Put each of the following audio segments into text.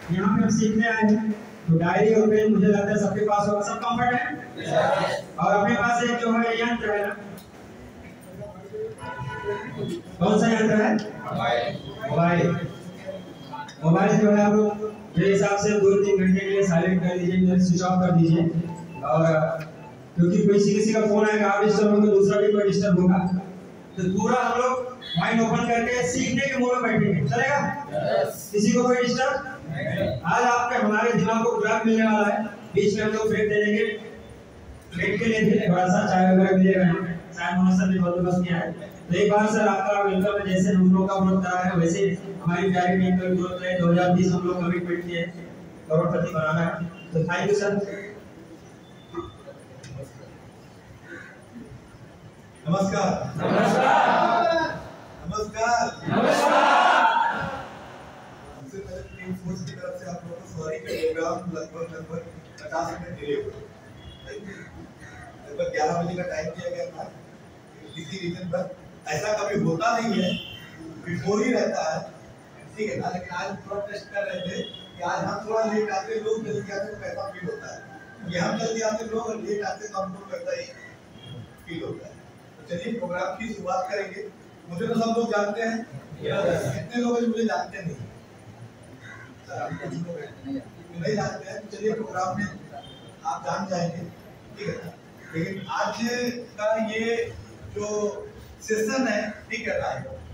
यहाँ पे हम सीखने आए हैं, तो डायरी और पेन मुझे लगता है सबके पास होगा। सब कंफर्ट है और अपने पास एक जो है यंत्र है ना, कौन सा यंत्र है? मोबाइल। मोबाइल जो है आप लोग मेरे हिसाब से 2-3 घंटे के लिए साइलेंट कर दीजिए, स्विच ऑफ कर दीजिए। और क्योंकि किसी का फोन आएगा, आप डिस्टर्ब होंगे, दूसरा भी कोई डिस्टर्ब होगा, तो पूरा हम लोग माइंड ओपन करके सीखने के मूड में बैठेंगे। चलेगा? किसी को कोई डिस्टर्ब? आज आपके हमारे दिमाग को ब्रेक मिलने वाला है, बीच में हम लोग ब्रेक दे देंगे। ब्रेक के लिए भी थोड़ा सा चाय वगैरह मिलेगा, चाय मनोसर भी बंदोबस्त किया है। तो एक बार सर आपका वेलकम है, जैसे हम लोग का ग्रोथ करा है वैसे हमारी डायरेक्ट टीम का ग्रोथ है। 2020 हम लोग कमिटमेंट किए करोड़पति बनाना है, तो थैंक यू सर। नमस्कार। नमस्कार। नमस्कार। नमस्कार। सबसे पहले टीम फोर्स की तरफ से आप लोगों को सॉरी कि प्रोग्राम लगभग 50 मिनट डिले हो गया। लगभग 11 बजे का टाइम दिया गया था, किसी रीजन पर ऐसा कभी होता नहीं है, बिफोर ही रहता है, ठीक है ना। लेकिन आज थोड़ा टेस्ट कर रहे थे कि आज हम थोड़ा लेट आते, लोग जल्दी आते तो कैसा फील होता है। ये हम जल्दी आते, लोग लेट आते तो हमको कैसा ही फील होता है। चलिए प्रोग्राम की शुरुआत करेंगे। मुझे तो सब लोग जानते हैं, कितने लोग मुझे जानते नहीं, नहीं जानते हैं। चलिए प्रोग्राम में आप जान जाएंगे, ठीक है ना। लेकिन आज का ये जो सेशन है, ठीक है ना,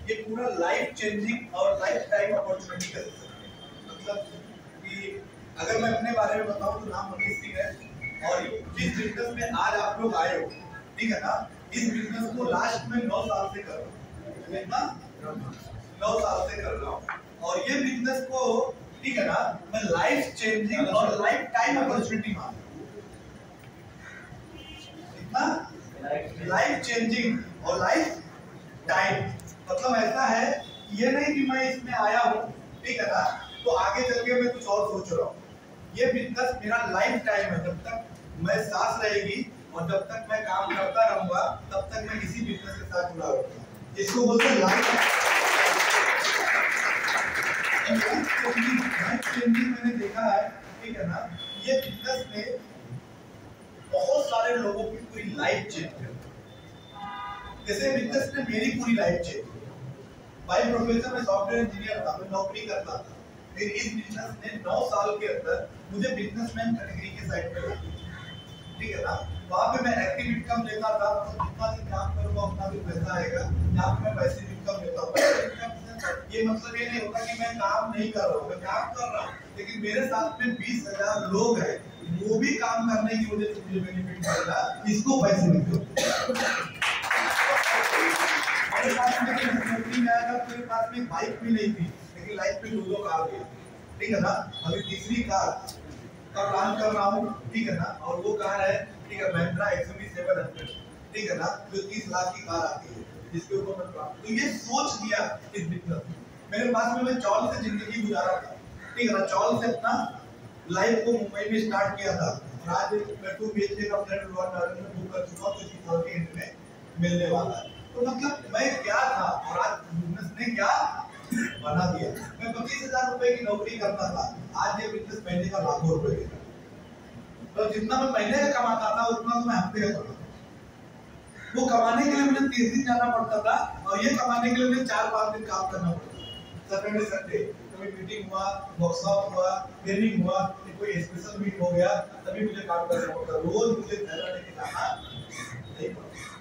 ये पूरा लाइफ चेंजिंग और लाइफ टाइम अपॉर्चुनिटी का सेशन है। मतलब कि अगर मैं अपने बारे में बताऊं तो नाम मनीष सिंह है, और जिस बिजनेस में आज आप लोग आए हो, ठीक है ना, इस बिजनेस को लास्ट में 9 साल से कर रहा हूँ, 9 साल से कर रहा हूँ। और ये बिजनेस को, ठीक है ना, मैं लाइफ चेंजिंग और लाइफ टाइम अपॉर्चुनिटी मानता हूँ। इतना लाइफ चेंजिंग और लाइफ टाइम मतलब ऐसा है, ये नहीं कि मैं इसमें आया हूँ, ठीक है ना, तो आगे चल के मैं कुछ और सोच रहा हूँ। ये बिजनेस मेरा लाइफ टाइम है, जब तक मैं सांस रहेगी और जब तक मैं काम करता रहूंगा, तब तक मैं इसी बिजनेस के साथ जुड़ा रहूंगा। इसको बोलते हैं लाइफ चेंजिंग। मैंने देखा है, ठीक है ना, ये बिजनेस में बहुत सारे लोगों की पूरी लाइफ चेंज कर, जैसे बिजनेस ने मेरी पूरी लाइफ चेंज। बाय प्रोफेशन में सॉफ्टवेयर इंजीनियर था, मैं नौकरी करता था, फिर इस बिजनेस ने 9 साल के अंदर मुझे बिजनेसमैन कैटेगरी के साइड पे ला दिया, ठीक है ना। वहाँ पे मैं एक्टिव इनकम लेता था, तो जितना दिन काम करूँगा उतना दिन पैसा आएगा। यहाँ पे मैं पैसिव इनकम लेता हूँ। ये मतलब ये नहीं होता कि मैं काम नहीं कर रहा हूँ, मैं काम कर रहा हूँ, लेकिन मेरे साथ में 20,000 लोग हैं, वो भी काम करने की वजह से मुझे बेनिफिट मिलेगा। इसको पैसिव इनकम। मेरे पास में नौकरी में आया था, मेरे पास में बाइक भी नहीं थी, लेकिन लाइफ में 2 कार थी, ठीक है ना। अभी तीसरी कार का प्लान कर रहा हूँ, ठीक है ना, और वो कार है, ठीक है, महिंद्रा XUV 700, ठीक है ना, जो 30 लाख की कार आती है, जिसके ऊपर मैं प्लान। तो ये सोच लिया इस बिजनेस में। मेरे पास में मैं चौल से जिंदगी गुजारा था, ठीक है ना, चौल से अपना लाइफ को मुंबई में स्टार्ट किया था। आज मैं 2 BHK का फ्लैट बुक कर चुका हूँ, कुछ साल के एंड में मिलने वाला है। तो मतलब मैं क्या था और आज बिजनेस ने क्या बना दिया। मैं 25,000 रुपए की नौकरी करता था, आज ये बिजनेस महीने का लाखों रुपए देता है। तो जितना मैं महीने का कमाता था उतना तो मैं हफ्ते का कमाता था। वो कमाने के लिए मुझे 30 दिन जाना पड़ता था, और ये कमाने के लिए मुझे 4-5 दिन काम करना पड़ता था। सैटरडे संडे कभी मीटिंग हुआ, वर्कशॉप हुआ, ट्रेनिंग हुआ, कोई स्पेशल मीट हो गया, तभी मुझे काम करना पड़ता। रोज मुझे थैला लेके जाना नहीं पड़ता।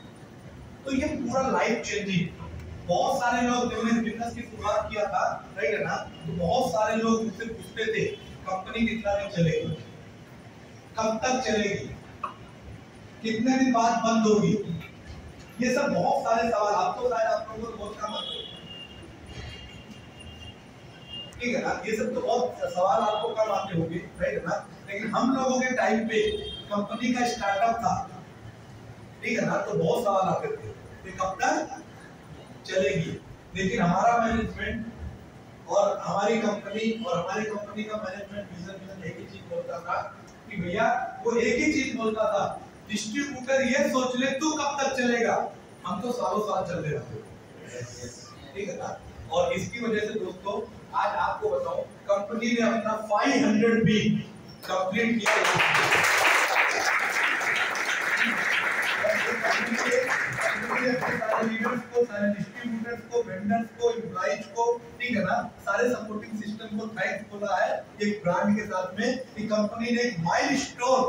तो ये पूरा लाइफ चेंजिंग। बहुत सारे लोग जब मैंने बिजनेस की शुरुआत किया था, राइट है ना, तो बहुत सारे लोग मुझसे पूछते थे कंपनी कितना दिन चलेगी, कब तक चलेगी, कितने दिन बाद बंद होगी। ये सब बहुत सारे सवाल, अब तो शायद ठीक है ना। ये सब तो बहुत सवाल आपको कम आते होंगे, राइट है ना। लेकिन हम लोगों के टाइम पे कंपनी का स्टार्टअप था, ठीक है ना, तो बहुत सवाल आते थे कि कब तक चलेगी। लेकिन हमारा मैनेजमेंट और हमारी कंपनी और हमारे कंपनी का मैनेजमेंट विजन एक ही चीज बोलता था कि भैया, वो एक ही चीज बोलता था, डिस्ट्रीब्यूटर ये सोच ले तू कब तक चलेगा, हम तो सालों साल चल रहे थे, ठीक है ना। और इसकी वजह से दोस्तों आज आपको बताऊं, कंपनी ने अपना 500 बी कंप्लीट किया। लीडर्स को, सारे डिस्ट्रीब्यूटर्स को, वेंडर्स को, एम्प्लॉइज को, ठीक है ना, सारे सपोर्टिंग सिस्टम को थैंक्स बोला है एक ब्रांड के साथ में कि कंपनी ने एक माइलस्टोन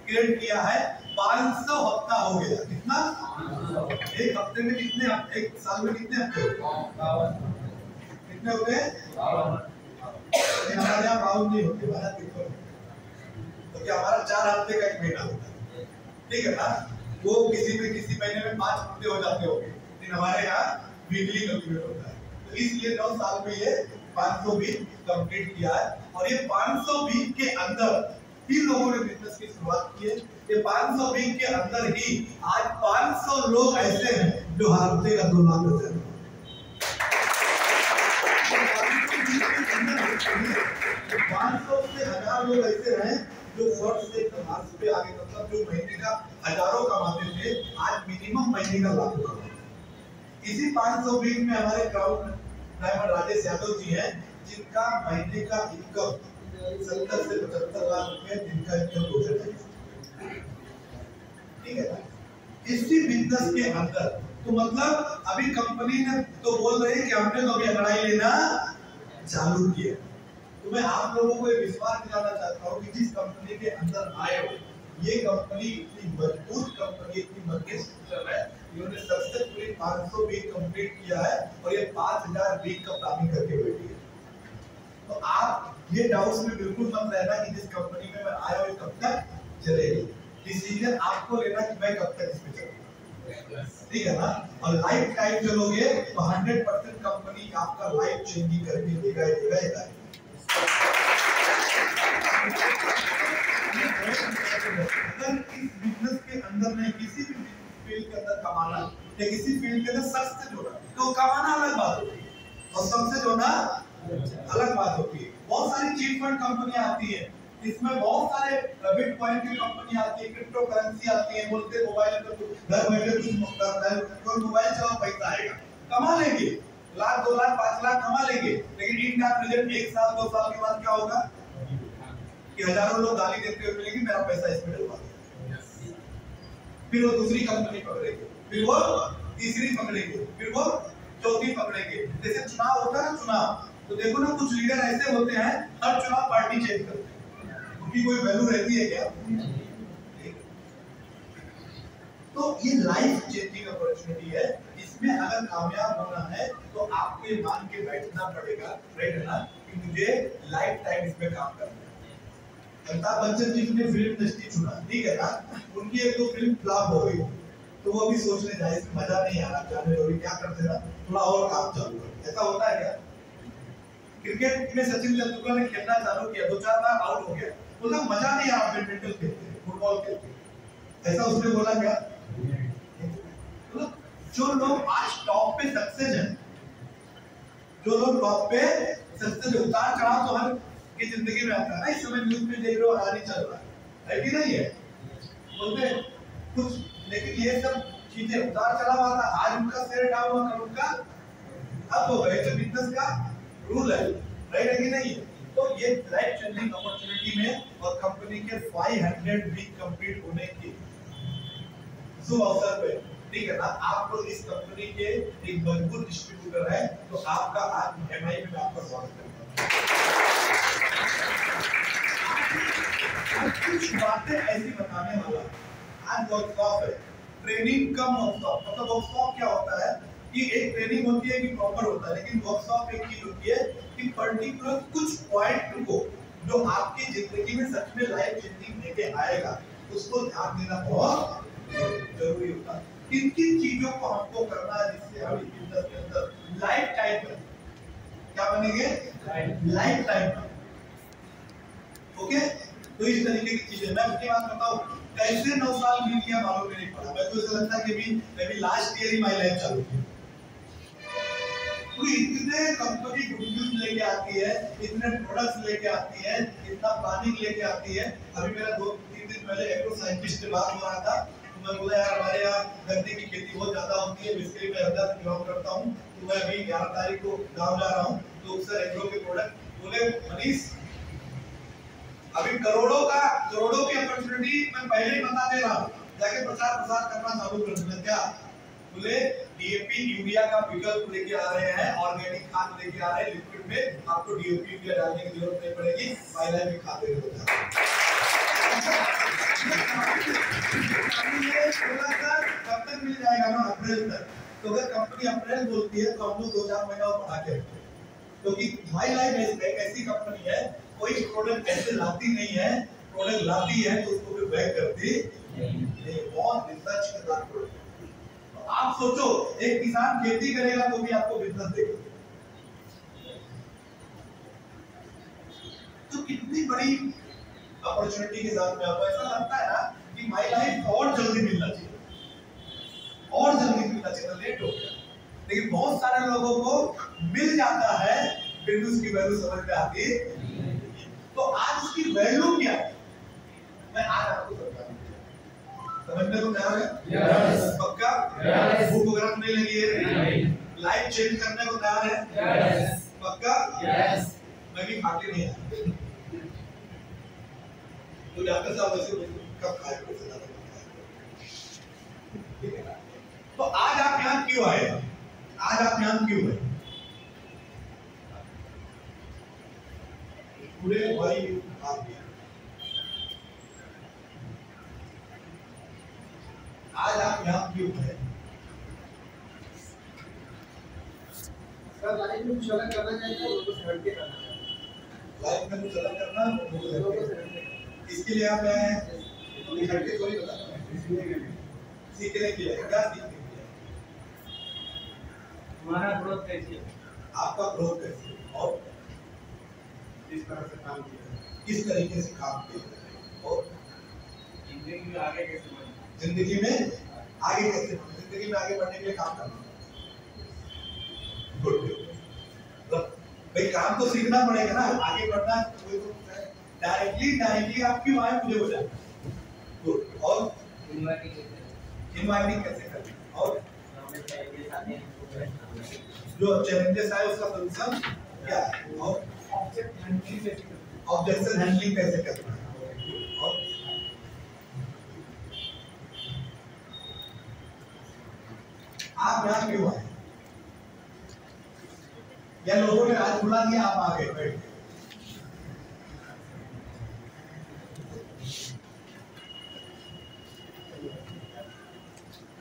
क्रिएट किया है। 500 हफ्ता हो गया। कितना? एक हफ्ते में कितने, एक साल में कितने हफ्ते कितने होते हैं? हमारे यहाँ 52 नहीं होते, तो क्या हमारा 4 हफ्ते का एक महीना होता है, ठीक है ना। वो किसी महीने में 5 हफ्ते हो जाते होंगे, लेकिन हमारे यहाँ वीकली कैलकुलेट होता है। तो इसलिए 9 साल में ये 500 वीक कंप्लीट किया है। और ये 500 वीक के अंदर ही लोगों ने बिजनेस की शुरुआत की है। ये 500 वीक के अंदर ही आज 500 लोग ऐसे हैं जो हफ्ते का 2 लाख रुपए 500 से 1000 लोग ऐसे हैं जो फर्स्ट से लाख पे आगे, मतलब जो महीने का हजारों कमाते थे आज मिनिमम महीने का लाखों कमाते। इसी 500 वीक में हमारे क्राउड ड्राइवर राजेश यादव जी हैं, जिनका महीने का इनकम 70 से 75 लाख रुपए जिनका इनकम हो जाता है, ठीक है ना। इसी बिजनेस के अंदर तो मतलब अभी कंपनी ने तो बोल रही है कि हमने तो अभी अंगड़ाई लेना चालू किया। तो मैं आप लोगों को ये विश्वास दिलाना चाहता हूँ कि जिस कंपनी के अंदर आए हो, ये कंपनी इतनी मजबूत कंपनी, इतनी मजबूत सिस्टम है, इन्होंने सक्सेसफुली 500 वीक कंप्लीट किया है और ये 5000 वीक का प्लानिंग करके बैठी है। तो आप ये डाउट्स में बिल्कुल मत रहना कि जिस कंपनी में मैं आया हूँ कब तक चलेगी। डिसीजन आपको लेना कि मैं कब तक इसमें चलूंगा, ठीक है ना। और लाइफ टाइम चलोगे तो 100% कंपनी आपका लाइफ चेंजिंग करके देगा ही देगा। अगर इस बिजनेस के अंदर में किसी भी फील्ड के अंदर कमाना या किसी फील्ड के अंदर सक्सेस होना, तो कमाना अलग बात होती है और सक्सेस होना अलग बात होती है। बहुत सारी चीट फंड कंपनियां आती है, इसमें बहुत सारे बिटकॉइन की कंपनी आती है, क्रिप्टो करेंसी आती है, बोलते मोबाइल पर घर बैठे कुछ करना है, तो मोबाइल चलाओ पैसा आएगा, कमा लेंगे, लाख 2 लाख 5 लाख कमा लेंगे। लेकिन इनका रिजल्ट 1 साल 2 साल के बाद क्या होगा कि हजारों लोग गाली देते हुए मिलेंगे, मेरा पैसा इसमें डलवा दिया। फिर वो दूसरी कंपनी पकड़ेंगे, फिर वो तीसरी पकड़ेंगे, फिर वो चौथी पकड़ेंगे। जैसे चुनाव होता है ना, चुनाव तो देखो ना, कुछ लीडर ऐसे होते हैं हर चुनाव पार्टी चेंज करते हैं, उनकी कोई वैल्यू रहती है क्या? तो ये लाइफ चेंजिंग अपॉर्चुनिटी है। इसमें अगर कामयाब होना है तो आपको ये मान के बैठना पड़ेगा, राइट है ना, कि मुझे लाइफ टाइम इसमें काम करना है। अमिताभ बच्चन जी ने फिल्म इंडस्ट्री चुना, ठीक है ना, उनकी एक दो फिल्म फ्लॉप हो गई, तो वो भी सोचने जाए इसमें मजा नहीं आ रहा, जाने दो, क्या करते ना, थोड़ा और काम चालू कर। ऐसा होता है क्या? क्रिकेट में सचिन तेंदुलकर ने खेलना चालू किया, 2-4 बार आउट हो गया, बोला मजा नहीं आ रहा बैडमिंटन खेलते, फुटबॉल खेलते, ऐसा उसने बोला क्या? जो लोग आज टॉप पे सक्सेस हैं, जो लोग टॉप पे सक्सेस, उतार चढ़ाव तो हर की जिंदगी में आता है ना। इस समय न्यूज में देख रहे हो, हानि चल रहा है कि नहीं है, बोलते कुछ, लेकिन ये सब चीजें उतार चढ़ाव आता, आज उनका शेयर डाउन हुआ, कल उनका अप हो गया, तो बिजनेस का रूल है, राइट है कि नहीं? तो ये लाइफ चेंजिंग अपॉर्चुनिटी में और कंपनी के 500 वीक कंप्लीट होने की शुभ अवसर पे, ठीक है ना, आप लोग इस कंपनी के एक मजबूत डिस्ट्रीब्यूटर है, तो आपका आज एमआई में आपका स्वागत करता हूं। कुछ बातें ऐसी बताने वाला, आज वर्कशॉप है, ट्रेनिंग कम वर्कशॉप। मतलब वर्कशॉप क्या होता है कि एक ट्रेनिंग होती है कि प्रॉपर होता है, लेकिन वर्कशॉप एक चीज होती है कि पर्टिकुलर कुछ पॉइंट को जो आपकी जिंदगी में सच में लाइफ चेंजिंग लेके आएगा, उसको ध्यान देना बहुत जरूरी होता है। किन किन चीजों को हमको करना है जिससे हम बिजनेस के अंदर लाइफ टाइम में क्या बनेंगे, लाइफ टाइम। ओके, तो इस तरीके की चीजें मैं आपकी बात बताऊं, कैसे 9 साल बीत गया मालूम नहीं पड़ा। मैं तो ऐसा लगता है कि भी last year he my life चालू की। तो इतने कंपनी गुड न्यूज लेके आती है, इतने प्रोडक्ट्स लेके आती है, इतना प्लानिंग लेके आती है। अभी मेरा 2-3 दिन पहले एग्रो साइंटिस्ट से बात हो रहा था, तो मैं बोला यार हमारे यहाँ गन्ने की खेती बहुत ज्यादा होती है, इसके लिए मैं 10 बिलोंग करता हूँ, तो मैं अभी 11 तारीख को गाँव जा रहा हूँ, तो सर एग्रो के प्रोडक्ट बोले मनीष अभी करोड़ों की अपॉर्चुनिटी मैं पहले ही बता दे रहा हूँ, जाके प्रचार प्रसार करना चालू कर देना। क्या बोले? डीएपी यूरिया का विकल्प लेके आ रहे हैं, ऑर्गेनिक खाद लेके आ रहे हैं, लिक्विड में आपको डीएपी यूरिया डालने की जरूरत नहीं पड़ेगी, पहले भी खाते रहो। कब तक मिल जाएगा ना? अप्रैल तक। तो अगर कंपनी अप्रैल बोलती है तो हम लोग 2-4 महीना और बढ़ा के, क्योंकि माई लाइफ एक ऐसी कंपनी है, कोई प्रोडक्ट ऐसे लाती नहीं है, प्रोडक्ट लाती है तो उसको फिर बैक करती नहीं। बहुत रिसर्च के साथ प्रोडक्ट। तो आप सोचो, एक किसान खेती करेगा तो भी आपको बिजनेस देगा, तो कितनी बड़ी अपॉर्चुनिटी के साथ में आपको ऐसा लगता है ना कि माई लाइफ और जल्दी मिलना चाहिए, और जल्दी मिलना चाहिए, लेट हो गया। लेकिन बहुत सारे लोगों को मिल जाता है, फिर उसकी वैल्यू समझ में आती है। तो आज उसकी वैल्यू क्या है, मैं आज आपको समझाऊंगा। समझने को तैयार है? यस। पक्का? यस। भूख वगैरह नहीं लगी है? नहीं। लाइफ चेंज करने को तैयार है? यस। पक्का? यस। मैं भी खाते नहीं आया, तो डॉक्टर साहब वैसे कब खाए को सजा देगा। तो आज आप यहाँ क्यों आए? आज आप यहाँ क्यों आए? पूरे भाई आप आज आप यहाँ क्यों हैं? सर लाइफ में कुछ अलग करना चाहिए, लोगों से हटके करना चाहिए। लाइफ में कुछ अलग करना, लोगों से हटके। इसके लिए आप हैं, हटके थोड़ी बता रहे हैं, सीखने के लिए। क्या सीखने के लिए? हमारा ग्रोथ कैसे, आपका ग्रोथ कैसे, और किस तरह से काम किया, किस तरीके से काम किया, और जिंदगी में आगे कैसे बढ़ना, जिंदगी में आगे कैसे, जिंदगी में आगे बढ़ने के लिए काम करना। गुड। भाई काम तो सीखना पड़ेगा ना, आगे बढ़ना। डायरेक्टली आप क्यों आए मुझे बताएं। गुड। और इन्वाइटिंग कैसे करना, और जो चैलेंजेस आए उसका सोल्यूशन क्या है, और ऑब्जेक्शन हैंडलिंग कैसे करना, और आप यहाँ क्यों आए? या लोगों ने आज बुला दिया, आप आ गए बैठ?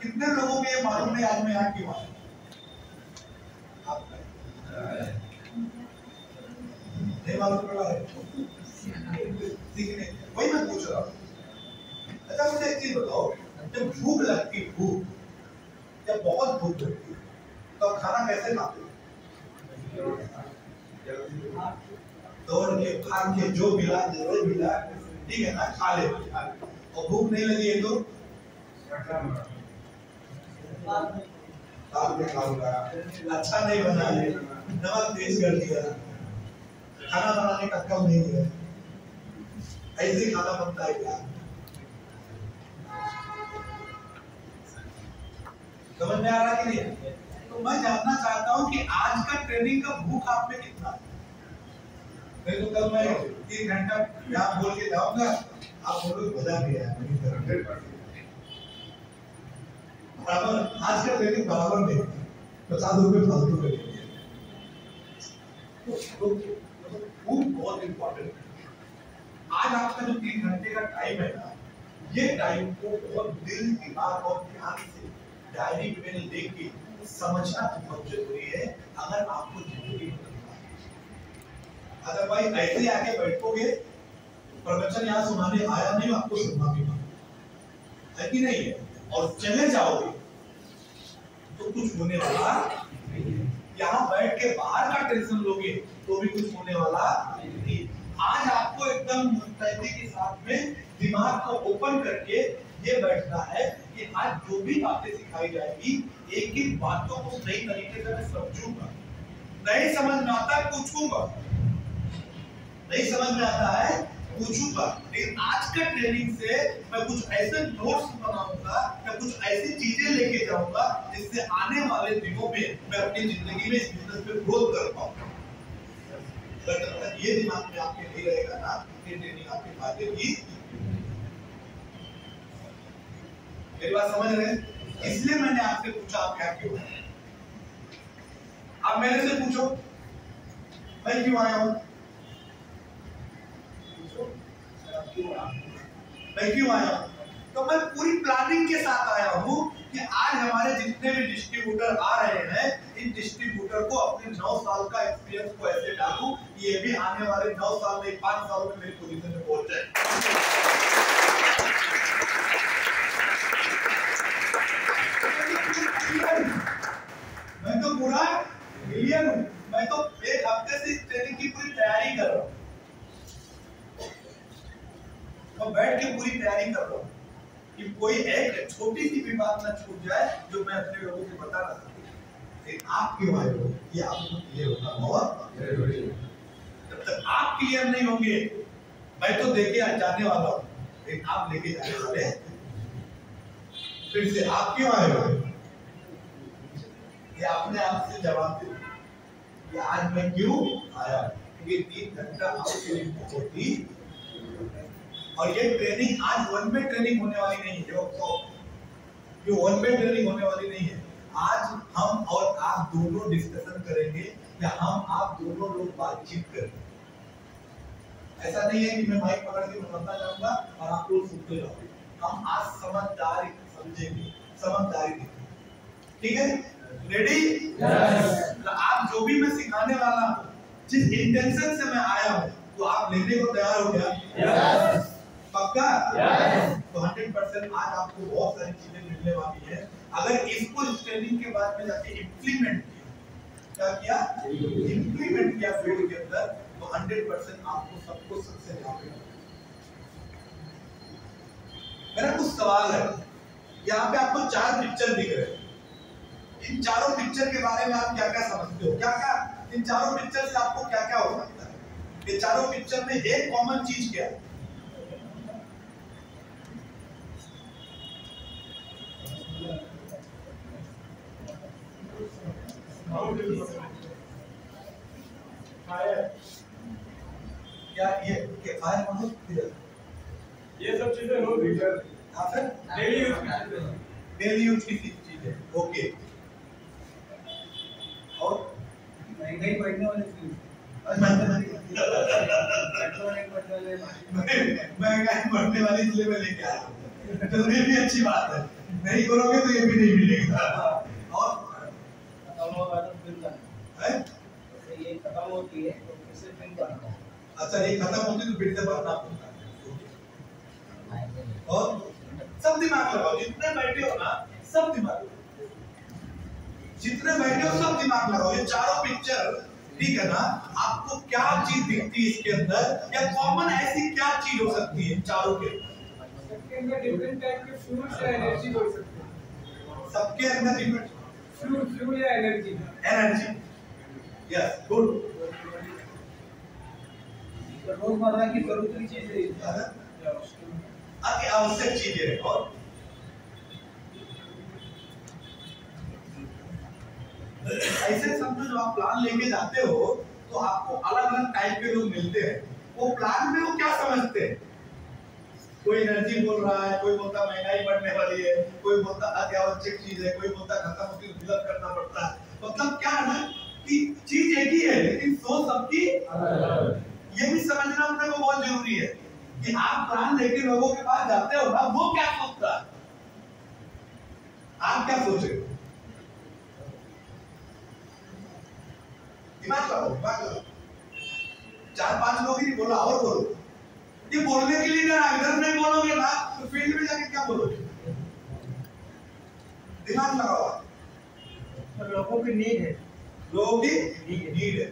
कितने लोगों को ये मालूम नहीं आज मैं यहाँ क्यों आया? नहीं मालूम पड़ा है? सीखने, वही मैं पूछ रहा हूँ। अच्छा मुझे एक चीज बताओ, जब भूख लगती, भूख जब बहुत भूख लगती तो आप खाना कैसे खाते? दौड़ के, भाग के, जो मिला जरूर मिला, ठीक है ना, खा ले। और भूख नहीं लगी है तो खाऊंगा, अच्छा नहीं बना है, नमक तेज कर दिया, खाना बनाने का कम नहीं है, ऐसे खाना बनता है क्या? समझ में आ रहा कि नहीं? तो मैं जानना चाहता हूं कि आज का ट्रेनिंग का भूख आप में कितना है। नहीं तो कल मैं 3 घंटा यहाँ बोल के जाऊंगा, आप बोलोगे मजा नहीं आया। बराबर आज का ट्रेनिंग बराबर नहीं, 50 रुपए फालतू में लेंगे। तो भूख बहुत इंपॉर्टेंट है। आज आपका जो 3 घंटे का टाइम है ना, ये टाइम को बहुत दिल, दिमाग और ध्यान से डायरी में लिख के समझना बहुत जरूरी है, अगर आपको जिंदगी में अदरवाइज ऐसे आके बैठोगे, प्रवचन यहाँ सुनाने आया नहीं, आपको सुनना भी है कि नहीं है, और चले जाओगे तो कुछ होने वाला। यहाँ बैठ के बाहर का टेंशन लोगे तो भी कुछ होने वाला नहीं। आज आपको एकदम मुस्तैदी के साथ में दिमाग को ओपन करके ये बैठना है कि आज जो भी बातें सिखाई जाएगी एक एक बातों को सही तरीके से मैं समझूंगा। नहीं समझ में आता है पूछूंगा, नहीं समझ में आता है पूछूंगा। लेकिन आज का ट्रेनिंग से मैं कुछ ऐसे नोट्स बनाऊंगा, मैं कुछ ऐसी चीजें लेके जाऊंगा जिससे आने वाले दिनों में मैं अपनी जिंदगी में इस बिजनेस में ग्रोथ कर पाऊंगा। जब तक ये दिमाग में आपके नहीं रहेगा ना, ये ट्रेनिंग आपके फायदे की। मेरी बात समझ रहे हैं? इसलिए मैंने आपसे पूछा आप क्या क्यों है। आप मेरे से पूछो मैं क्यों आया हूं, मैं क्यों आया हूं? तो मैं पूरी प्लानिंग के साथ आया हूं कि आज हमारे जितने भी डिस्ट्रीब्यूटर आ रहे हैं, इन डिस्ट्रीब्यूटर को अपने 9 साल का एक्सपीरियंस को ऐसे डालूं कि ये भी आने वाले 9 साल में 5 साल में मेरी पोजीशन में पहुंच जाए। मैं तो पूरा क्लियर हूं। मैं तो 1 हफ्ते से इस ट्रेनिंग की पूरी तैयारी कर रहा हूं। मैं बैठ के पूरी तैयारी कर रहा हूं कि कोई एक छोटी सी भी बात ना छूट जाए जो मैं अपने लोगों को बता ना सकूं। लेकिन आप क्यों आए हो ये आपको क्लियर होना बहुत जरूरी है। जब तक आप क्लियर नहीं होंगे मैं तो देके जाने वाला हूं, लेकिन आप लेके जाने वाले फिर से आप क्यों आए हो ये अपने आप से जवाब दे कि आज मैं क्यों आया। क्योंकि 3 घंटा आपके लिए बहुत ही, और ये ट्रेनिंग आज वन में ट्रेनिंग होने वाली नहीं है। ये वन में ट्रेनिंग होने वाली नहीं है। आज हम और आप दोनों डिस्कशन करेंगे या हम आप दोनों लोग बातचीत करेंगे। ऐसा नहीं है कि मैं माइक पकड़ के बताता जाऊंगा और आप लोग सुनते जाओगे। हम आज समझदारी समझेंगे, समझदारी देखेंगे। ठीक है, रेडी? यस। आप जो भी मैं सिखाने वाला हूं, जिस इंटेंशन से मैं आया हूं, तो आप लेने को तैयार हो गया? यस। पक्का? यस। तो 100% आज आपको बहुत सारी चीजें मिलने वाली है। अगर इसको इस ट्रेनिंग के बाद में जाके इम्प्लीमेंट किया, क्या किया? इम्प्लीमेंट किया फील्ड के अंदर, तो 100% आपको सबको सक्सेस मिलेगा। मेरा कुछ सवाल है। यहाँ पे आपको 4 पिक्चर दिख रहे हैं। इन चारों पिक्चर के बारे में आप क्या क्या समझते हो? क्या क्या इन चारों पिक्चर से आपको क्या क्या हो सकता है? ये चारों पिक्चर में एक कॉमन चीज क्या है? क्या ये फायर मतलब ये सब चीजें नो रीजन डेली यूज की चीज है। ओके, और महंगाई बढ़ने वाली चीज, महंगाई बढ़ने वाली इसलिए मैं लेके आया हूं। तो ये भी अच्छी बात है। नहीं करोगे तो ये भी नहीं मिलेगा। और खत्म होगा तो फिर करना है? ये खत्म होती है तो फिर से फिर करना। अच्छा, ये खत्म होती तो फिर से भरना पड़ता है। और सब दिमाग लगाओ, जितने बैठे हो ना सब दिमाग लगाओ, जितने बैठे हो सब दिमाग लगाओ। ये चारों पिक्चर, ठीक है ना? आपको क्या चीज दिखती है इसके अंदर, या कॉमन ऐसी क्या चीज हो सकती है चारों के? सबके अंदर डिफरेंट टाइप के फ्यूल्स या एनर्जी हो सकते हैं। सबके अंदर डिफरेंट फ्यूल या एनर्जी। Yes, good. रोजमर्रा की जरूरत की चीजें, अति आवश्यक चीजें हैं। और ऐसे समझो जब आप प्लान लेके जाते हो तो आपको अलग अलग टाइप के लोग मिलते हैं। वो प्लान में वो क्या समझते हैं? कोई एनर्जी बोल रहा है, कोई बोलता महंगाई बढ़ने वाली है, कोई बोलता अति आवश्यक चीज है, कोई बोलता खत्म होती है फिलअप करना पड़ता है। मतलब क्या है ना कि चीज एक ही है लेकिन सोच सबकी अलग। ये भी समझना अपने को बहुत जरूरी है कि आप प्लान लेके लोगों के पास जाते हो ना, वो क्या सोचता है, आप क्या सोच रहे हो? दिमाग लगाओ, दिमाग लगाओ। 4-5 लोग ही बोला, और बोलो। ये बोलने के लिए ना, इधर नहीं बोलोगे ना तो फील्ड में जाके क्या बोलोगे? दिमाग लगाओ। तो लोगों की नीड है, लोगों की नीड है।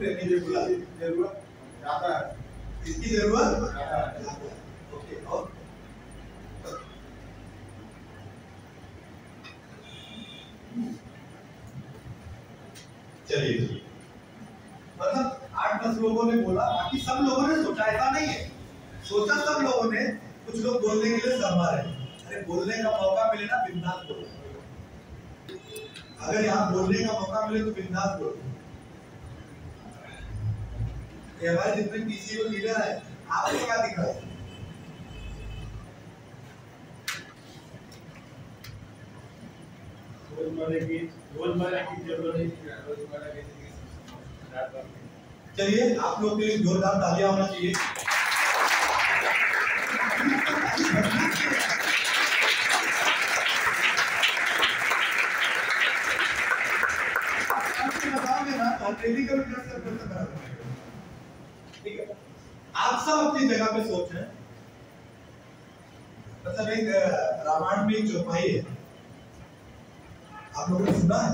ट्रेनिंग जरूरत ज्यादा है, इसकी जरूरत ज्यादा है। ओके, और चलिए, मतलब 8-10 लोगों ने बोला, बाकी सब लोगों ने सोचा, ऐसा नहीं है। सोचा सब लोगों ने, कुछ लोग बोलने के लिए शर्मा रहे। अरे बोलने का मौका मिले ना, बिंदास बोलो। अगर यहाँ बोलने का मौका मिले तो बिंदास बोलो। ये हमारे जितने पीसीओ लीडर है, आपको क्या दिख रहा है? रोजमर्रा की जरूरत चलिए, आप लोग के लिए जोरदार तालियां होना चाहिए। बताओगे ना, ट्रेनिंग का भी ठीक है। आप सब अपनी जगह पे सोच रहे हैं। मतलब एक रामायण में एक चौपाई है, आप लोगों ने सुना है?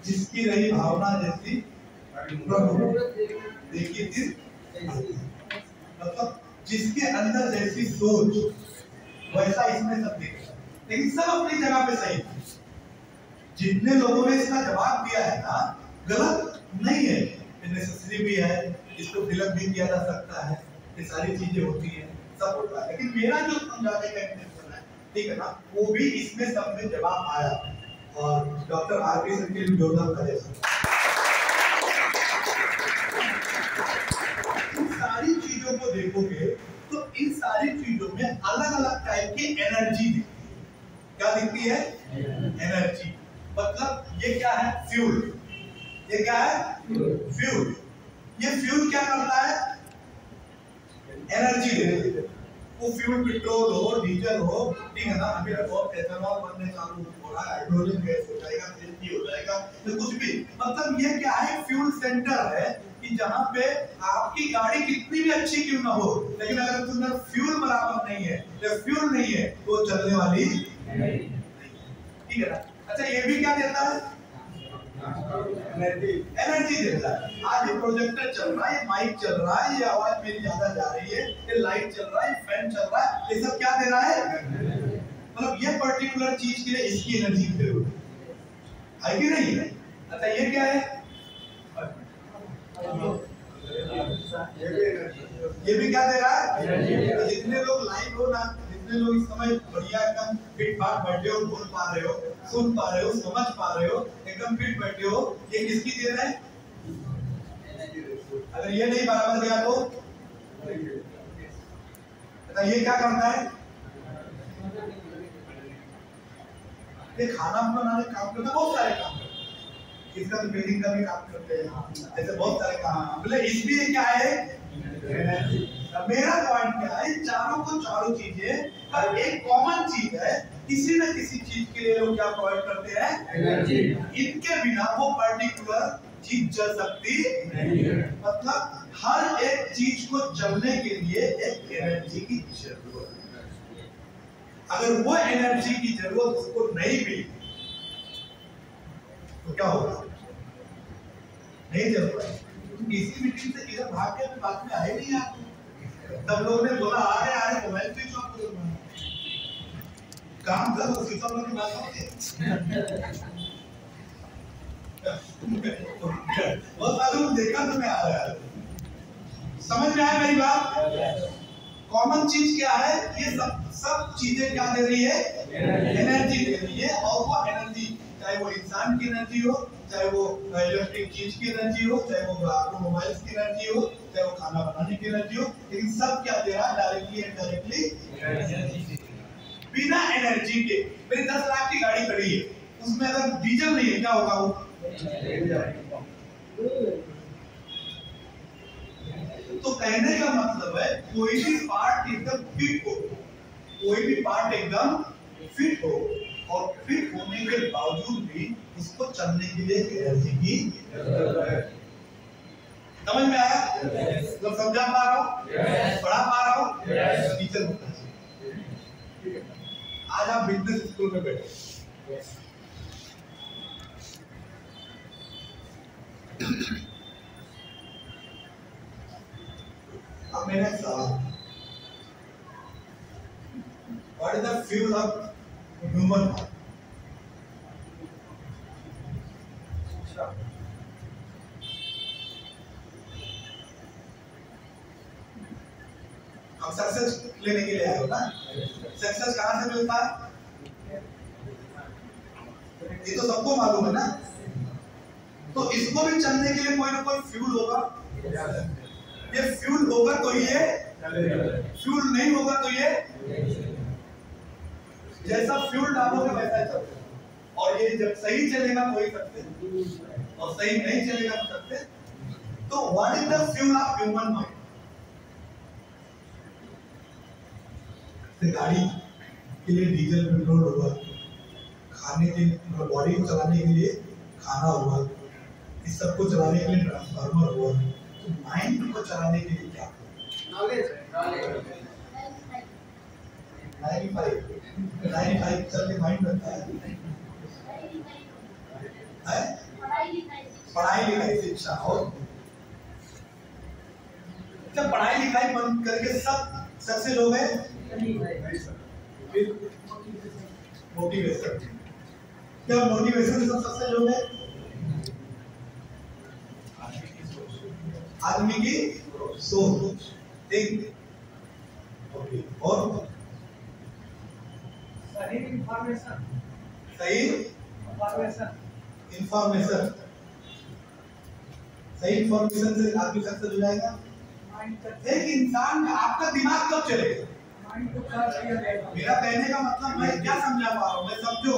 जिसकी रही भावना जैसी प्रभु देखिए दिल, मतलब जिसके अंदर जैसी सोच वैसा इसमें सब दिख रहा है। लेकिन सब अपनी जगह पे सही। जितने लोगों ने इसका जवाब दिया है ना, गलत नहीं है, नेसेसरी भी है, इसको फिलअप भी किया जा सकता है, ये सारी चीजें होती है, सब होता है। लेकिन मेरा जो समझाने का इंटेंशन है, ठीक है ना, वो भी इसमें सब में जवाब आया। और डॉक्टर आरपी सर के लिए जोरदार तालियां। इन सारी चीजों को देखोगे तो इन सारी चीजों में अलग अलग टाइप की एनर्जी दिखती है। क्या दिखती है? एनर्जी। मतलब ये क्या है? फ्यूल। ये क्या है? फ्यूल। ये फ्यूल क्या करता है? एनर्जी देता है। वो फ्यूल पेट्रोल हो, डीजल हो, ठीक है ना, अभी बहुत एथेनॉल बनने चालू हो रहा है, हाइड्रोजन गैस हो जाएगा, सीएनजी हो जाएगा, तो कुछ भी। मतलब ये क्या है? फ्यूल सेंटर है कि जहां पे आपकी गाड़ी कितनी भी अच्छी क्यों ना हो, लेकिन अगर तुमने फ्यूल बराबर नहीं है या फ्यूल नहीं है तो चलने वाली नहीं, ठीक है ना। अच्छा, ये भी क्या देता है? एनर्जी देता है। आज ये प्रोजेक्टर चल रहा है, ये माइक चल रहा है, ये आवाज मेरी ज्यादा जा रही है, ये लाइट चल रहा है, ये फैन चल रहा है, ये सब क्या दे रहा है? मतलब ये पर्टिकुलर चीज के लिए इसकी एनर्जी की जरूरत है कि नहीं है? अच्छा, ये क्या है? ये भी क्या दे रहा है? जितने लोग लाइव हो ना, जितने लोग इस समय बढ़िया एकदम फिट फाट बैठे हो, बोल पा रहे हो, सुन पा रहे हो, समझ पा रहे हो, एकदम फिट बैठे हो, ये किसकी दे रहा है? अगर ये नहीं बराबर गया तो ये क्या करता है? ये खाना बनाने का काम करता है, बहुत सारे काम करता है। इसका तो बिल्डिंग का भी काम करते हैं, ऐसे बहुत सारे काम। बोले इसलिए क्या है? मेरा पॉइंट क्या है? चारों को चारों चीजें हर एक कॉमन चीज है, किसी न किसी चीज के लिए लोग क्या प्रोवाइड करते हैं? एनर्जी। इनके बिना वो पर्टिकुलर चीज चल सकती नहीं है। मतलब हर एक चीज को चलने के लिए एक एनर्जी की जरूरत है। अगर वो एनर्जी की जरूरत उसको नहीं मिली तो क्या होगा? नहीं चल पाएगा। किसी मीटिंग से इधर भाग के बात में आए नहीं आप। तब लोगों ने बोला आ रहे मोबाइल स्विच ऑफ करो, काम कर, स्विच ऑफ करके बात करोगे। बहुत सारे लोग देखा तो मैं आ रहा है। समझ में आया मेरी बात? कॉमन चीज क्या है? ये सब चीजें क्या दे रही है? एनर्जी दे रही है। और वो एनर्जी चाहे वो इंसान की एनर्जी हो, चाहे वो इलेक्ट्रिक चीज की एनर्जी हो, चाहे वो ऑटोमोबाइल्स की एनर्जी हो, चाहे वो खाना बनाने की एनर्जी हो, लेकिन सब क्या दे रहा है? Directly indirectly. बिना एनर्जी के मेरी 10 लाख की गाड़ी खड़ी है, उसमें अगर डीजल नहीं है क्या होगा? वो तो कहने का मतलब है कोई भी पार्ट एकदम फिट हो, कोई भी पार्ट एकदम फिट हो, और फिट होने के बावजूद भी उसको चलने के लिए एनर्जी की जरूरत है। समझ में आया? तो समझा पा रहा हूँ? पढ़ा पा रहा हूँ? टीचर होना चाहिए। आज आप बिजनेस स्कूल में बैठे, अब मेरा सवाल, what is the fuel of human heart? हम सक्सेस लेने के लिए आए हो ना? सक्सेस कहाँ से मिलता है? ये तो सबको मालूम है ना? तो इसको भी चलने के लिए कोई ना कोई फ्यूल होगा। ये फ्यूल होगा तो ये, फ्यूल नहीं होगा तो ये, जैसा फ्यूल डालोगे वैसा चलेगा। और ये जब सही चलेगा तो ही सकते, और सही नहीं चलेगा तो सकते। तो what is the fuel of human mind? गाड़ी के लिए डीजल पेट्रोल होगा, खाने के बॉडी को चलाने के लिए खाना होगा, इस सब को चलाने के लिए ट्रांसफार्मर होगा। तो माइंड को चलाने के लिए क्या? नॉलेज 95 चल के माइंड बनता है, पढ़ाई लिखाई शिक्षा। और जब पढ़ाई लिखाई बंद करके सब सक्सेस हो गए, मोटिवेशन, क्या मोटिवेशन से सब सक्सेस हो गए? आदमी की सोच, थिंक, ओके। और सही इंफॉर्मेशन, सही इंफॉर्मेशन, सही इंफॉर्मेशन से आदमी सक्सेस हो जाएगा। एक इंसान का आपका दिमाग कब चलेगा? मेरा कहने का मतलब मैं क्या समझा पा रहा हूँ, मैं समझो।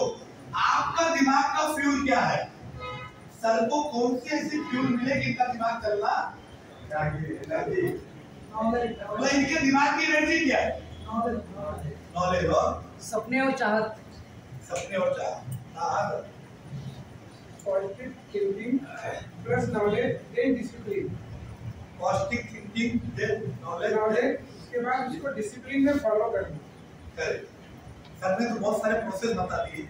आपका दिमाग का फ्यूल क्या है? सर को कौन सी ऐसी फ्यूल मिले कि इनका दिमाग चलना चाहिए? मतलब इनके दिमाग की एनर्जी क्या है? नॉलेज और सपने और चाहत। सपने और चाहत। Positive thinking plus knowledge then discipline. Positive thinking then knowledge, उसके बाद उसको डिसिप्लिन में फॉलो करना। करेक्ट। सर ने तो बहुत सारे प्रोसेस बता दिए,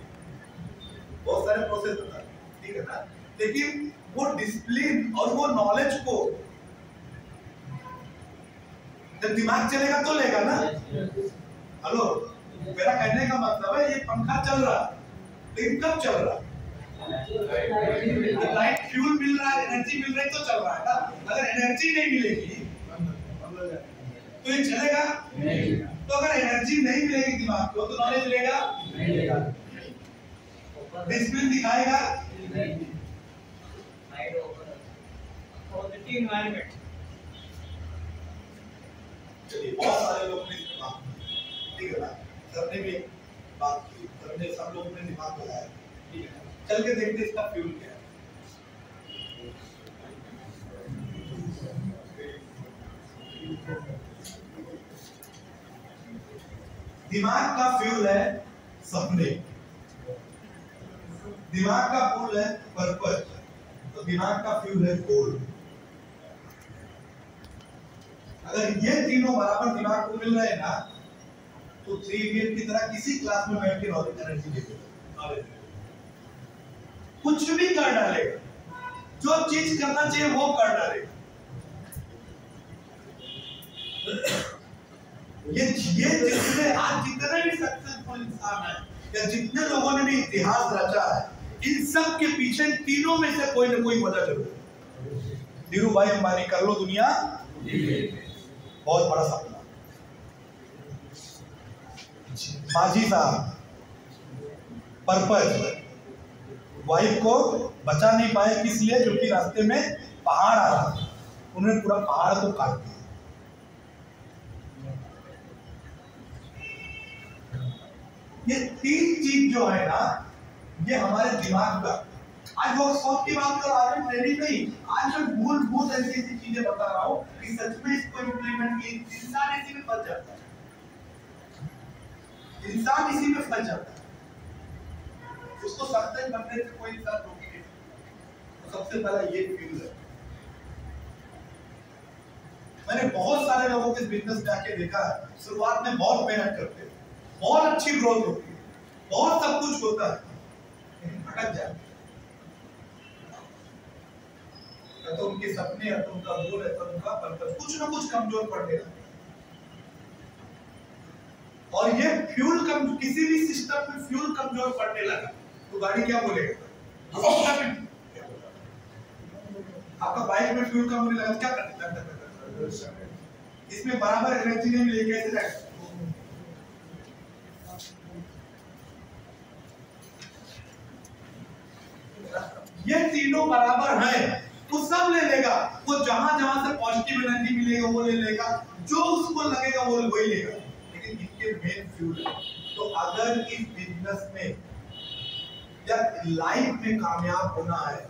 बहुत सारे प्रोसेस बता दिए, ठीक है ना? लेकिन वो डिसिप्लिन और वो नॉलेज को जब दिमाग चलेगा तो लेगा ना। हेलो, मेरा कहने का मतलब है ये पंखा चल रहा है, लेकिन कब चल रहा है? लाइट फ्यूल मिल रहा है, एनर्जी मिल रही है तो चल रहा है ना। अगर एनर्जी नहीं मिलेगी तो ये चलेगा नहीं। तो अगर एनर्जी नहीं मिलेगी दिमाग को तो नॉलेज लेगा नहीं, डिसिप्लिन दिखाएगा नहीं। Positive environment. चलिए, बहुत सारे लोग ने बात की, ठीक है ना? सर ने भी बात की, सर ने, सब लोगों ने दिमाग लगाया, ठीक है ना? चल के देखते इसका फ्यूल क्या है। दिमाग का फ्यूल है सपने, दिमाग का फ्यूल है पर्पस, तो दिमाग का फ्यूल है गोल। अगर ये तीनों बराबर दिमाग को मिल रहे हैं ना, तो 3 इडियट की तरह किसी क्लास में बैठ के नॉलेज एनर्जी देगा, कुछ भी कर डालेगा, जो चीज करना चाहिए वो कर डालेगा। ये जितने आज जितने भी सक्सेसफुल इंसान है या जितने लोगों ने भी इतिहास रचा है, इन सब के पीछे तीनों में से कोई ना कोई वजह जरूर है। धीरू भाई अंबानी, कर लो दुनिया, बहुत बड़ा सपना। माजी साहब, पर्पस, वाइफ को बचा नहीं पाए, किस लिए? क्योंकि रास्ते में पहाड़ आ रहा था, उन्होंने पूरा पहाड़ को काट दिया। ये 3 चीज जो है ना, ये हमारे दिमाग का, आज वर्कशॉप की बात कर रहा हूँ, ट्रेनिंग नहीं, आज मैं मूलभूत ऐसी चीजें बता रहा हूँ कि सच में इसको इम्प्लीमेंट की इंसान इसी में फंस जाता है, इंसान इसी में फंस जाता है। उसको सक्सेस बनने से कोई इंसान रोक नहीं। तो सबसे पहला ये फ्यूल है। मैंने बहुत सारे लोगों के बिजनेस में आके देखा है, शुरुआत में बहुत मेहनत करते हैं, बहुत अच्छी ग्रोथ होती है, बहुत सब कुछ होता है, लेकिन भटक जाते हैं। या तो उनके सपने, या तो उनका गोल, या तो उनका पर्पस कुछ ना कुछ कमजोर पड़ने लगा। और ये फ्यूल कम, किसी भी सिस्टम में फ्यूल कमजोर पड़ने लगा तो गाड़ी क्या बोलेगा? आपका बाइक में फ्यूल कम होने लगा क्या करना? इसमें बराबर एनर्जी नहीं मिलेगी, कैसे जाएगा? ये तीनों बराबर है, वो सब ले लेगा, वो जहां जहां से पॉजिटिव एनर्जी मिलेगा वो ले लेगा, जो उसको लगेगा वो वही लेगा, लेकिन इनके मेन फ्यूल है। तो अगर इस बिजनेस में या लाइफ में कामयाब होना है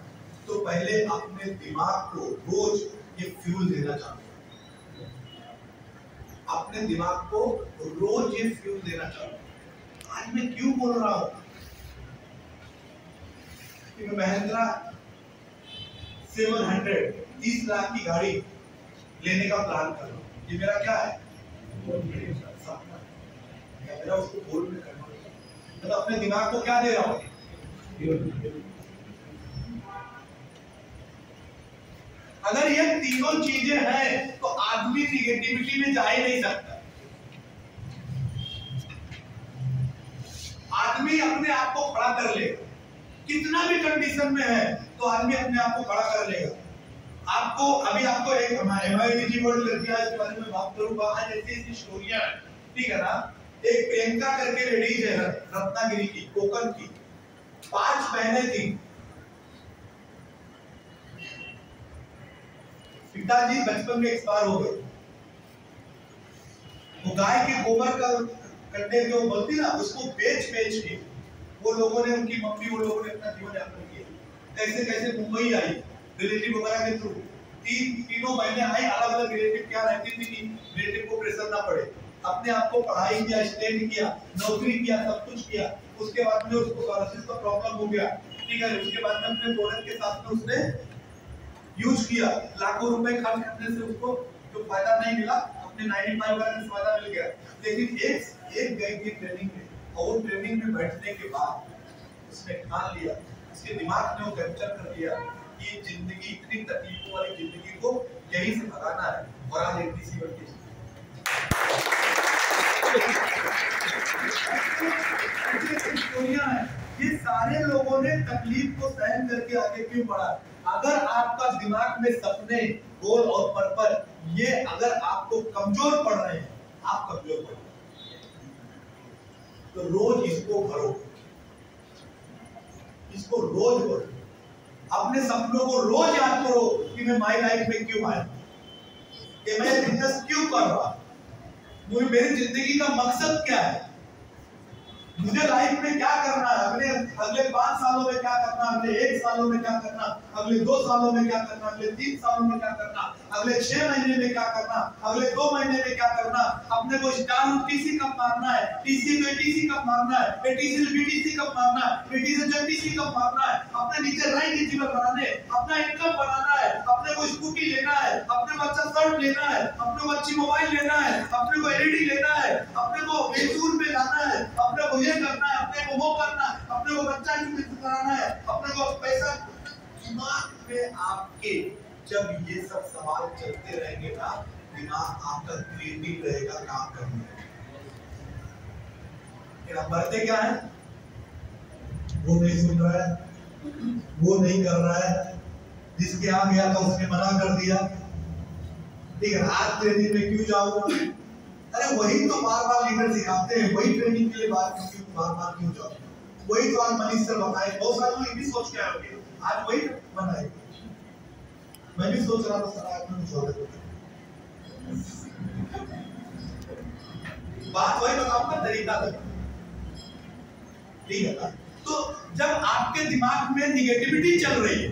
तो पहले अपने दिमाग को रोज ये फ्यूल देना चाहिए, अपने दिमाग को रोज ये फ्यूल देना चाहिए। आज मैं क्यों बोल रहा हूं कि मैं महिंद्रा 700 30 लाख की गाड़ी लेने का प्लान कर रहा हूं। ये मेरा क्या है? सपना। मेरा उसको गोल में करना है। तो अपने दिमाग को क्या दे रहा हूं? अगर ये तीनों चीजें हैं तो आदमी निगेटिविटी में जा ही नहीं सकता। आदमी अपने आप को खड़ा कर लेगा, कितना भी कंडीशन में है तो आदमी अपने आप को खड़ा कर लेगा। आपको अभी आपको एक MIDG वर्ल्ड करके आज के बारे में बात करूंगा। आज ऐसी स्टोरियां हैं, ठीक है ना। एक प्रियंका करके लेडीज है रत्नागिरी की, कोकण की, 5 बहनें थी। पिताजी बचपन में एक्सपायर हो गए। वो गाय के गोबर का कंडे जो बोलती ना, उसको बेच के वो लोगों ने, उनकी मम्मी, वो लोगों ने अपना जीवन यापन किया। कैसे कैसे मुंबई आई रिलेटिव वगैरह के थ्रू। तीनों बहनें आई, अलग अलग रिलेटिव क्या रहती थी कि रिलेटिव को प्रेशर ना पड़े। अपने आप को पढ़ाई किया, स्टैंड किया, नौकरी किया, सब कुछ किया। उसके बाद में उसको स्कॉलरशिप का प्रॉब्लम हो गया, ठीक है। उसके बाद में अपने प्रोडक्ट के साथ में उसने यूज किया, लाखों रुपए खर्च करने से उसको जो फायदा नहीं मिला, अपने 95 वगैरह से फायदा मिल गया। लेकिन एक गई थी ट्रेनिंग में, और ट्रेनिंग में बैठने के बाद उसने ठान लिया, उसके दिमाग में वो कैप्चर कर लिया कि जिंदगी, इतनी तकलीफों वाली जिंदगी को यहीं से भगाना है। और आज ATC बन के ये सारे लोगों ने तकलीफ को सहन करके आगे क्यों बढ़ा? अगर आपका दिमाग में सपने, गोल और पर्पस ये अगर आपको कमजोर पड़ रहे हैं, आप कमजोर पड़ रहे हैं, तो रोज इसको भरो, इसको रोज भरो। अपने सपनों को रोज याद करो कि मैं माई लाइफ में क्यों आया, कि मैं बिजनेस क्यों कर रहा, मुझे मेरी जिंदगी का मकसद क्या है, मुझे लाइफ में क्या करना है, अगले 5 सालों में क्या करना, अगले 1 सालों में क्या करना, अगले 2 सालों में क्या करना, अगले 3 सालों में क्या करना, अगले 6 महीने में क्या करना, अगले 2 महीने में क्या करना। अपने को स्टार TC कब मारना है, TC को ATC कब मारना है, ATC से BTC कब मारना है, BTC से JTC कब मारना है। अपने नीचे रैंक अचीवर बनाने, अपना इनकम बनाना है, अपने को स्कूटी लेना है, अपने को अच्छा शर्ट लेना है, अपने को अच्छी मोबाइल लेना है, अपने को LED लेना है, अपने को मैसूर में जाना है, अपने को करना है, अपने को वो करना है, अपने को बच्चा कराना है, अपने को पैसा। दिमाग में आपके जब ये सब सवाल चलते रहेंगे ना, दिमाग आपका क्रिएटिव रहेगा काम करने में। आप बढ़ते क्या है, वो नहीं सुन रहा है, वो नहीं कर रहा है, जिसके आ गया था उसने मना कर दिया, ठीक है। आज ट्रेनिंग में क्यों जाऊंगा? अरे वही तो बार-बार लीडर सिखाते हैं, वही ट्रेनिंग के लिए बार-बार क्यों जाओ? वही तो आज मनीष सर बताए, बहुत सारे लोग भी सोच के आए, आज वही बनाए। मैं भी सोच रहा था सर आज मैं छोड़ दूं, बात वही बताऊंगा, तरीका था, ठीक है ना। तो जब आपके दिमाग में निगेटिविटी चल रही है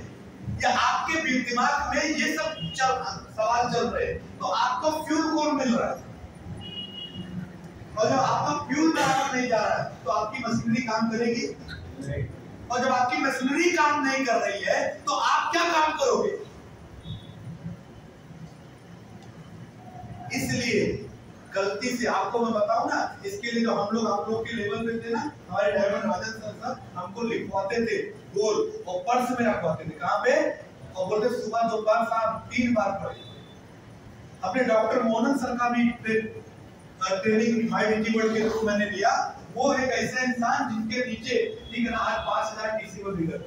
या आपके दिमाग में ये सब सवाल चल रहे हैं, तो आपको फ्यूल कौन मिल रहा है? और जब आपका फ्यूल बराबर नहीं जा रहा है तो आपकी मशीनरी काम करेगी नहीं। और जब आपकी मशीनरी काम नहीं कर रही है तो आप क्या काम करोगे? इसलिए गलती से आपको मैं बताऊं ना, इसके लिए जो हम लोग आप लोग के लेवल पे थे ना, हमारे डायमंड राजन सर हमको लिखवाते थे गोल और पर्स में रखवाते थे। कहां पे? और बोलते सुबह दोपहर शाम 3 बार पढ़े। अपने डॉक्टर मोहन सर का भी ट्रेनिंग 580 वर्ड के थ्रू मैंने लिया। वो एक ऐसे इंसान जिनके नीचे ठीक है ना आज 5000 टीसी को लीडर।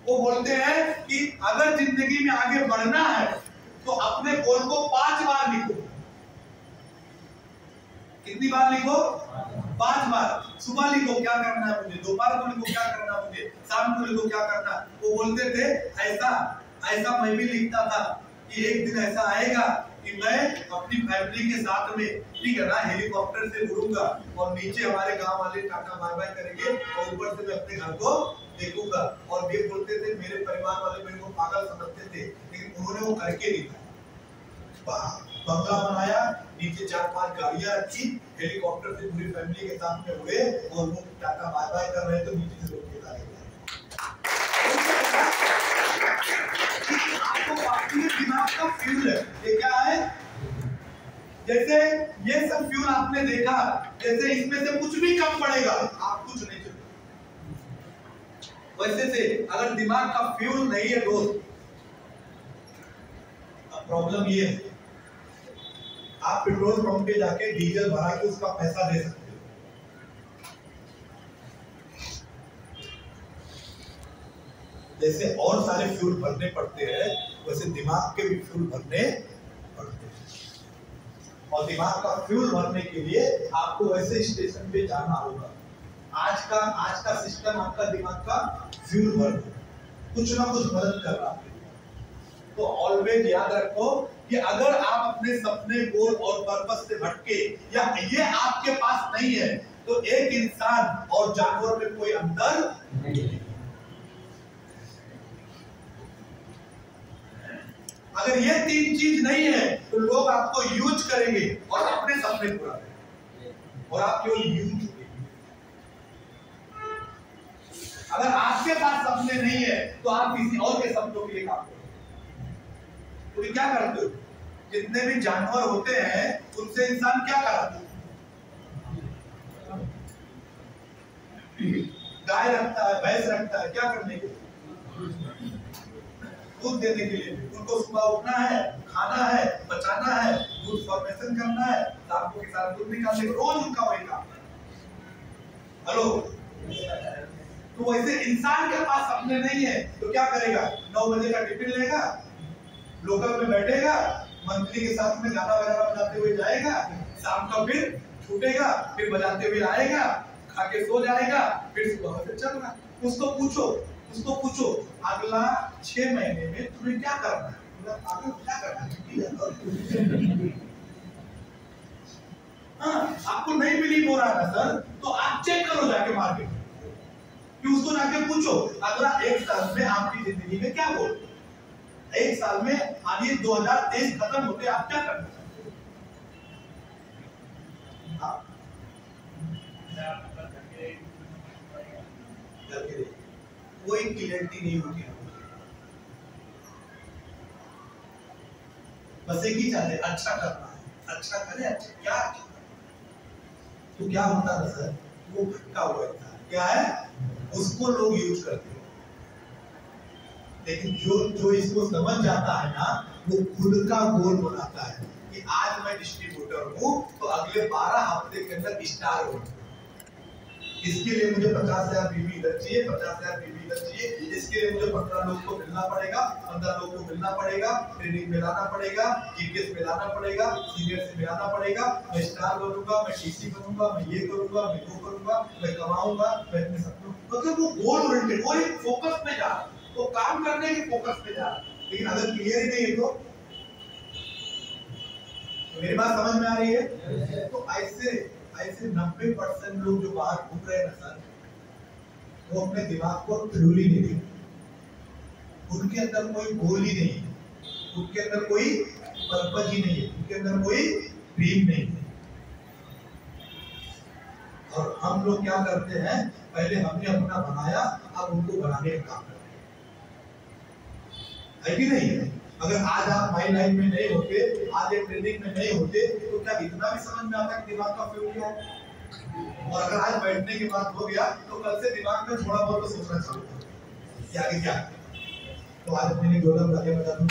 वो बोलते हैं कि अगर जिंदगी में आगे बढ़ना है तो अपने गोल को 5 बार लिखो। कितनी बार लिखो? 5 बार। सुबह लिखो क्या करना है मुझे, दोपहर को लिखो क्या करना है मुझे, शाम को लिखो क्या करना है। वो बोलते थे ऐसा मैं भी लिखता था कि एक दिन ऐसा आएगा कि मैं अपनी फैमिली के साथ में ठीक है ना हेलीकॉप्टर से उड़ूंगा और नीचे हमारे गांव वाले टाटा बाय बाय करेंगे और ऊपर से मैं अपने घर को देखूंगा। और ये बोलते थे, मेरे परिवार वाले मेरे को पागल समझते थे, लेकिन उन्होंने वो करके दिखाया। बंगला बनाया, नीचे 4-5 गाड़ियां रखी, हेलीकॉप्टर से पूरी फैमिली के साथ में उड़े और वो टाटा बाय बाय कर रहे थे, नीचे से लोग के गए। आपको अपने दिमाग का फ्यूल है, ये क्या है? जैसे ये सब फ्यूल आपने देखा, जैसे इसमें से कुछ भी कम पड़ेगा आप कुछ नहीं चलेगा। वैसे से अगर दिमाग का फ्यूल नहीं है दोस्त, अब प्रॉब्लम ये है आप पेट्रोल पंप पे जाके डीजल भरा के उसका पैसा दे सकते हो, जैसे और सारे फ्यूल भरने पड़ते हैं वैसे दिमाग के भी फ्यूल भरने पड़ते हैं। और दिमाग का फ्यूल भरने के लिए आपको वैसे स्टेशन पे जाना होगा। आज का सिस्टम आपका दिमाग का फ्यूल भर कुछ ना कुछ मदद कर रहा है। तो ऑलवेज याद रखो कि अगर आप अपने सपने, गोल और पर्पस से भटके या ये आपके पास नहीं है तो एक इंसान और जानवर में कोई अंतर नहीं है। अगर ये 3 चीज नहीं है तो लोग आपको यूज करेंगे और अपने सपने पूरा करेंगे और आप केवल यूज। अगर आपके पास सपने नहीं है तो आप किसी और के सपनों के लिए काम करोगे। तो क्या करते हो? जितने भी जानवर होते हैं उनसे इंसान क्या कराते हैं? गाय रखता है, भैंस रखता है, क्या करने के लिए? दूध देने के लिए। उनको सुबह उठना है, खाना है, बचाना है, दूध फॉर्मेशन करना है, शाम को किसान दूध निकालने के, रोज उनका वही काम है। हेलो, तो वैसे इंसान के पास सपने नहीं है तो क्या करेगा? 9 बजे का टिफिन लेगा, लोकल में बैठेगा, मंत्री के साथ में गाना वगैरह बजाते हुए जाएगा, शाम का फिर छूटेगा, फिर बजाते हुए आएगा, खा के सो जाएगा, फिर सुबह से चल रहा। उसको पूछो अगला 6 महीने में तुम्हें क्या करना है? क्या करना है? हाँ, आपको नहीं बिलीव हो रहा था सर, तो आप चेक करो जाके मार्केट में, कि उसको जाके पूछो अगला 1 साल में आपकी जिंदगी में क्या बोल, 1 साल में आगे 2023 खत्म होते आप क्या करना चाहते हो? कोई क्लियरिटी नहीं होगी, बस एक ही चाहते अच्छा करना है, अच्छा करे, अच्छा क्या तो क्या होता है सर? वो भटका हुआ था, क्या है? उसको लोग यूज करते हैं, लेकिन जो इसको समझ जाता है ना वो खुद का गोल बनाता है कि आज मैं डिस्ट्रीब्यूटर हूँ तो अगले 12 हफ्ते के अंदर स्टार हो। इसके लिए मुझे 50,000 बीवी इधर चाहिए, 50,000 बीवी इधर चाहिए। इसके लिए मुझे 15 लोग को मिलना पड़ेगा, 15 लोग को मिलना पड़ेगा, ट्रेनिंग में लाना पड़ेगा, जीपीएस में लाना पड़ेगा, सीनियर से मिलाना पड़ेगा, मैं स्टार बनूंगा, मैं टीसी बनूंगा, मैं ये करूंगा, मैं वो करूंगा, मैं कमाऊंगा, मैं अपने सपनों, मतलब वो गोल ओरिएंटेड, वो एक फोकस में जा रहा है, वो काम करने के फोकस में जा रहा है। लेकिन अगर क्लियर ही नहीं है तो मेरी बात समझ में आ रही है? तो ऐसे 90% लोग जो बाहर घूम रहे हैं ना सर, वो अपने दिमाग को फ्यूल ही नहीं देते, उनके अंदर कोई गोल ही नहीं है, उनके अंदर कोई पर्पस ही नहीं है, उनके अंदर कोई ड्रीम नहीं है। और हम लोग क्या करते हैं, पहले हमने अपना बनाया, अब उनको बनाने का काम करते हैं, है कि नहीं है? अगर आज आप माई लाइन में नहीं होते, आज एक ट्रेनिंग में नहीं होते, तो क्या इतना भी समझ में आता कि दिमाग का फ्यूल क्या है? और अगर आज बैठने के बाद हो गया तो कल से दिमाग में थोड़ा बहुत तो सोचना चालू करो कि आगे क्या। तो आज अपने लिए जोरदार तालियां बजा दो।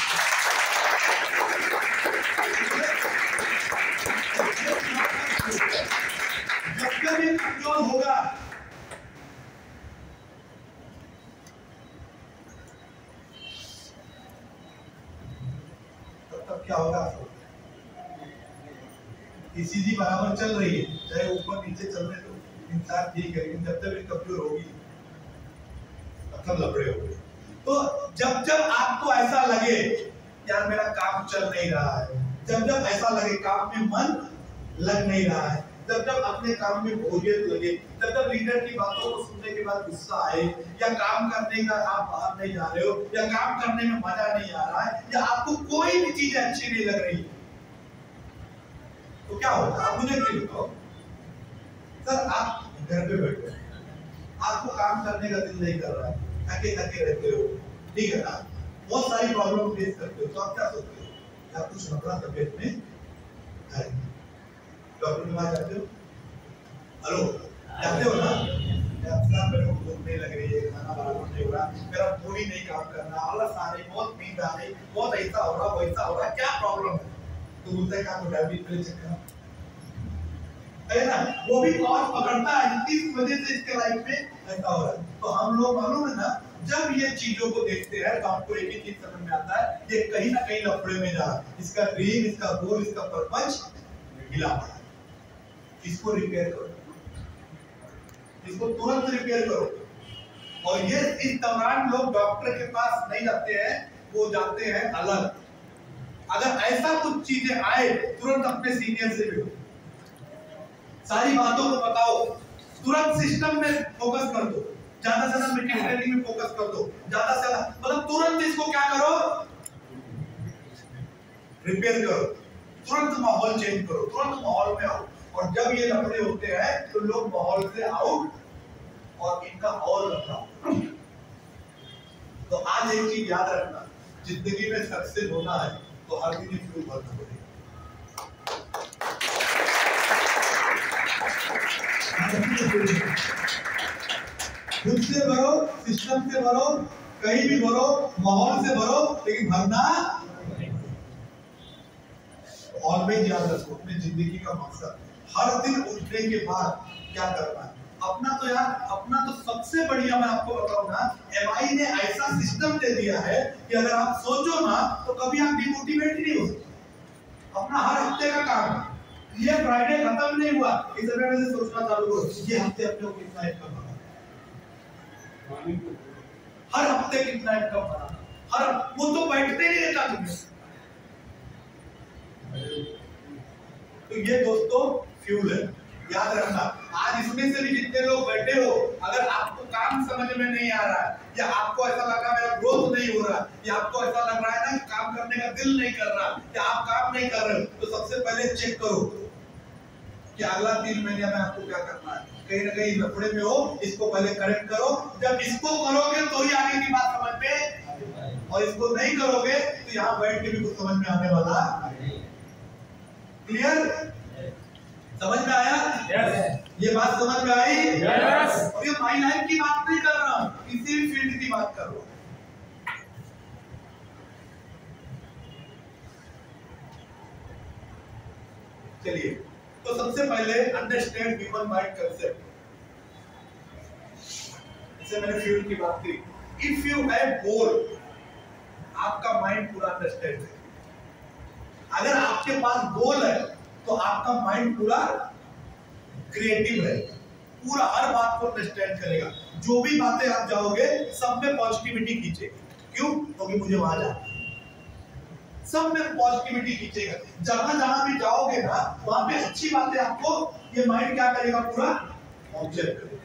जब ये कंट्रोल होगा तब क्या होगा? ईसीजी बराबर चल रही है, चाहे ऊपर नीचे चलने दो, इंसान ठीक है, लेकिन जब तक ये कमजोर होगी मतलब लफड़े हो गए। तो जब जब आपको ऐसा लगे यार मेरा काम चल नहीं रहा है, जब जब ऐसा लगे काम में मन लग नहीं रहा है, जब जब अपने काम में बोरियत लगे, जब जब लीडर की बातों को सुनने के बाद गुस्सा आए, या काम करने का आप बाहर नहीं जा रहे हो, या काम करने में मजा नहीं आ रहा है, या आपको कोई भी चीज अच्छी नहीं लग रही, तो क्या होगा? आप मुझे क्यों बताओ सर, आप घर पे बैठे आपको काम करने का दिल नहीं कर रहा है, थके थके रहते हो, ठीक है ना, बहुत सारी प्रॉब्लम फेस करते हो, तो आप क्या सोचते हो? आप कुछ अपना तबियत में है, डॉक्टर के पास जाते हो, हेलो जाते हो ना, मेरे को भूख नहीं लग रही है, खाना बराबर नहीं हो रहा, मेरा मूड ही नहीं काम करना, आलस आ रही, बहुत नींद आ रही, बहुत ऐसा हो रहा वैसा हो रहा, क्या प्रॉब्लम है? तो बोलता है काम डायबिटीज पे चेक करा, है ना, वो भी कॉज पकड़ता है, इस वजह से इसके लाइफ में ऐसा हो रहा है। तो हम लोग मालूम है ना, जब ये चीजों को देखते हैं तो आपको एक ही चीज समझ में आता है, ये कहीं ना कहीं लफड़े में जा रहा है, इसका ड्रीम, इसका गोल, इसका पर्पस हिला पड़ा है। इसको रिपेयर करो, इसको तुरंत रिपेयर करो। और ये इस दौरान लोग डॉक्टर के पास नहीं जाते हैं, वो जाते हैं अलग। अगर ऐसा कुछ चीजें आए तुरंत अपने सीनियर से मिलो, सारी बातों को बताओ, तुरंत सिस्टम में फोकस कर दो, ज्यादा से ज्यादा मीटिंग ट्रेनिंग में फोकस कर दो, ज्यादा से ज्यादा मतलब तुरंत इसको क्या करो, रिपेयर करो, तुरंत माहौल चेंज करो, तुरंत माहौल में आओ। और जब ये लफड़े होते हैं तो लोग माहौल से आउट और इनका और लफड़ा। तो आज एक चीज याद रखना, जिंदगी में सक्सेस होना है तो हर दिन फ्यूल भरना पड़ेगा। खुद से भरो, सिस्टम से भरो, कहीं भी भरो, माहौल से भरो, लेकिन भरना ऑलवेज याद रखो अपनी जिंदगी का मकसद। हर दिन उठने के बाद क्या करना है अपना, तो यार अपना तो सबसे बढ़िया मैं आपको बताऊं ना, एमआई ने ऐसा सिस्टम दे दिया है कि अगर आप सोचो ना तो कभी आप डिमोटिवेट नहीं हो सकते। अपना हर हफ्ते का काम है, ये फ्राइडे खत्म नहीं हुआ, इस तरह से सोचना चालू करो, ये हफ्ते अपने को कितना इनकम बना, हर हफ्ते कितना इनकम बना, हर वो तो बैठते नहीं रहता तुम्हें। तो ये दोस्तों फ्यूल है, याद रखना। आज इसमें से भी जितने लोग बैठे हो, अगर आपको काम समझ में नहीं आ रहा है, या आपको ऐसा लग रहा है मेरा ग्रोथ नहीं हो रहा, या आपको ऐसा लग रहा है ना काम करने का दिल नहीं कर रहा, या आप काम नहीं कर रहे हो, तो सबसे पहले चेक करो कि अगला 3 महीने में आपको क्या करना है। कहीं ना कहीं लफड़े में हो, इसको पहले करेक्ट करो। जब इसको करोगे तो ही आगे की बात समझ में, और इसको नहीं करोगे तो यहाँ बैठ के भी कुछ समझ में आने वाला। क्लियर? समझ में आया? yes. ये बात समझ में आई? yes. और ये माई लाइफ की बात नहीं कर रहा हूं, किसी भी फील्ड की बात कर रहा हूं। चलिए, तो सबसे पहले अंडरस्टैंड ह्यूमन माइंड कंसेप्ट। जैसे मैंने फील्ड की बात की, इफ यू हैव गोल, आपका माइंड पूरा अंडरस्टैंड है। अगर आपके पास गोल है तो आपका माइंड पूरा क्रिएटिव है, पूरा हर बात को अंडरस्टैंड करेगा। जो भी बातें आप जाओगे सब में पॉजिटिविटी खींचेगा। क्यों? क्योंकि मुझे वहां जाना है, सब में पॉजिटिविटी खींचेगा। जहां जहां भी जाओगे ना वहां पे अच्छी बातें आपको ये माइंड क्या करेगा, पूरा ऑब्जर्व करेगा।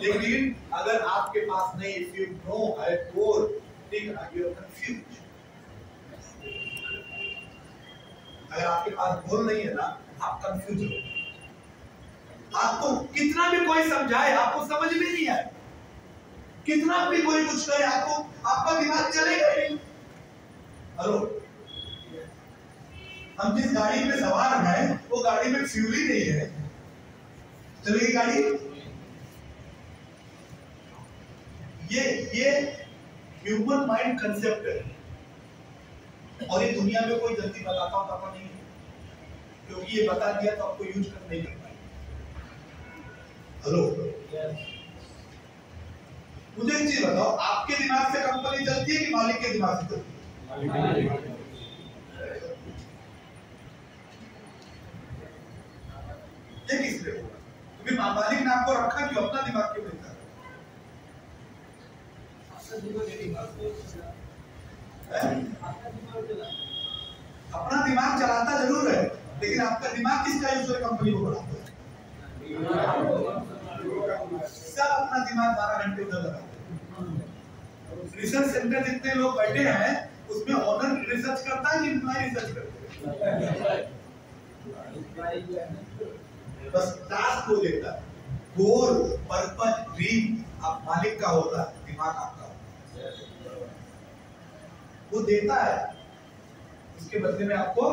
लेकिन अगर आपके पास नहीं, इफ यू नो है गोल, ठीक है, यू आर कंफ्यूज। अगर आपके पास गोल नहीं है ना, आप कंफ्यूज हो। आपको कितना भी कोई समझाए आपको समझ में नहीं आए, कितना भी कोई कुछ करे आपको, आपका दिमाग चलेगा नहीं। हेलो, हम जिस गाड़ी में सवार हैं वो गाड़ी में फ्यूल ही नहीं है, चलेगी गाड़ी? ये ह्यूमन माइंड कंसेप्ट है, और ये दुनिया में कोई जल्दी बताता होता नहीं है, क्योंकि ये बता दिया तो आपको यूज कर नहीं कर पाएंगे। हेलो, मुझे एक चीज बताओ, आपके दिमाग से कंपनी चलती है कि मालिक के दिमाग से चलती है? ये किस लिए होगा? क्योंकि मालिक ने आपको रखा क्यों? अपना दिमाग क्यों देता है? अपना दिमाग चलाता जरूर है, लेकिन आपका दिमाग किसका यूज है? कंपनी को बढ़ाता है। सब अपना दिमाग 12 घंटे उधर लगाते हैं। रिसर्च सेंटर जितने लोग बैठे हैं उसमें ओनर रिसर्च करता है कि एम्प्लॉय रिसर्च करते हैं? बस टास्क को देता है, गोल, पर्पस, ड्रीम आप मालिक का होता है, दिमाग आपका होता है। वो देता है, उसके बदले में आपको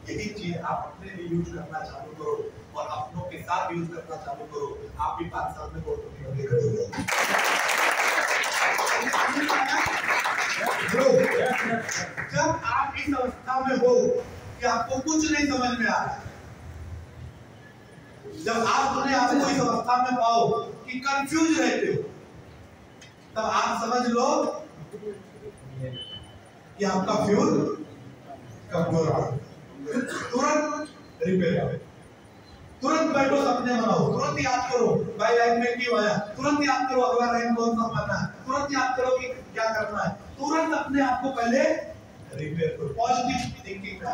यही चीज आप अपने लिए यूज करना चालू करो और अपनों के साथ यूज करना चालू करो। आप भी 5 साल में करोड़पति होंगे। जब आप इस अवस्था में हो कि आपको कुछ नहीं समझ में आ रहा है, जब आप अपने आप को इस अवस्था में पाओ कि कंफ्यूज रहते हो, तब आप समझ लो कि आपका फ्यूल कमजोर आ रहा है। तुरंत रिपेयर आए, तुरंत बैठो, सपने बनाओ, तुरंत याद करो भाई लाइफ में क्यों आया, तुरंत याद करो अगला लाइन कौन सा पढ़ना है, तुरंत याद करो कि क्या करना है, तुरंत अपने आप को पहले रिपेयर करो। पॉजिटिव थिंकिंग का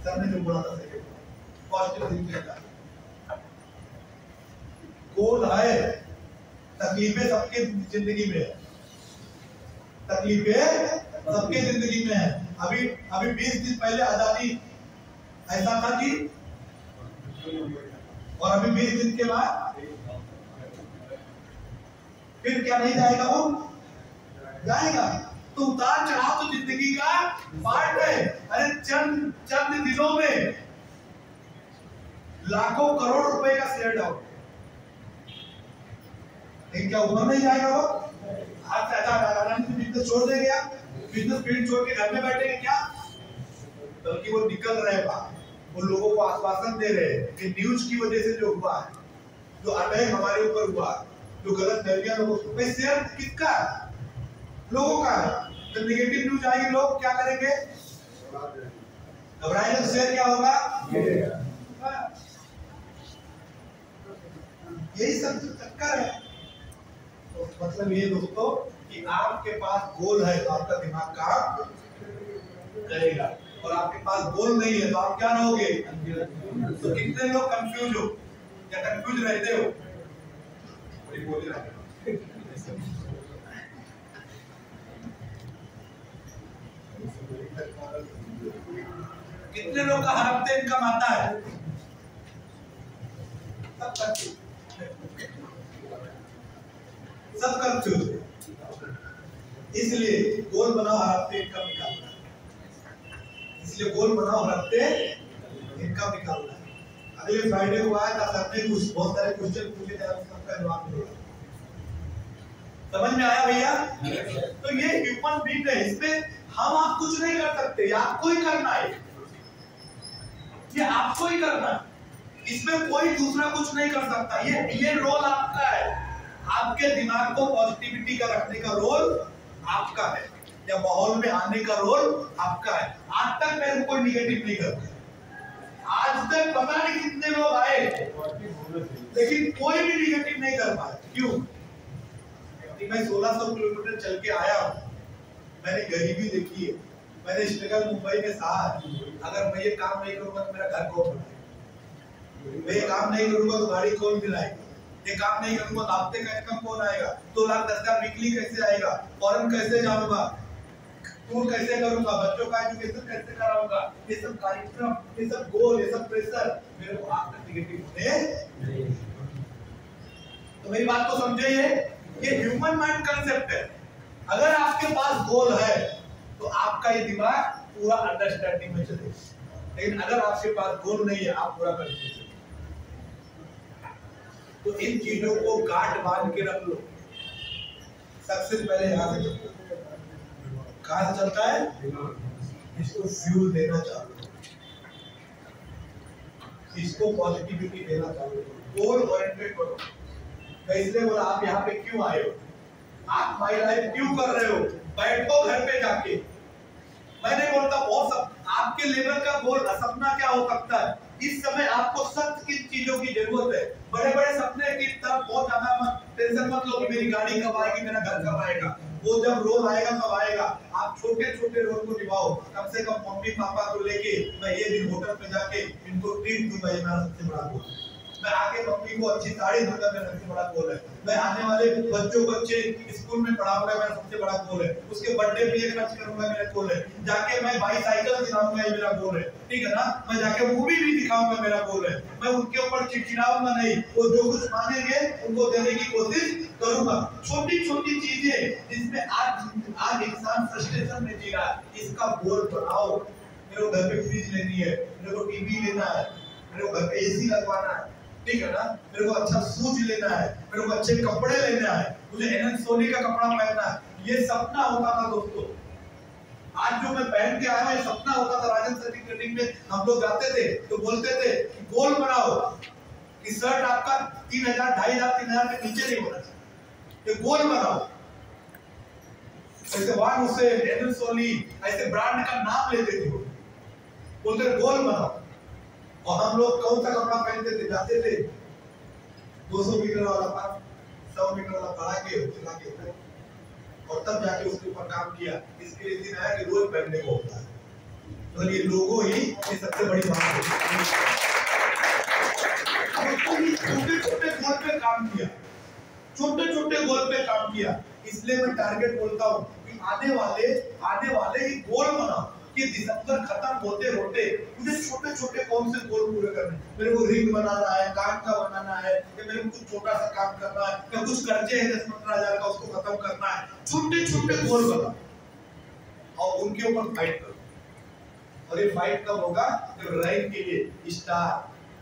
सर ने जो बोला था सही, पॉजिटिव थिंकिंग का गोल है। तकलीफें सबके जिंदगी में है, तकलीफें सबके जिंदगी में है। अभी 20 दिन पहले आजादी ऐसा था कि, और अभी 20 दिन के बाद फिर क्या नहीं जाएगा? वो जाएगा। तो उतार चढ़ाव तो जिंदगी का पार्ट है। अरे चंद दिनों में लाखों करोड़ रुपए का शेयर डाउन, लेकिन क्या ऊपर नहीं जाएगा? वो आज से बिजनेस छोड़ देंगे, आप बिजनेस फील्ड छोड़ के घर में बैठेंगे क्या? बल्कि वो निकल रहे हैं, वो लोगों को आश्वासन दे रहे हैं कि न्यूज की वजह से जो हुआ है, जो अटैक हमारे ऊपर हुआ, जो गलत फहमियां लोगों को, भाई शेयर किसका है? लोगों का है। जब नेगेटिव न्यूज आएगी लोग क्या करेंगे? घबराएंगे। तो शेयर क्या होगा? यही सब चक्कर है। तो मतलब ये दोस्तों कि आपके पास गोल है तो आपका दिमाग काम करेगा, और आपके पास गोल नहीं है तो आप क्या रहोगे? तो कितने लोग कंफ्यूज हो या कंफ्यूज रहते हो? कितने लोग का हर हफ्ते इनकम आता है? सब कंफ्यूज। इसलिए गोल बनाओ, हर हफ्ते इनकम निकालना है। इसलिए गोल बनाओ, हर हफ्ते इनकम निकालना है। अगले फ्राइडे को आया था, सर ने कुछ बहुत सारे क्वेश्चन पूछे थे, सबका जवाब मिलेगा। समझ में आया भैया? तो ये ह्यूमन बीइंग है, इसमें हम आप कुछ नहीं कर सकते, ये आपको ही करना है, ये आपको ही करना है। इसमें कोई दूसरा कुछ नहीं कर सकता। ये रोल आपका है। आपके दिमाग को पॉजिटिविटी का रखने का रोल आपका है, या माहौल में आने का रोल आपका है। आज तक मेरे को कोई निगेटिव नहीं करता। आज तक पता नहीं कितने लोग आए, लेकिन कोई भी निगेटिव नहीं कर पाए। क्यों? क्योंकि मैं 1600 किलोमीटर चल के आया हूँ, मैंने गरीबी देखी है, मैंने स्ट्रगल मुंबई में सहा है। अगर मैं ये काम नहीं करूंगा तो मेरा घर कौन बनाएगा? मैं ये काम नहीं करूंगा तो गाड़ी कौन दिलाएगा? ये काम नहीं करूंगा तो हफ्ते का इनकम कौन आएगा? 2,10,000 वीकली कैसे आएगा? फॉरेन कैसे जाऊंगा? टूर कैसे करूंगा? बच्चों का एजुकेशन कैसे कराऊंगा? ये सब कार्यक्रम, ये सब गोल, ये सब प्रेशर मेरे को आप तक निगेटिव होने। तो मेरी बात को समझे, ये ह्यूमन माइंड कंसेप्ट है। अगर आपके पास गोल है तो आपका ये दिमाग पूरा अंडरस्टैंडिंग में चलेगा, लेकिन अगर आपके पास गोल नहीं है आप पूरा कंफ्यूज। तो इन चीजों को गांठ बांध के रख लो। सक्सेस पहले यहाँ से कहाँ से चलता है? इसको फ्यूल देना चालू, इसको पॉजिटिविटी देना चालू करो, गोल ओरिएंटेड करो। मैं इसलिए बोला आप यहाँ पे क्यों आए हो, आप माई लाइफ क्यों कर रहे हो? बैठो घर पे जाके। मैं नहीं बोलता बहुत सब आपके लेवल का गोल सपना क्या हो सकता है। इस समय आपको सख्त किन चीजों की जरूरत है? बड़े बड़े सपने की तरफ बहुत ज्यादा मत टेंशन मत लो कि मेरी गाड़ी कब आएगी, मेरा घर कब आएगा। वो जब रोल आएगा तब आएगा। आप छोटे छोटे रोल को निभाओ। कम से कम मम्मी पापा को लेके मैं ये दिन होटल पे जाके इनको ट्रीट दूंगा, ये मेरा सबसे बड़ा गोल है। मैं आके मम्मी को अच्छी साड़ी दूंगा, मेरा सबसे बड़ा गोल है। मैं आने वाले बच्चों को अच्छे स्कूल में पढ़ाऊंगा, मेरा सबसे बड़ा गोल है। उसके बर्थडे पे एक खर्च करूंगा, मेरा गोल है। जाके मैं बाईसाइकिल दिलाऊंगा, ये मेरा गोल है। ठीक है ना? मैं जाके मूवी भी दिखाऊंगा, मेरा गोल है। मैं उनके ऊपर चिड़चिड़ाऊंगा नहीं, वो जो कुछ मांगेंगे उनको देने की कोशिश करूंगा। छोटी छोटी चीजें जिसमें आज इंसान फ्रस्ट्रेशन में जी रहा है, इसका गोल बनाओ। मेरे को घर पे फ्रिज लेनी है, मेरे को टीवी लेना है, मेरे को घर पे एसी लगवाना है, ठीक है ना? मेरे को अच्छा शूज लेना है, मेरे को अच्छे कपड़े लेना है, मुझे एनएन सोनी का कपड़ा पहनना है। ये सपना होता था दोस्तों। आज जो मैं पहन के आया हूं, ये सपना होता था। राजन सर की ट्रेनिंग में हम लोग जाते थे तो बोलते थे कि गोल बनाओ कि शर्ट आपका 3000, 2500, 3000 के नीचे नहीं होना चाहिए। ये गोल बनाओ। ऐसे वान हुसैन, एनएन सोनी ऐसे ब्रांड का नाम लेते थे, बोलते थे गोल बनाओ। और हम लोग कौन सा कपड़ा पहनते थे? जाते थे 200 मीटर वाला पार, 100 मीटर वाला बढ़ा के चला के ऊपर, और तब जाके उसके ऊपर काम किया। इसके लिए दिन आया कि रोज पहनने को होता है। तो ये लोगो ही ये सबसे बड़ी बात है। छोटे छोटे गोल पे काम किया, छोटे छोटे गोल पे काम किया। इसलिए मैं टारगेट बोलता हूँ कि आने वाले ये गोल बनाओ कि दिसंबर खत्म होते होते मुझे छोटे छोटे कौन से गोल पूरे करने। मेरे को रिंग बनाना है, कार का बनाना है, या मेरे को कुछ छोटा सा काम करना है, या कुछ कर्जे है 10-15 हजार का, उसको खत्म करना है। छोटे छोटे गोल बनाओ और उनके ऊपर फाइट करो। और ये फाइट कब होगा? जब रैंक के लिए स्टार,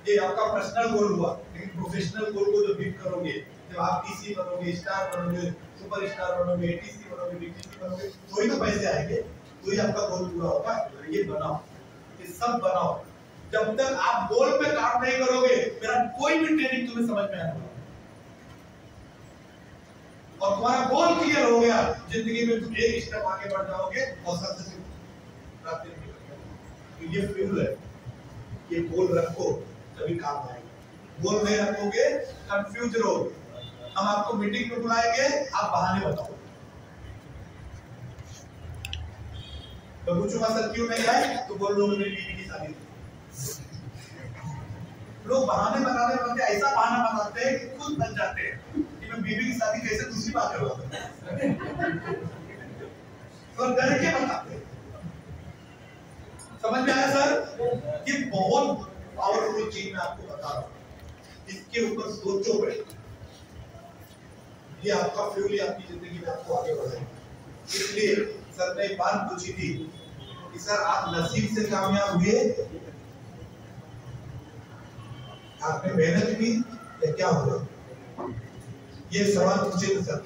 ये आपका पर्सनल गोल हुआ, लेकिन प्रोफेशनल गोल को जब हिट करोगे, जब आप टीसी बनोगे, स्टार बनोगे, सुपरस्टार बनोगे, एटीसी बनोगे, बीटीसी बनोगे, तो ही तो पैसे आएंगे, तो ही आपका गोल पूरा होगा। ये बनाओ, ये सब बनाओ। जब तक आप गोल पे काम नहीं करोगे, मेरा कोई भी ट्रेनिंग तुम्हें समझ में आएगा। और तुम्हारा गोल क्लियर हो गया, जिंदगी में तुम एक स्टेप आगे बढ़ जाओगे और सक्सेस प्राप्त करोगे। तो ये फ्यूल है, ये गोल रखो तभी काम आएगा। गोल नहीं रखोगे कंफ्यूज रहोगे। हम आपको मीटिंग में बुलाएंगे, आप बहाने बताओ। तो पूछूंगा सर क्यों नहीं आए, तो बोल लो मेरी बीवी की शादी थी। लोग बहाने बनाते ऐसा बहाना बनाते हैं कि खुद बन जाते हैं कि मैं बीवी की शादी कैसे दूसरी बात करवाता तो डर के बताते हैं। समझ में आया सर? ये बहुत पावरफुल चीज मैं आपको बता रहा हूँ, इसके ऊपर सोचो बड़े। ये आपका फ्यूल, आपकी जिंदगी में आपको आगे बढ़ाएगा। इसलिए सर ने बात पूछी थी कि सर आप नसीब से कामयाब हुए, आपने मेहनत की या क्या हुआ? ये सवाल पूछे थे सर।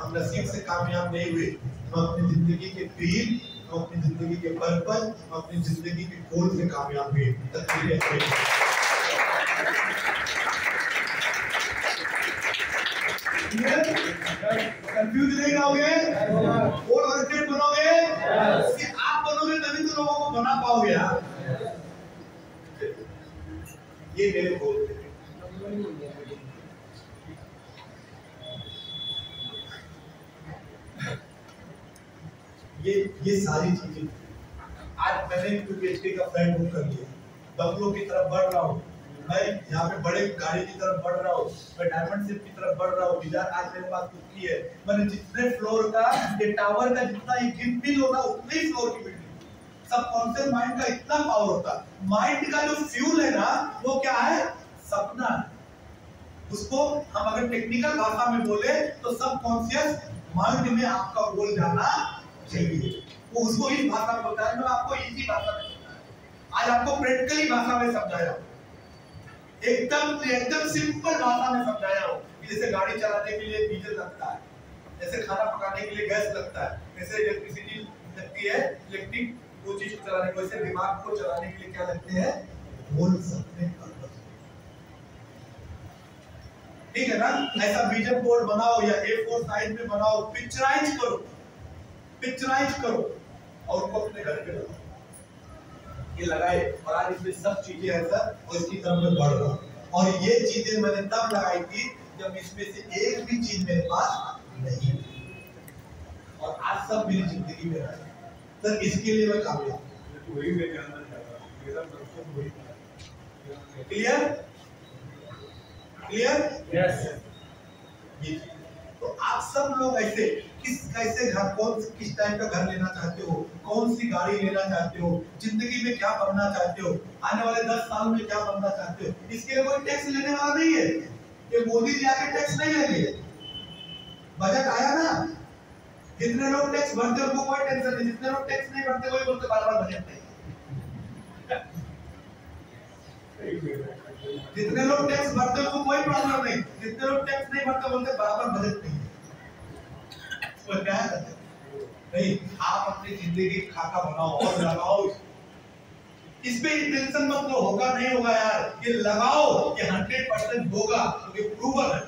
हम नसीब से कामयाब नहीं हुए, हम अपनी जिंदगी के ड्रीम, हम अपनी जिंदगी के पर्पस, हम अपनी जिंदगी के गोल से कामयाब हुए। कंफ्यूज नहीं रहोगे, गोल ओरिएंटेड बनोगे। कि आप बनोगे तभी तो लोगों को बना पाओगे यार। ये मेरे गोल थे। ये सारी चीजें आज मैंने पीएचडी का फ्लैट बुक कर लिया, बंगलों की तरफ बढ़ रहा हूँ, मैं यहाँ पे बड़े गाड़ी की तरफ बढ़ रहा हूँ, मैं डायमंड शिप की तरफ बढ़ रहा हूँ। डिजायर आज मेरे पास खुद की है। मैंने जितने फ्लोर का ये टावर का जितना ये गिनती होगा उतने ही फ्लोर की बिल्डिंग। सबकॉन्शियस माइंड का इतना पावर होता है। माइंड का जो फ्यूल है ना, वो क्या है? सपना। उसको हम अगर टेक्निकल भाषा में बोले तो सबकॉन्शियस माइंड में आपका गोल जाना चाहिए। वो उसको इस भाषा में बोलता है। मैं आपको इसी भाषा में समझाया, आज आपको प्रैक्टिकली भाषा में समझाया, एकदम सिंपल भाषा में समझाया हूं कि जैसे गाड़ी चलाने के लिए डीजल लगता है, जैसे खाना पकाने के लिए गैस लगता है, जैसे इलेक्ट्रिसिटी लगती है इलेक्ट्रिक वो चीज को चलाने के, वैसे दिमाग को चलाने के लिए क्या लगते हैं, बोल सकते हैं। ठीक है ना? ऐसा विजन बोर्ड बनाओ या A4 साइज में बनाओ, पिक्चराइज करो और उसको अपने घर पे लगाओ। ये लगाए और आज इसमें सब चीजें है सर, और इसकी तरफ में बढ़ रहा। और ये चीजें मैंने तब लगाई थी जब इसमें से एक भी चीज मेरे पास नहीं, और आज सब मेरी जिंदगी में है सर। इसके लिए मैं कामयाब। वही मैं जानना चाहता हूं, मेरा मतलब वही था। क्लियर? यस। तो आप सब लोग ऐसे कैसे घर, किस टाइप का घर लेना चाहते हो, कौन सी गाड़ी लेना चाहते हो, जिंदगी में क्या बनना चाहते हो, आने वाले 10 साल में क्या बनना चाहते हो, इसके लिए कोई टैक्स लेने वाला नहीं है। ये मोदी जी आके टैक्स नहीं लेंगे। बजट आया ना, जितने लोग टैक्स भरते हैं उनको कोई टेंशन नहीं, जितने लोग टैक्स नहीं भरते वही बोलते बार-बार बजट नहीं। जितने लोग टैक्स भरते हैं उनको कोई प्रॉब्लम नहीं, जितने लोग टैक्स नहीं भरते बोलते बराबर बजट नहीं। तो क्या है नहीं, आप अपनी जिंदगी खाका बनाओ और लगाओ। इस पे टेंशन मत लो, होगा नहीं होगा यार, ये लगाओ, ये 100% होगा, क्योंकि प्रूवन है।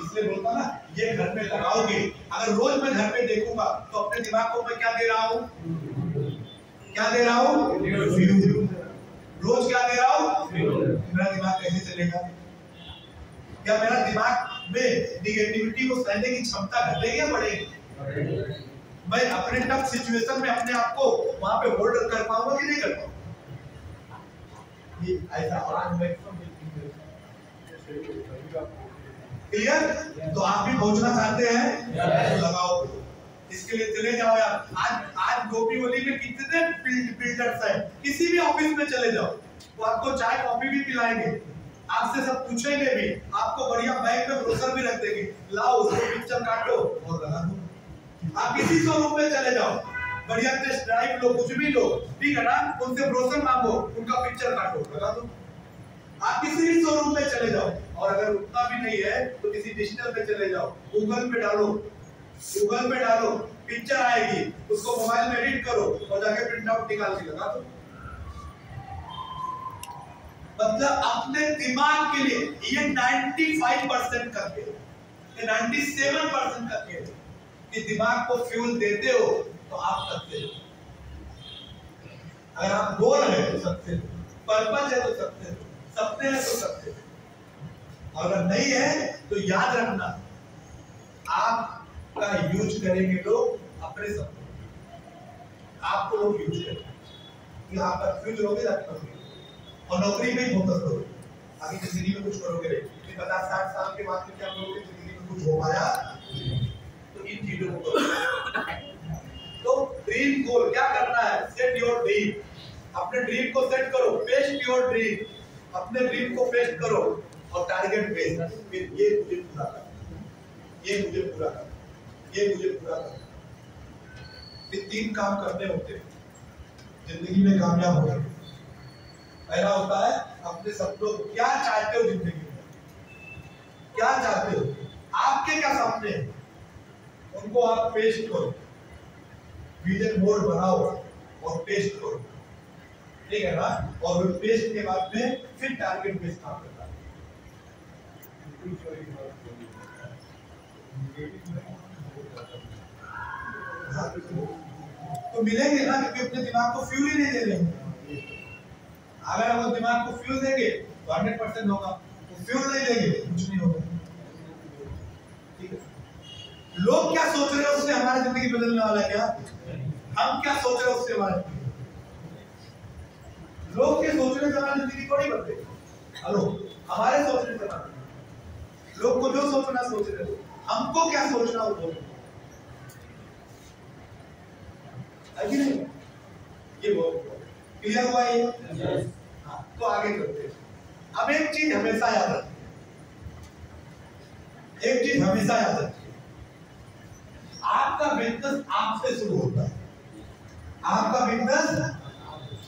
इसलिए बोलता ना, ये घर में लगाओगे। अगर रोज मैं घर पे देखूंगा तो अपने दिमाग को मैं क्या दे रहा हूँ, व्यू। रोज क्या दे रहा हूँ, मेरा दिमाग कैसे चलेगा? क्या मेरा दिमाग में निगेटिविटी को सहने की क्षमता घटेगी या बढ़ेगी? मैं अपने टफ सिचुएशन में अपने आप को वहां पे होल्ड कर पाऊंगा कि नहीं कर पाऊंगा? ये ऐसा और क्लियर? तो आप भी पहुंचना चाहते हैं तो लगाओ, इसके लिए चले जाओ यार। आज डोंबिवली में कितने बिल्डर्स हैं, किसी भी ऑफिस में चले जाओ, वो आपको चाय कॉफी भी पिलाएंगे, आपसे सब पूछेंगे भी, आपको बढ़िया बैग में ब्रोशर भी रख देंगे, लाओ उसको पिक्चर काटो और लगा दो। आप किसी शोरूम में चले जाओ, बढ़िया टेस्ट ड्राइव लो, कुछ भी लो, ठीक है ना, उनसे ब्रोशर मांगो, उनका पिक्चर काटो, लगा दो। आप किसी भी शोरूम में चले जाओ, और अगर उतना भी नहीं है तो किसी डिजिटल पे चले जाओ, गूगल पे डालो, पिक्चर आएगी, उसको मोबाइल में एडिट करो और जाके प्रिंट आउट निकाल के लगा दो। मतलब अपने दिमाग के लिए ये 95% करके, ये 97% करके कि दिमाग को फ्यूल देते हो तो आप सकते हो। अगर आप गोल है तो सकते हो, पर्पस है तो सकते हो, सपने हैं तो सकते हो। अगर नहीं है तो याद रखना, आपका यूज करेंगे लोग अपने सपने, आपको लोग यूज करेंगे। ये आप कंफ्यूज रहोगे और नौकरी में ही फोकस करो, आगे जिंदगी में कुछ करोगे नहीं। 50-60 साल के बाद क्या करोगे, जिंदगी में कुछ हो पाया तो इन चीजों को करो। तो ड्रीम गोल क्या करना है, सेट योर ड्रीम, अपने ड्रीम को सेट करो, पेस्ट योर ड्रीम, अपने ड्रीम को पेस्ट करो और टारगेट बेस, फिर ये मुझे पूरा करना, ये मुझे पूरा करना, ये मुझे पूरा करना। ये 3 काम करने होते हैं जिंदगी में कामयाब होने। पहला होता है अपने सपनों को, क्या चाहते हो जिंदगी में, क्या चाहते हो, आपके क्या सपने हैं, उनको आप पेस्ट करो, विजन बोर्ड बनाओ और पेस्ट करो, ठीक है ना। और पेस्ट के बाद में फिर टारगेट बेस काम करना है। तो मिलेंगे ना, क्योंकि अपने दिमाग को फ्यूल ही नहीं दे रहे हैं। अगर वो दिमाग को फ्यूल देंगे तो 100% होगा, तो फ्यूल नहीं देंगे कुछ नहीं होगा। ठीक है, लोग क्या सोच रहे हैं उससे हमारी जिंदगी बदलने वाला है क्या? हम क्या सोच रहे हैं उससे हमारी, लोग के सोचने से हमारी जिंदगी थोड़ी बदलेगी। हेलो, हमारे सोचने से बदलेगी। लोग को जो सोचना सोच रहे हो, हमको क्या सोचना वो बोलो, है कि नहीं? ये बहुत क्लियर हुआ ये? हाँ, तो आगे करते हैं। अब एक चीज हमेशा याद रखिए, एक चीज हमेशा याद रखिए, आपका बिजनेस आपसे शुरू होता है, आपका बिजनेस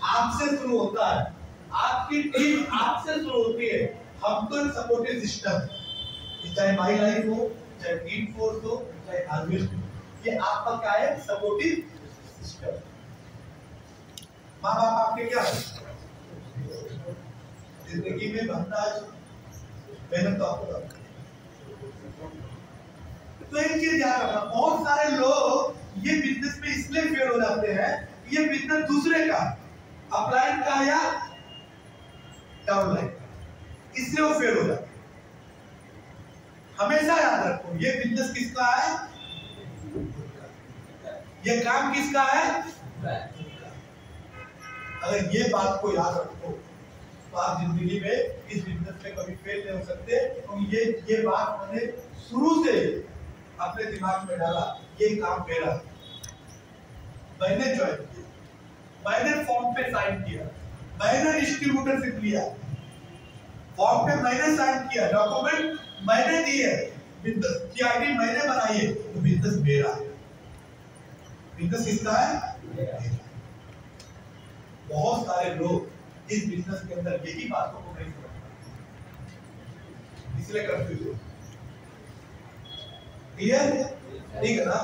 आपसे शुरू होता है, आपकी टीम आपसे शुरू होती है। हम तो एक सपोर्टिव सिस्टम, चाहे माई लाइफ हो, चाहे टीम फोर्स हो, चाहे हार्वेस्ट हो, ये आपका क्या है? Supportive system. माँ बाप आपके क्या है? जिंदगी में बनता है मेहनत तो आपको करना। तो एक चीज याद रखना, बहुत सारे लोग ये बिजनेस में इसलिए फेल हो जाते हैं, ये बिजनेस दूसरे का, अपलाइन का या डाउनलाइन का, इसलिए वो फेल हो जाते हैं। हमेशा याद रखो, ये बिजनेस किसका है? ये काम किसका है? अगर ये बात को याद रखो तो आप जिंदगी में इस बिजनेस में कभी फेल नहीं हो सकते। तो ये बात मैंने शुरू से अपने दिमाग में डाला, ये काम मेरा, मैंने ज्वाइन किया, मैंने फॉर्म पे साइन किया, मैंने डिस्ट्रीब्यूटरशिप लिया, फॉर्म पे मैंने साइन किया, डॉक्यूमेंट मैंने दिए, बिजनेस की आईडी मैंने बनाई है, तो बिजनेस मेरा है। बिजनेस किसका है? बहुत सारे लोग इस बिजनेस के अंदर यही बातों को नहीं समझते, इसलिए कंफ्यूज हो। क्लियर? ठीक है ना?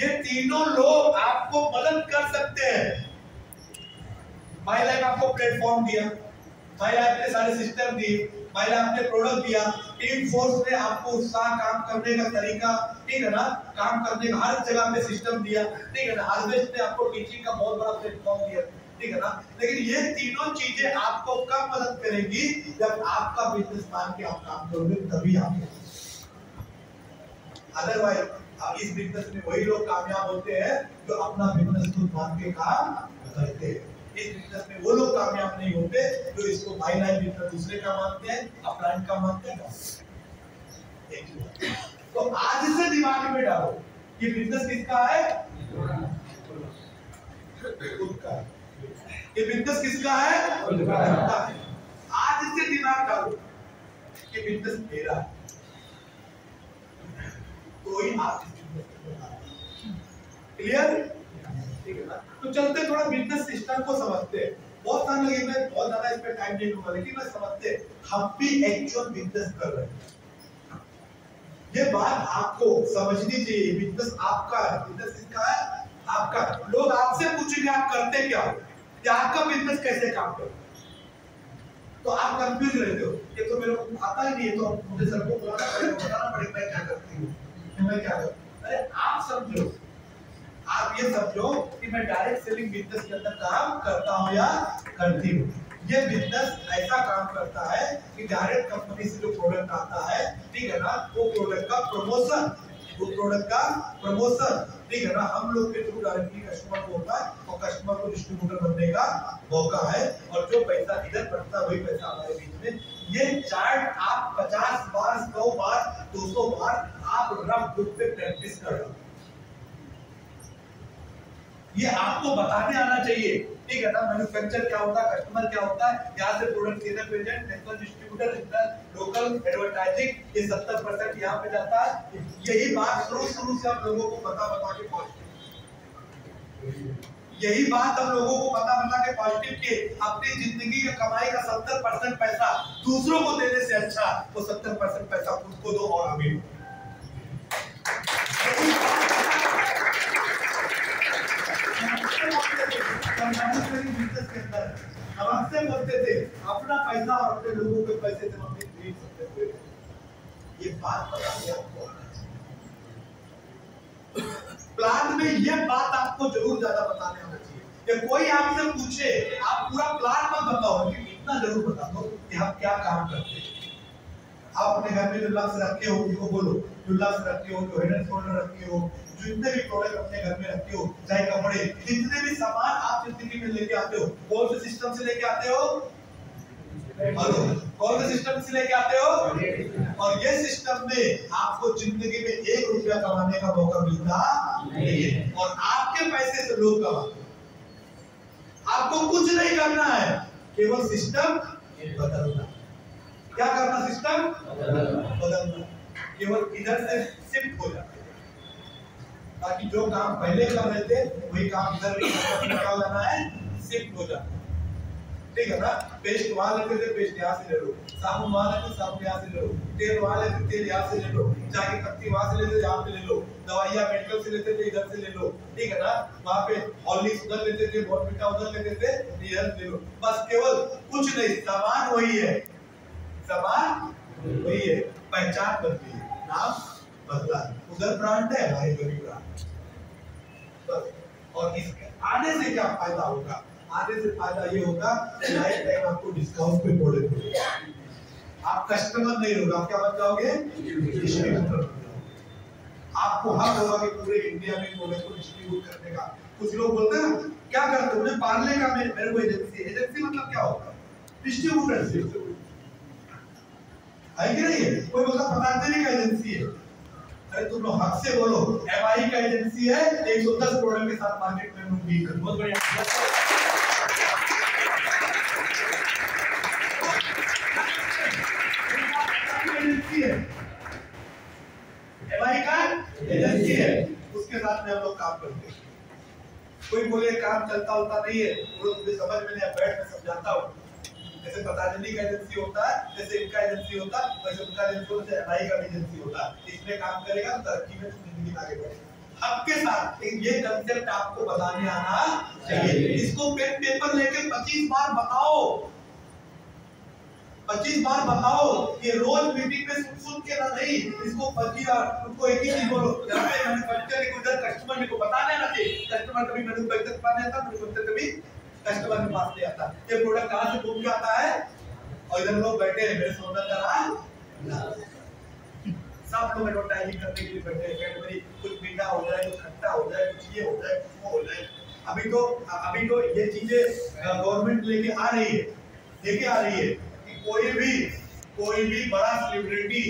ये तीनों लोग आपको मदद कर सकते हैं। माई लाइफ आपको प्लेटफॉर्म दिया, माई लाइफ ने सारे सिस्टम दिए, माई लाइफ ने प्रोडक्ट दिया, टीम फोर्स ने आपको उत्साह, काम करने का तरीका, ठीक है ना, काम करने का हर जगह पे सिस्टम दिया, ठीक है ना, हार्वेस्ट ने आपको टीचिंग का बहुत बड़ा प्लेटफॉर्म दिया, ठीक है ना। लेकिन ये तीनों चीजें आपको कब मदद करेंगी? जब आपका बिजनेस मान के आप काम करोगे, तभी आप। अदरवाइज अब इस बिजनेस में वही लोग कामयाब होते हैं जो अपना बिजनेस खुद मान के काम करते हैं। इस बिजनेस में वो लोग कामयाब नहीं होते जो इसको बाई लाइन बिजनेस दूसरे का मानते हैं, अपलाइन का मानते हैं। तो आज से दिमाग में डालो, ये बिजनेस किसका है? खुद का। ये बिजनेस किसका है? खुद का। आज से दिमाग डालो, ये बिजनेस मेरा है। कोई आप क्लियर? ठीक है ना? तो चलते थोड़ा बिजनेस सिस्टम को समझते हैं। बहुत सारे लोग, मैं बहुत ज्यादा इस पे टाइम नहीं दूंगा, लेकिन मैं समझते हम भी एक्चुअल बिजनेस कर रहे हैं। ये बात आपको समझनी चाहिए। बिजनेस आपका है, बिजनेस किसका है? आपका। लोग आपसे पूछेंगे आप करते क्या हो, या आपका बिजनेस कैसे काम करता है, तो आप कंफ्यूज रहते हो। ये तो मेरे को आता ही नहीं है, तो मुझे सर को बताना पड़ेगा मैं क्या करती हूँ, मैं क्या करता हूँ। अरे आप समझो, आप ये समझो कि मैं डायरेक्ट सेलिंग बिजनेस के अंदर काम करता हूँ या करती हूँ। ये बिजनेस ऐसा काम करता है कि डायरेक्ट कंपनी से जो प्रोडक्ट आता है, ठीक है ना, वो प्रोडक्ट का प्रमोशन, ठीक है ना, हम लोग के थ्रू डायरेक्टली कस्टमर को होता है, और कस्टमर को डिस्ट्रीब्यूटर बनने का मौका है, और जो पैसा इधर बढ़ता है वही पैसा हमारे बीच में। ये चार्ट आप 50 बार, 100 बार, 200 बार आप रफ बुक पे प्रैक्टिस कर रहे हो। ये आपको बताने आना चाहिए, ठीक है ना। मैन्युफैक्चर क्या होता है, कस्टमर क्या होता है, यहाँ से प्रोडक्ट सीधे pageant, national distributor, local advertising, ये 70% यहाँ पे जाता है। यही बात शुरू से हम लोगों को बता के पॉजिटिव, यही बात हम लोगों को बता के पॉजिटिव के अपनी जिंदगी के कमाई का 70% पैसा दूसरों को देने से अच्छा वो 70% पैसा खुद को दो और अमीर। हम आपसे बोलते थे अपना पैसा और अपने लोगों के पैसे से हम अपनी खरीद सकते थे। ये बात पता नहीं आपको। प्लान में ये बात आपको जरूर ज्यादा बताने आना चाहिए। कि कोई आपसे पूछे आप पूरा प्लान मत बताओ, लेकिन इतना जरूर बता दो कि हम क्या काम करते हैं। आप अपने घर में जो लक्ष्य रखे हो उनको बोलो, जो लक्ष्य रखे हो, जो हेड एंड शोल्डर रखे हो, जितने भी प्रोडक्ट अपने घर में रखे हो, चाहे कपड़े, जितने भी सामान आप जिंदगी में लेके आते हो, कौन से सिस्टम से लेके आते हो? हेलो, कौन से सिस्टम से लेके आते हो? और ये सिस्टम में आपको जिंदगी में 1 रुपया कमाने का मौका मिलता नहीं है, और आपके पैसे से लोग कमाते हैं। आपको कुछ नहीं करना है, केवल सिस्टम बदलना। क्या करना? सिस्टम बदलना। केवल इधर से शिफ्ट हो जाते हैं, ताकि जो काम पहले कर रहे थे वही काम इधर भी क्या लाना है, शिफ्ट हो जाता है। ठीक है ना। पेस्ट वहां लेते थे, पेस्ट यहाँ से ले लो, साबुन वहां लेते, साबुन यहाँ से ले लो, तेल वहां लेते, तेल यहाँ से ले लो, चाय की पत्ती वहां से लेते, यहाँ पे ले लो, दवाइयाँ मेडिकल से लेते थे, इधर से ले लो, ठीक है ना। वहां पे हॉर्लिक्स उधर लेते थे, बॉर्नविटा उधर लेते थे, इधर ले लो, बस केवल कुछ नहीं, सामान वही है, सामान वही है, पहचान बदली है, नाम बदला, उधर ब्रांड है, हमारे इधर भी ब्रांड। और इसके आने से क्या फायदा होगा? आने से फायदा ये होगा कि लाइफ टाइम आपको डिस्काउंट पे प्रोडक्ट मिलेगा, आप कस्टमर नहीं होगा, आप क्या बन जाओगे? डिस्ट्रीब्यूटर। आपको हक होगा कि पूरे इंडिया में प्रोडक्ट को डिस्ट्रीब्यूट करने का। कुछ लोग बोलते हैं ना क्या करते हो, मुझे पार्ले का मेरे को एजेंसी, एजेंसी मतलब क्या होता है? डिस्ट्रीब्यूटर है कि नहीं है? कोई बोलता पतंजलि का एजेंसी है, अरे तुम लोग हक से बोलो, एमआई का एजेंसी है, 110 प्रोडक्ट के साथ मार्केट में लोग डील कर। बहुत बढ़िया। एजेंसी है, एमआई का एजेंसी है, उसके साथ में हम लोग काम करते हैं। कोई बोले काम चलता होता नहीं है, वो मुझे समझ में नहीं, बैठ में समझाता हूँ। जैसे पतंजलि का एजेंसी होता है, जैसे इनका एजेंसी होता है, वैसे उनका एजेंसी होता है, एमआई का भी एजेंसी होता है। इसमें काम करेगा तो तरक्की में जिंदगी में आगे बढ़ेगा। आपके साथ ये कंसेप्ट आपको बताने आना चाहिए। इसको पेन पेपर लेके 25 बार बताओ, 25 बार बताओ। ये रोज मीटिंग में सुन के ना नहीं, इसको 25 बार उनको एक ही चीज बोलो, जहां पे मैन्युफैक्चर को इधर कस्टमर को बताने ना चाहिए। कस्टमर कभी मैन्युफैक्चर पाने आता, मैन्युफैक्चर कभी कस्टमर के पास नहीं आता। ये प्रोडक्ट कहां से घूम के आता है, और इधर लोग बैठे हैं मेरे सोना करा, सब लोग एडवर्टाइजिंग करने के लिए बैठे हैं। कैडबरी कुछ मीठा हो जाए, कुछ खट्टा हो जाए, कुछ ये हो जाए, कुछ वो हो जाए। अभी तो ये चीजें गवर्नमेंट लेके आ रही है कि कोई भी बड़ा सेलिब्रिटी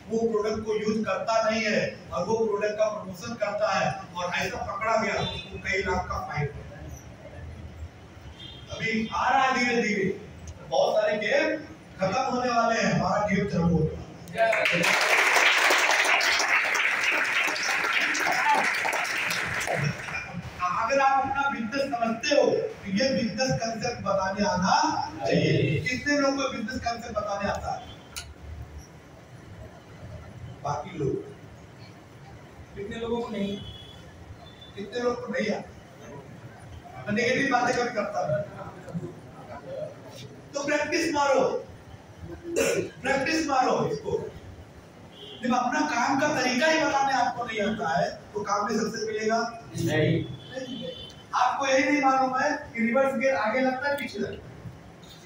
वो प्रोडक्ट को यूज करता नहीं है और वो प्रोडक्ट का प्रमोशन करता है और ऐसा पकड़ा गया तो उसको कई लाख का फाइन। अभी आ रहा है धीरे धीरे, बहुत सारे गेम खत्म होने वाले हैं, हमारा गेम चालू होगा। अगर आप अपना बिजनेस समझते हो तो ये बिजनेस कंसेप्ट बताने आना चाहिए। कितने लोगों को बिजनेस कंसेप्ट बताने आता है? बाकी लोग, कितने लोगों को नहीं? कितने लोग को नहीं आता? मैं नेगेटिव बातें कभी करता है तो प्रैक्टिस मारो इसको। जब अपना काम का तरीका ही बताने आपको नहीं आता है तो काम में सक्सेस मिलेगा नहीं। आपको यही नहीं मालूम है कि रिवर्स गियर आगे लगता है पीछे लगता है?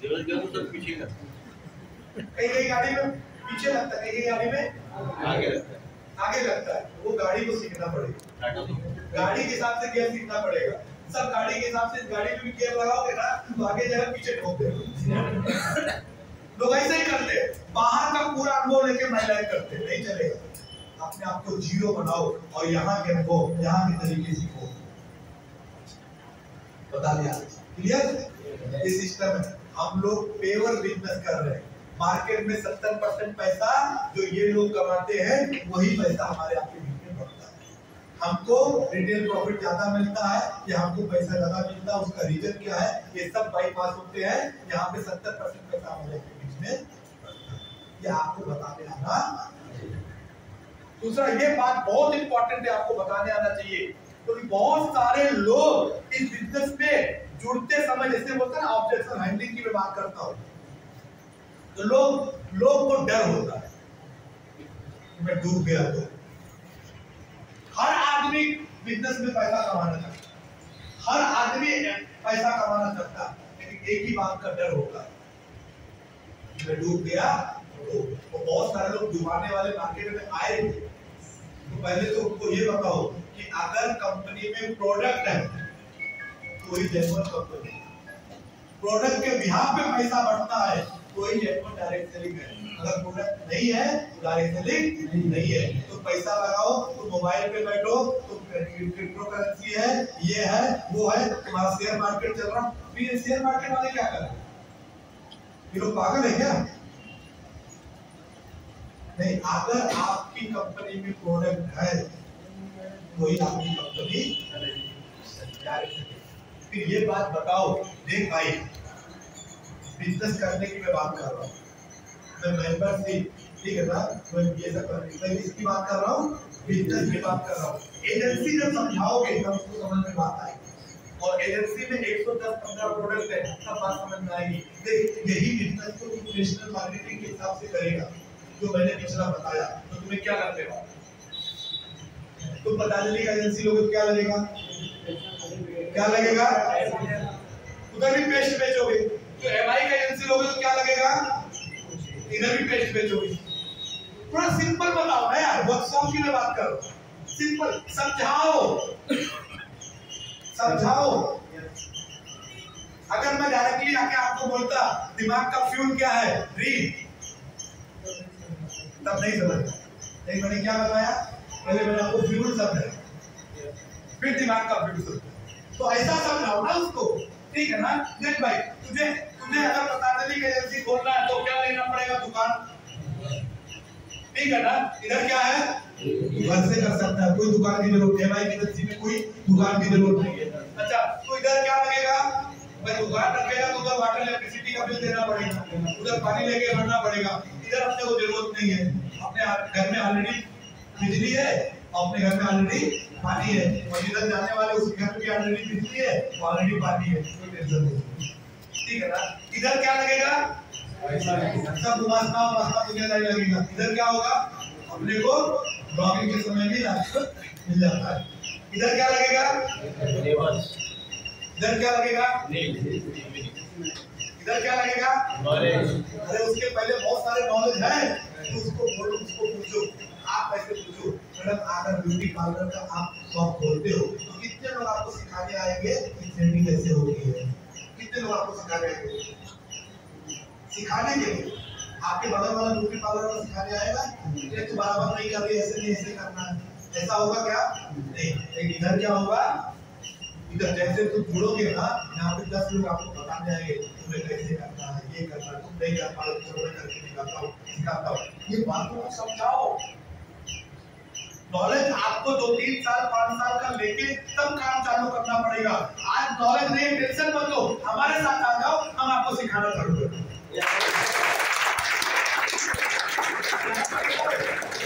रिवर्स गियर तो सब पीछे लगता है। कई गाड़ी में पीछे लगता है, कई गाड़ी में आगे लगता है। वो गाड़ी को सीखना पड़ेगा, गाड़ी के हिसाब से गियर सीखना पड़ेगा। सब गाड़ी के हिसाब से गाड़ी में भी गियर लगाओगे ना तो आगे जाकर पीछे ठोक देगा। लोग ऐसे ही करते हैं, बाहर का पूरा अनुभव लेके मैलाइट करते, नहीं चलेगा। अपने आप को जीरो बनाओ और यहाँ के अनुभव, यहाँ के तरीके सीखो। बता दिया क्लियर? इस सिस्टम में हम लोग पेवर बिजनेस कर रहे हैं। मार्केट में 70% पैसा जो ये लोग कमाते हैं वही पैसा हमारे आपके बीच में बढ़ता है। हमको रिटेल प्रॉफिट ज्यादा मिलता है या हमको पैसा ज्यादा मिलता है, उसका रीजन क्या है? ये सब बाईपास होते हैं। यहाँ पे 70% पैसा हमारे बीच में बढ़ता है। ये आपको बताने आना। दूसरा ये बात बहुत इंपॉर्टेंट है, आपको बताने आना चाहिए क्योंकि तो बहुत सारे लोग इस बिजनेस में जुड़ते समय, जैसे बोलते हैं ना ऑब्जेक्शन हैंडलिंग की मैं बात करता हूँ, तो लोग को डर होता है मैं डूब गया तो। हर आदमी बिजनेस में पैसा कमाना चाहता है, हर आदमी पैसा कमाना चाहता है, लेकिन एक ही बात का डर होता है मैं डूब गया तो बहुत सारे लोग डुबाने वाले मार्केट में आए थे। तो पहले तो उनको ये बताओ कि अगर कंपनी में प्रोडक्ट है तो ही जेन्युइन कंपनी, प्रोडक्ट के बिहाफ पे पैसा बढ़ता है तो ही जेन्युइन डायरेक्ट सेलिंग है। अगर प्रोडक्ट नहीं है तो डायरेक्ट सेलिंग नहीं है। तो पैसा लगाओ, तो मोबाइल पे बैठो, तो क्रिप्टो करेंसी है, ये है वो है, तुम्हारा शेयर मार्केट चल रहा। फिर शेयर मार्केट वाले क्या कर रहे हैं? ये लोग पागल है क्या? नहीं, अगर आपकी कंपनी में प्रोडक्ट है तो ही आपकी कंपनी। फिर ये बात बताओ, देख भाई बिजनेस करने की मैं बात कर रहा हूँ, मैं मेंबरशिप, ठीक है ना, मैं ये सब मैं इसकी बात कर रहा हूँ, बिजनेस की बात कर रहा हूँ। एजेंसी जब समझाओगे तब उसको समझ में बात आएगी, और एजेंसी में 110-15 प्रोडक्ट है, तब बात समझ में आएगी। यही बिजनेस को नेशनल मार्केटिंग के हिसाब से करेगा, जो मैंने पिछला बताया। तो तुम्हें क्या करते हो, तुम पतंजलि का एजेंसी लोगों को क्या लगेगा, क्या लगेगा, उधर भी पेस्ट बेचोगे। तो एमआई का एजेंसी लोगों को क्या लगेगा, इधर भी पेस्ट बेचोगे। थोड़ा सिंपल बताओ ना यार, वर्कशॉप की मैं बात करो, सिंपल समझाओ, समझाओ। अगर मैं डायरेक्टली आके आपको बोलता दिमाग का फ्यूल क्या है, रीड, तब नहीं समझ। लेकिन मैंने क्या बताया, पहले मैंने आपको फ्यूल समझाया, फिर दिमाग का फ्यूल समझाया। तो ऐसा समझाओ ना उसको, ठीक है ना। देख भाई, तुझे अगर पतंजलि का एजेंसी खोलना है तो क्या लेना पड़ेगा, दुकान, ठीक है ना। इधर क्या है, घर से कर सकता है, कोई दुकान की जरूरत नहीं है। भाई एजेंसी में कोई दुकान की जरूरत नहीं है। अच्छा, तो इधर क्या लगेगा, भाई दुकान रखेगा तो उधर वाटर इलेक्ट्रिसिटी का बिल देना पड़ेगा, उधर पानी लेके भरना पड़ेगा। इधर अपने को जरूरत नहीं है, अपने घर में ऑलरेडी बिजली है, अपने घर में ऑलरेडी पानी है, और इधर जाने वाले उस घर में भी ऑलरेडी बिजली है, ऑलरेडी पानी है, कोई टेंशन नहीं, ठीक है ना। इधर क्या लगेगा, सब वास्ता दुनियादारी लगेगा। इधर क्या होगा, अपने को ब्लॉगिंग के समय भी लाइसेंस मिल जाता है। इधर क्या लगेगा, इधर क्या लगेगा, इधर क्या लगेगा, नॉलेज। अरे उसके पहले बहुत सारे नॉलेज है, तो उसको बोलो, उसको पूछो। आप ऐसे पूछो, मैडम अगर ब्यूटी पार्लर का आप शॉप खोलते हो तो कितने लोग आपको सिखाने आएंगे कि थ्रेडिंग कैसे होती है, कितने लोग आपको सिखाने आएंगे, सिखाने के लिए। आपके बगल वाला ब्यूटी पार्लर में सिखाने आएगा, ये तो बराबर नहीं कर रही, ऐसे नहीं, ऐसे करना है, ऐसा होगा क्या, नहीं। लेकिन इधर क्या होगा, इधर जैसे तुम जुड़ोगे ना, यहाँ पे 10 लोग आपको बताने आएंगे तुम्हें कैसे करना है, ये करना है, तुम नहीं कर पा रहे तो मैं करके सिखाता हूँ। ये बातों को समझाओ। नॉलेज आपको 2-3 साल 5 साल का लेके तब काम चालू करना पड़ेगा। आज नॉलेज नहीं, टेंशन मत लो, हमारे साथ आ जाओ, हम आपको सिखाना चालू करेंगे।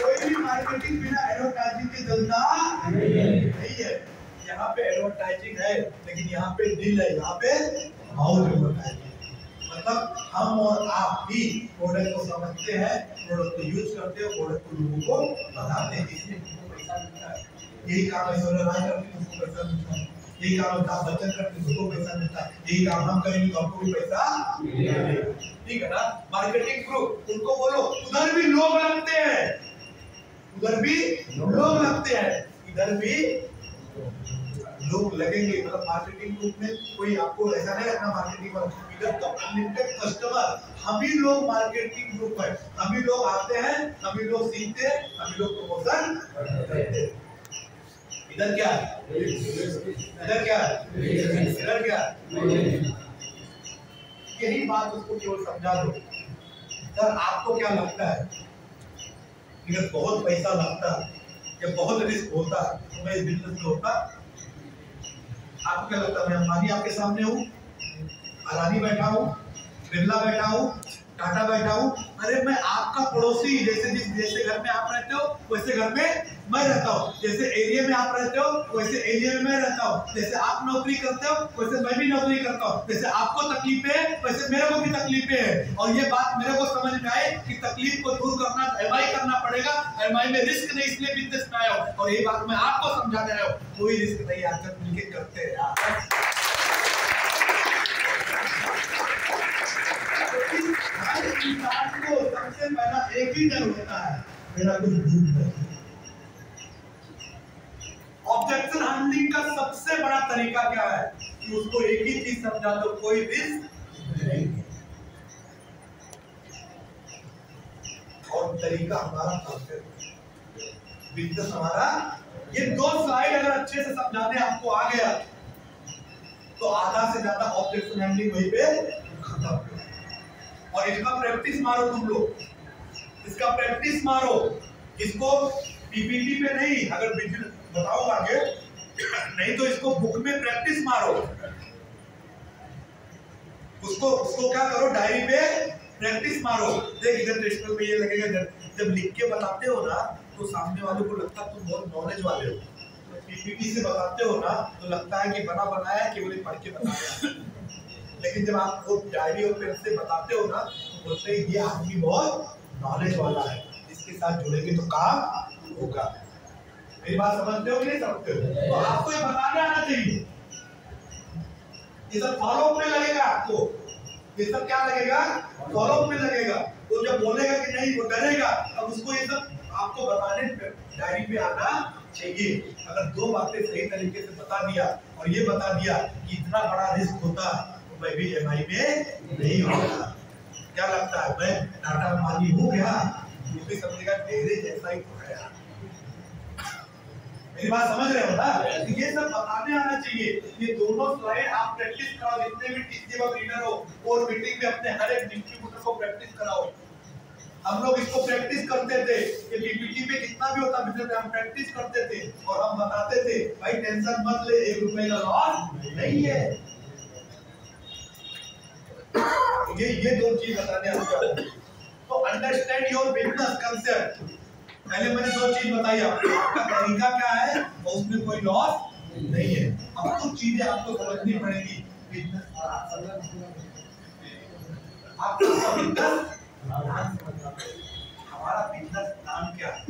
कोई भी मार्केटिंग बिना एडवर्टाइजिंग के चलता नहीं है। यहाँ पे एडवर्टाइजिंग है, लेकिन यहाँ पे डील है, यहाँ पे हाउस एडवर्टाइजिंग, मतलब हम और आप भी प्रोडक्ट को समझते हैं, प्रोडक्ट को यूज करते हैं, प्रोडक्ट को लोगों को बताते हैं, इसमें हमको पैसा मिलता है। यही काम ऐश्वर्या राय करते हैं, उसको पैसा मिलता है। यही काम अमिताभ बच्चन करते हैं, उसको पैसा मिलता है। यही काम हम करेंगे तो हमको भी पैसा मिलेगा, ठीक है ना। मार्केटिंग ग्रुप, उनको बोलो उधर भी लोग लगते हैं, उधर भी लोग लगते हैं, इधर भी लोग लगेंगे। मतलब मार्केटिंग ग्रुप में कोई आपको ऐसा नहीं रखना मार्केटिंग पर, इधर तो अनलिमिटेड कस्टमर, हम ही लोग मार्केटिंग ग्रुप है, हम ही लोग आते हैं, हम ही लोग सीखते हैं, हम ही लोग प्रमोशन करते हैं। इधर क्या है, इधर क्या है, इधर क्या है, यही बात उसको केवल समझा दो। सर आपको क्या लगता है, अगर बहुत पैसा लगता है या बहुत रिस्क होता तो मैं इस बिजनेस में होता? आपको क्या लगता है, मैं अंबानी आपके सामने हूँ, अदानी बैठा हूँ, बिरला बैठा हूँ, टाटा बैठा हूँ? अरे मैं आपका पड़ोसी, जैसे घर में आप रहते हो वैसे घर में मैं रहता हूँ, जैसे एरिया में आप रहते हो वैसे एरिया में मैं रहता हूँ, जैसे आप नौकरी करते हो वैसे मैं भी नौकरी करता हूँ, जैसे आपको तकलीफें है वैसे मेरे को भी तकलीफें है। और ये बात मेरे को समझ में आए कि तकलीफ को दूर करना एमआई करना पड़ेगा, एमआई में रिस्क नहीं, इसलिए बिजनेस में आया हूँ, और ये बात मैं आपको समझाने आया हूँ, कोई रिस्क नहीं, आकर मिलकर करते हैं यार। इंसान को सबसे पहला एक ही डर होता है, मेरा कुछ भूल नहीं। ऑब्जेक्शन हैंडलिंग का सबसे बड़ा तरीका क्या है कि उसको एक ही चीज समझा दो, कोई रिस्क नहीं। और तरीका हमारा परफेक्ट, बिजनेस हमारा, ये 2 स्लाइड अगर अच्छे से समझाने आपको आ गया तो आधा से ज्यादा ऑब्जेक्शन हैंडलिंग वहीं पे खत्म। और इसका प्रैक्टिस मारो तुम लोग, इसका प्रैक्टिस मारो, इसको पीपीटी पे नहीं, अगर बिजनेस बताऊंगा आगे, नहीं तो इसको बुक में प्रैक्टिस मारो। उसको उसको क्या करो, डायरी पे प्रैक्टिस मारो। देख इधर टेस्टर पे ये लगेगा, जब लिख के बताते हो ना तो सामने वाले को लगता है तुम बहुत नॉलेज वाले हो। पीपीटी से बताते हो ना तो लगता है कि बना बनाया केवल पढ़ के बताया। लेकिन जब आप वो डायरी और पेन से बताते हो ना तो बोलते हैं ये आदमी बहुत नॉलेज वाला है, इसके साथ जुड़ेंगे तो काम होगा। मेरी बात समझते हो कि नहीं समझते हो? तो आपको ये बताने आना चाहिए। ये सब फॉलो में लगेगा आपको, ये सब क्या लगेगा, फॉलो में लगेगा। तो जब बोलेगा कि नहीं वो डरेगा, अब उसको ये सब आपको बताने डायरी पे आना चाहिए। अगर दो बातें सही तरीके से बता दिया और ये बता दिया कि इतना बड़ा रिस्क होता तो मैं भी एमआई में नहीं होता। क्या लगता है मैं टाटा अंबानी हूँ क्या? ये भी समझेगा तेरे जैसा ही तो है। मेरी बात समझ रहे हो ना? ये सब बताने आना चाहिए। ये दोनों स्लाइड आप प्रैक्टिस कराओ, जितने भी टीसी वर्क रीडर हो और मीटिंग में अपने हर एक डिस्ट्रीब्यूटर को प्रैक्टिस कराओ। हम लोग इसको प्रैक्टिस करते थे, ये पीपीटी पे जितना भी होता बिजनेस हम प्रैक्टिस करते थे और हम बताते थे भाई टेंशन मत ले, 1 रुपए का लॉस नहीं है। ये दो चीज बताने आपको। तो अंडरस्टैंड योर बिजनेस कंसेप्ट। पहले मैंने दो चीज बताई आपको, आपका तरीका क्या है और उसमें कोई लॉस नहीं है। अब कुछ चीजें आपको समझनी पड़ेगी। बिजनेस आपका बिजनेस हमारा बिजनेस प्लान क्या है?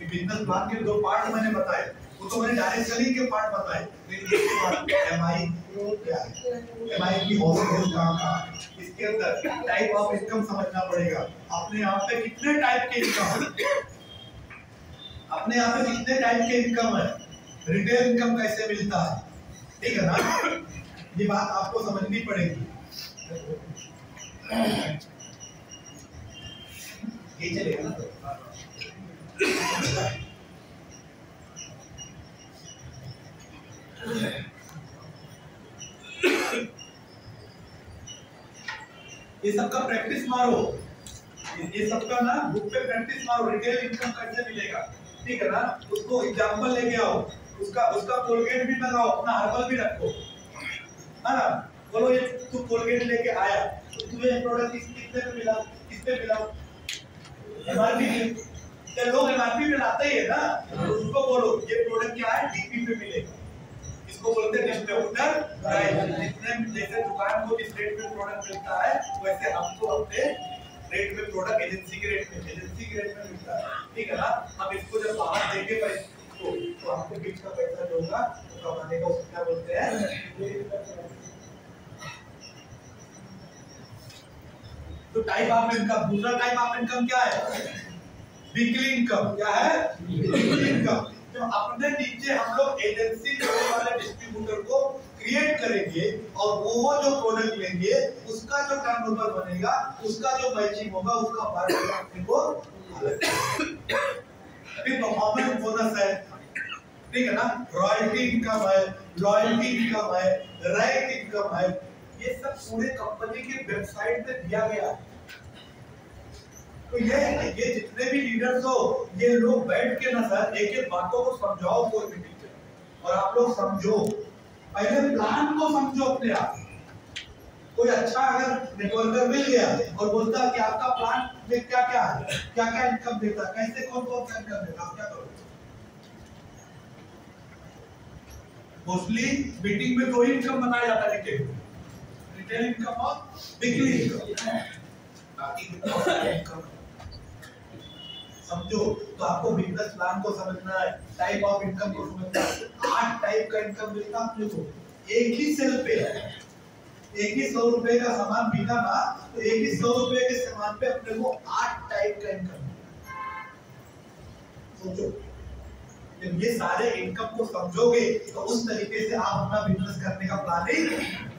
बिजनेस प्लान के 2 पार्ट मैंने बताए, वो तो मैंने डायरेक्ट सेलिंग के पार्ट बताए। एमआई क्या है, एमआई की हॉस्पिटल काम, इसके अंदर टाइप ऑफ इनकम समझना पड़ेगा। अपने यहाँ पे कितने टाइप के इनकम है, अपने यहाँ पे कितने टाइप के इनकम है, रिटेल इनकम कैसे मिलता है, ठीक है ना? ये बात आपको समझनी पड़ेगी। ये चलेगा ना? ये सबका प्रैक्टिस मारो, ये सबका ना बुक पे प्रैक्टिस मारो। रिटेल इनकम कैसे मिलेगा, ठीक है ना? उसको एग्जांपल लेके आओ, उसका कोलगेट भी लगाओ, अपना हर्बल भी रखो, है ना? बोलो ये तू कोलगेट लेके आया तो तुम्हें प्रोडक्ट कितने पे मिला, किसपे मिला? एमआरपी पे। लोग एमआरपी पे लाते ही है ना, उसको बोलो ये प्रोडक्ट क्या है, डीपी पे मिलेगा। इसको बोलते हैं डिस्ट्रीब्यूटर प्राइस। जितने जैसे दुकान को जिस रेट में प्रोडक्ट मिलता है वैसे हमको अपने रेट में प्रोडक्ट एजेंसी के रेट में मिलता है, ठीक है ना? हम इसको जब बाहर देंगे पैसे तो हमको बीच का पैसा जो होगा वो कमाने का उसको क्या बोलते हैं? तो टाइप ऑफ इनकम, दूसरा टाइप ऑफ इनकम क्या है? Weekly income. क्या है? Weekly income. जो अपने नीचे हम लोग एजेंसी वाले डिस्ट्रीब्यूटर को क्रिएट करेंगे और वो जो प्रोडक्ट लेंगे उसका जो टर्नओवर बनेगा, उसका जो मैचिंग होगा, उसका बारे में को अभी परफॉर्मेंस बोनस है, ठीक है ना? रॉयल्टी इनकम है, लॉयल्टी इनकम है, रैंक इनकम है। ये सब पूरे कंपनी की वेबसाइट पे दिया गया है। तो ये जितने भी लीडर्स हो, ये लोग बैठ के ना सर एक एक बातों को समझाओ कोई मीटिंग में, और आप लोग समझो, पहले प्लान को समझो अपने आप। कोई अच्छा अगर नेटवर्कर मिल गया और बोलता है कि आपका प्लान में क्या क्या है, क्या क्या इनकम देता है, कैसे कौन कौन सा इनकम देता है, आप क्या करोगे? मोस्टली मीटिंग में 2 ही इनकम बनाया जाता है, रिटेल इनकम और वीकली इनकम। बाकी इनकम समझो। तो आपको बिजनेस प्लान को समझना है, टाइप ऑफ इनकम को समझना है। 8 टाइप का इनकम मिलता है अपने को एक ही सेल पे। एक ही 100 रुपए का सामान बिका ना तो एक ही 100 रुपए के सामान पे अपने को 8 टाइप का इनकम। सोचो, जब ये सारे इनकम को समझोगे तो उस तरीके से आप अपना बिजनेस करने का प्लानिंग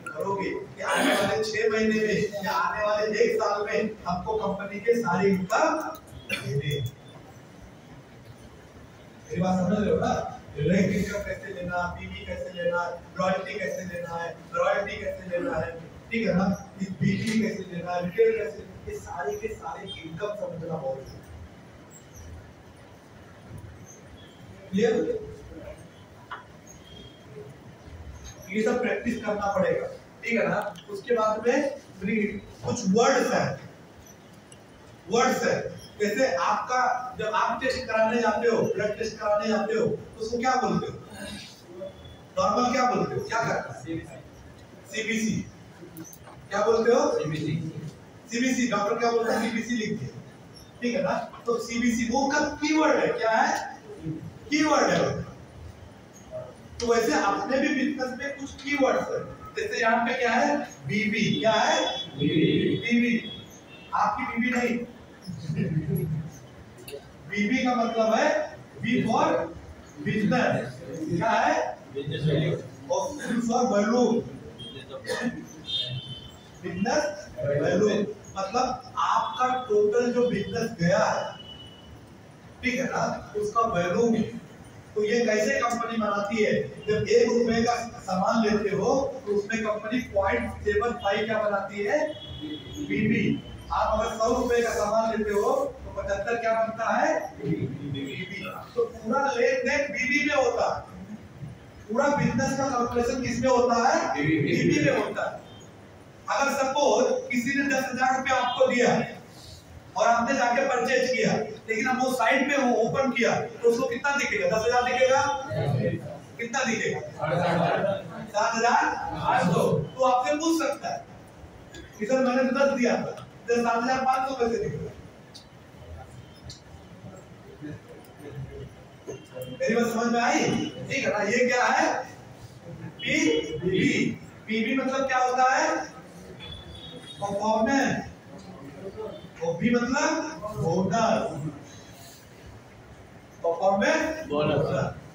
करोगे कि आने वाले 6 महीने में या आने वाले 1 साल में हमको कंपनी के सारे इनकम देने। मेरी बात समझ रहे हो ना? रेंट इनकम कैसे लेना, पीवी कैसे लेना, रॉयल्टी कैसे लेना है, रॉयल्टी कैसे लेना है, ठीक है ना? इस बीटी कैसे लेना है, रिटेल कैसे, ये सारे के सारे इनकम समझना बहुत है। क्लियर? ये सब प्रैक्टिस करना पड़ेगा। ठीक है ना। उसके बाद में ब्रीड, कुछ वर्ड्स है, वर्ड्स है। जैसे आपका जब आप टेस्ट कराने जाते हो, ब्लड टेस्ट कराने जाते हो, तो उसको क्या बोलते हो? नॉर्मल क्या बोलते हो? क्या करता है? सीबीसी। क्या बोलते हो? सीबीसी। डॉक्टर क्या बोलते हैं? सीबीसी लिख दिया, ठीक है ना। तो सीबीसी वो का कीवर्ड है, क्या है? कीवर्ड है। तो वैसे अपने भी बिजनेस में कुछ कीवर्ड्स है। जैसे यहाँ पे क्या है? बीबी। क्या है? बीबी। आपकी बीबी नहीं, बीबी का मतलब है बी फॉर बिजनेस। क्या है? और सी फॉर वैल्यू, बिजनेस वैल्यू। मतलब आपका टोटल जो बिजनेस गया है, ठीक है ना, उसका वैल्यू। तो ये कैसे कंपनी बनाती है? जब 1 रुपए का सामान लेते हो तो उसमें कंपनी 0.75 क्या बनाती है? बीबी। आप अगर 100 रुपए का सामान लेते हो तो 75 क्या बनता है? बीबी। तो पूरा लेन देन बीबी में होता है। पूरा बिजनेस का कैलकुलेशन किसमें होता है? बीबी में होता है। अगर सपोज किसी ने 10,000 रुपए आपको दिया और आपने जाके परचेज किया, लेकिन अब वो साइड पे वो ओपन किया, तो उसको कितना दिखेगा? 10,000 दिखेगा? कितना दिखेगा? 7,800। तो आपसे पूछ सकता है कि सर मैंने 10 दिया था, तो 7,500 कैसे दिखेगा? मेरी बात समझ में आई? ठीक है ना। ये क्या है? पीबी। पीबी मतलब क्या होता है? परफॉर्मेंस। भी मतलब बोनस, परफॉर्मेंस बोनस।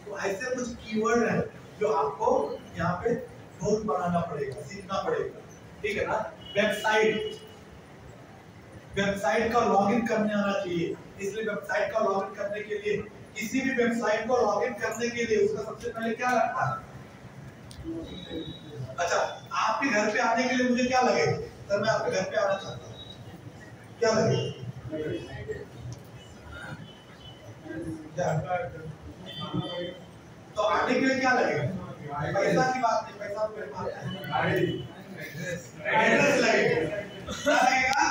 तो ऐसे कुछ कीवर्ड है जो आपको यहाँ पे नोट बनाना पड़ेगा, सीखना पड़ेगा, ठीक है ना। वेबसाइट, वेबसाइट का लॉगिन करने आना चाहिए। इसलिए वेबसाइट का लॉगिन करने के लिए, किसी भी वेबसाइट को लॉगिन करने के लिए उसका सबसे पहले क्या लगता है? अच्छा, आपके घर पे आने के लिए मुझे क्या लगेगा? सर मैं आपके घर पे आना चाहता हूँ, क्या लगेगा? तो आने के लिए क्या लगेगा? पैसा की बात नहीं, पैसा तो मेरे पास है, एड्रेस लगेगा। क्या लगेगा?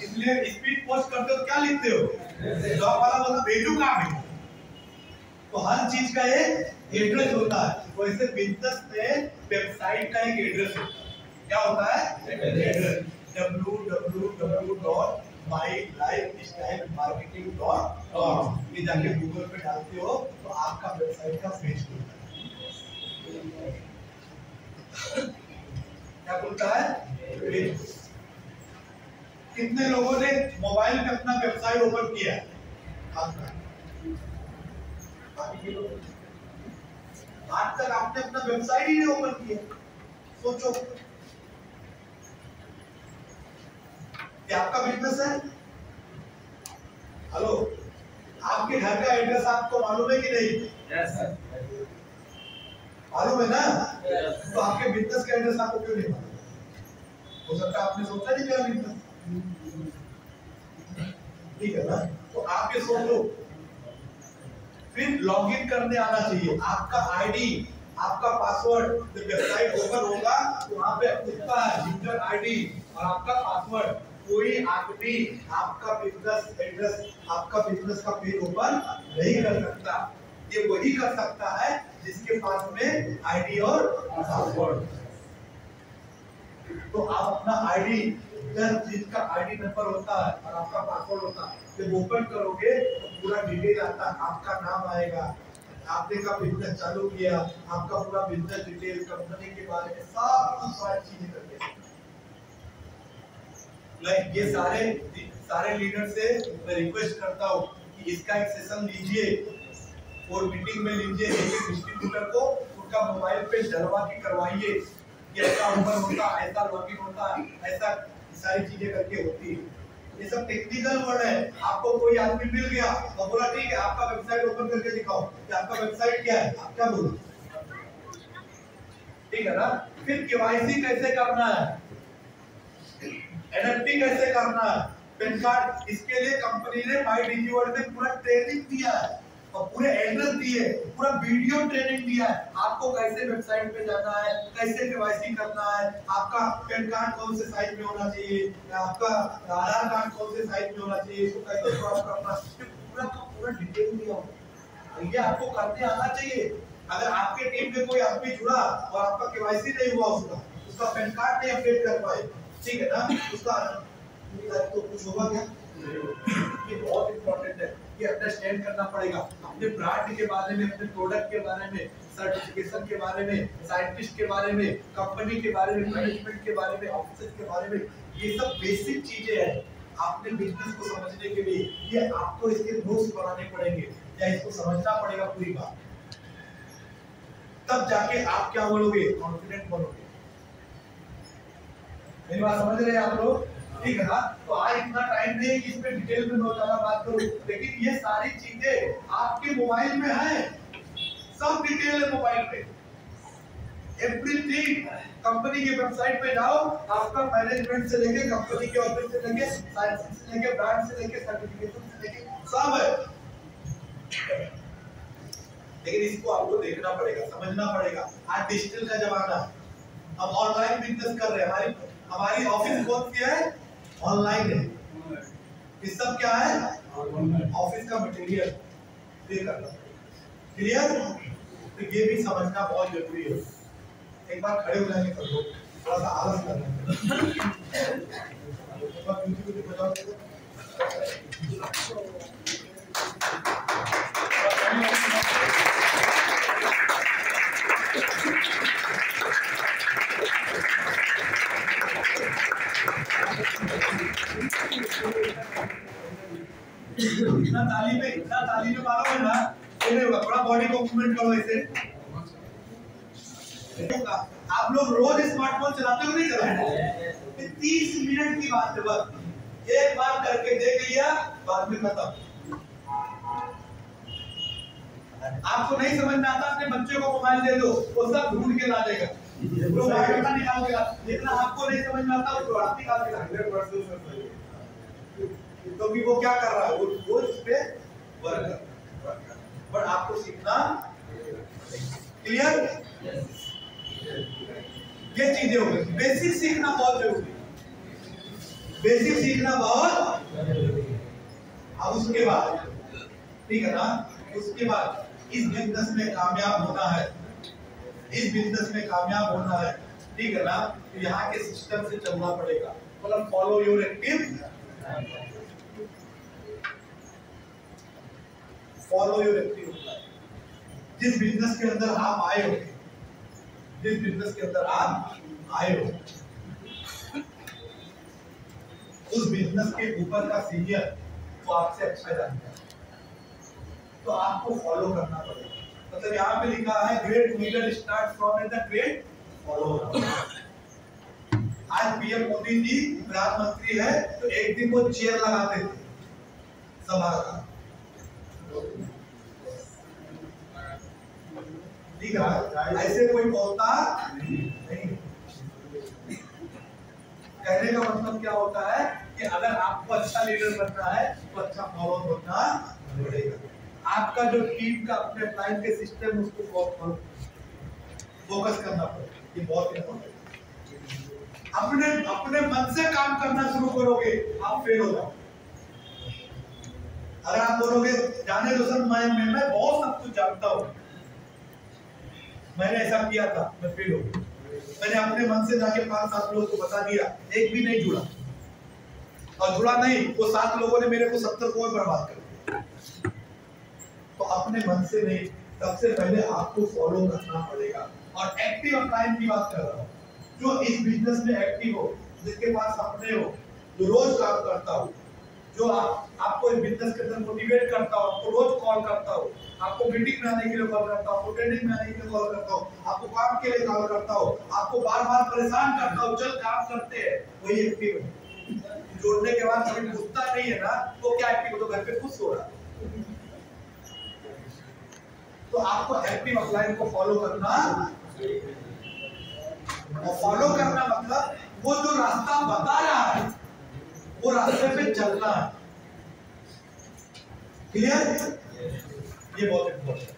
इसलिए स्पीड पोस्ट करते हो क्या लिखते हो? जॉब वाला बोलता भेजू कहाँ भेजू। तो हर चीज का एक एड्रेस होता है। वैसे बिजनेस में वेबसाइट का एक एड्रेस होता है। क्या होता है? एड्रेस। www.mylifestylemarketing.com। ये जाके गूगल पे डालते हो तो आपका वेबसाइट का पेज खुलता है। क्या खुलता है? पेज। कितने लोगों ने मोबाइल पे अपना वेबसाइट ओपन किया है? आज तक आपने अपना वेबसाइट ही नहीं ओपन किया। सोचो, क्या आपका बिजनेस है? हेलो, आपके घर का एड्रेस आपको मालूम है कि नहीं? Yes sir. मालूम है ना? तो आपके बिजनेस का एड्रेस आपको क्यों नहीं मालूम? हो सकता है आपने सोचा नहीं क्या बिजनेस, ठीक है ना। तो आप ये सोचो, फिर लॉगिन करने आना चाहिए। आपका आईडी, आपका पासवर्ड, जब वेबसाइट ओपन होगा तो वहां पे उसका यूजर आईडी और आपका पासवर्ड। कोई आदमी आपका बिजनेस एड्रेस, आपका बिजनेस का पेज ओपन नहीं कर सकता। ये वही कर सकता है जिसके पास में आईडी और पासवर्ड। तो आप अपना आईडी, जिसका आईडी नंबर होता है और आपका पासवर्ड होता है, जब ओपन करोगे तो पूरा डिटेल आता है। आपका नाम आएगा, आपने का बिजनेस चालू किया, आपका पूरा बिजनेस डिटेल, कंपनी के बारे में सब कुछ सारी चीजें करके। लाइक ये सारे लीडर से मैं रिक्वेस्ट करता हूँ कि इसका एक सेशन लीजिए और मीटिंग में लीजिए। डिस्ट्रीब्यूटर को उनका मोबाइल पे डलवा के करवाइए कि ऐसा ओपन होता, ऐसा लॉगिन होता, ऐसा सारी चीजें करके होती है। ये सब टेक्निकल वर्ड है। आपको कोई आदमी मिल गया और बोला ठीक है आपका वेबसाइट ओपन करके दिखाओ कि आपका वेबसाइट क्या है, आप क्या बोलो, ठीक है ना। फिर केवाईसी कैसे करना है, एनएफटी कैसे करना है, पैन कार्ड, इसके लिए कंपनी ने माई डिजीवर्ल्ड में पूरा ट्रेनिंग दिया है। और पूरे एड्रेस दिए, पूरा वीडियो ट्रेनिंग दिया है आपको कैसे वेबसाइट पे जाना है, कैसे केवाईसी करना है, आपका पैन कार्ड कौन से साइज में होना चाहिए, आपका आधार कार्ड कौन से साइज में होना चाहिए, इसको कैसे क्रॉप करना, पूरा का पूरा डिटेल दिया होगा। ये आपको करने आना चाहिए। अगर आपके टीम में कोई आदमी जुड़ा और आपका केवाईसी नहीं हुआ, उसका पैन कार्ड नहीं अपडेट कर पाए, ठीक है ना, उसका तो कुछ होगा क्या? ये बहुत इंपॉर्टेंट है, ये अंडरस्टैंड करना पड़ेगा अपने ब्रांड के बारे में, अपने प्रोडक्ट के बारे में, सर्टिफिकेशन के बारे में, साइंटिस्ट के बारे में, कंपनी के बारे में, मैनेजमेंट के बारे में, ऑफिसर के बारे में। ये सब बेसिक चीजें हैं अपने बिजनेस को समझने के लिए। ये आपको इसके नोट्स बनाने पड़ेंगे या इसको समझना पड़ेगा पूरी बात, तब जाके आप क्या बोलोगे, कॉन्फिडेंट बनोगे। मेरी बात समझ रहे हैं आप लोग? ठीक है ना? तो आज इतना टाइम नहीं कि इसमें डिटेल में बहुत ज्यादा बात करूं, लेकिन ये सारी चीजें आपके मोबाइल में है, सब डिटेल है मोबाइल पे, एवरीथिंग। कंपनी की वेबसाइट पे जाओ, आपका मैनेजमेंट से लेके, कंपनी के ऑफिस से लेके, साइंस से लेके, ब्रांड से लेके, सर्टिफिकेशन से लेके, सब है। लेकिन इसको आपको देखना पड़ेगा, समझना पड़ेगा। आज डिजिटल का जमाना है, हम ऑनलाइन बिजनेस कर रहे हैं। हमारी ऑफिस कौन सी है? ऑनलाइन है। ये सब क्या है? ऑफिस का मटेरियल पे करना। क्लियर? तो ये भी समझना बहुत जरूरी है। एक बार खड़े हो जाने कर दो, थोड़ा सा आलस करना। इतना ताली में मारो है ना, थोड़ा बॉडी को मूवमेंट करो ऐसे। आप लोग रोज स्मार्टफोन चलाते हो नहीं चलाते? 30 मिनट की बात है बस, एक बार करके देख लिया, बाद में खत्म। आपको नहीं समझ में आता, अपने बच्चे को मोबाइल दे दो, वो सब ढूंढ के ला देगा, वो बायोडाटा निकाल देगा। जितना आपको नहीं समझ में आता, वो आप निकाल देगा। क्योंकि वो क्या कर रहा है, वो इस पे वर्क कर रहा है। बट आपको सीखना, क्लियर? ये चीजें हो गई, बेसिक सीखना बहुत जरूरी है, बेसिक सीखना बहुत जरूरी है। अब उसके बाद, ठीक है ना, उसके बाद इस बिजनेस में कामयाब होना है, इस बिजनेस में कामयाब होना है, ठीक है ना, तो यहाँ के सिस्टम से चलना पड़ेगा। मतलब follow your active, follow your active. जिस बिजनेस के अंदर आप आए हो, जिस बिजनेस के अंदर आप आए हो, उस बिजनेस के ऊपर का सीनियर तो आपसे अच्छा जानता है, तो आपको फॉलो करना पड़ेगा। मतलब यहाँ पे लिखा है great leader start from the great follower. आज पीएम मोदी जी प्रधानमंत्री है, तो एक दिन वो चेयर लगाते थे सभा का, ठीक है, ऐसे कोई बोलता नहीं। कहने का मतलब क्या होता है कि अगर आपको अच्छा लीडर बनना है तो अच्छा फॉलोअर बनना पड़ेगा। आपका जो टीम का अपने क्लाइंट के सिस्टम, उसको फोकस करना पड़ेगा। ये बहुत इंपॉर्टेंट है। अपने मन से काम करना शुरू करोगे, आप फेल हो जाओ। अगर आप बोलोगे जाने दो सर, मैं बहुत सब कुछ जानता हूँ, मैंने ऐसा किया था, मैं फेल हो गया। मैंने अपने मन से जाके 5-7 लोगों को बता दिया, एक भी नहीं जुड़ा, और जुड़ा नहीं, वो 7 लोगों ने मेरे को 70 को बर्बाद कर दिया। तो अपने मन से नहीं, सबसे पहले आपको फॉलो करना पड़ेगा। और एक्टिव क्लाइंट की बात कर रहा हूँ, जो इस बिजनेस में एक्टिव हो, जिसके पास सपने हो, जो रोज काम करता हो, जो आपको इस बिजनेस के अंदर मोटिवेट करता हो, आपको रोज कॉल करता हो, आपको मीटिंग में आने के लिए कॉल करता हो, आपको ट्रेनिंग में आने के लिए कॉल करता हो, आपको काम के लिए कॉल करता हो, आपको बार-बार परेशान करता हो, चल काम करते हैं, वही एक्टिव है। जोड़ने के बाद कभी पूछता नहीं है ना, वो क्या एक्टिव हो, तो घर पे खुश हो रहा है। तो आपको एक्टिव अपलाइन को फॉलो करना, और फॉलो करना मतलब वो जो रास्ता बता रहा है, वो रास्ते पे चलना है। क्लियर? ये बहुत इंपॉर्टेंट है।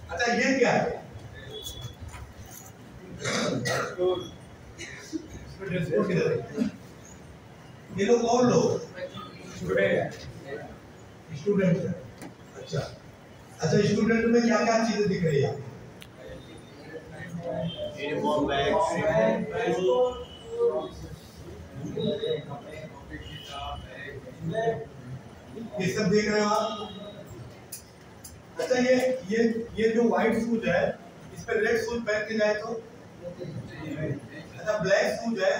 अच्छा ये क्या है? ड्रेस कोड किधर है? ये लोग कौन लोग? स्टूडेंट है। अच्छा स्टूडेंट में क्या क्या चीजें दिख रही है? यूनिफॉर्म, बैग, ये सब देख रहे हो आप? अच्छा ये जो व्हाइट शूज है इस पे रेड शूज पहन के जाए तो? अच्छा ब्लैक शूज है,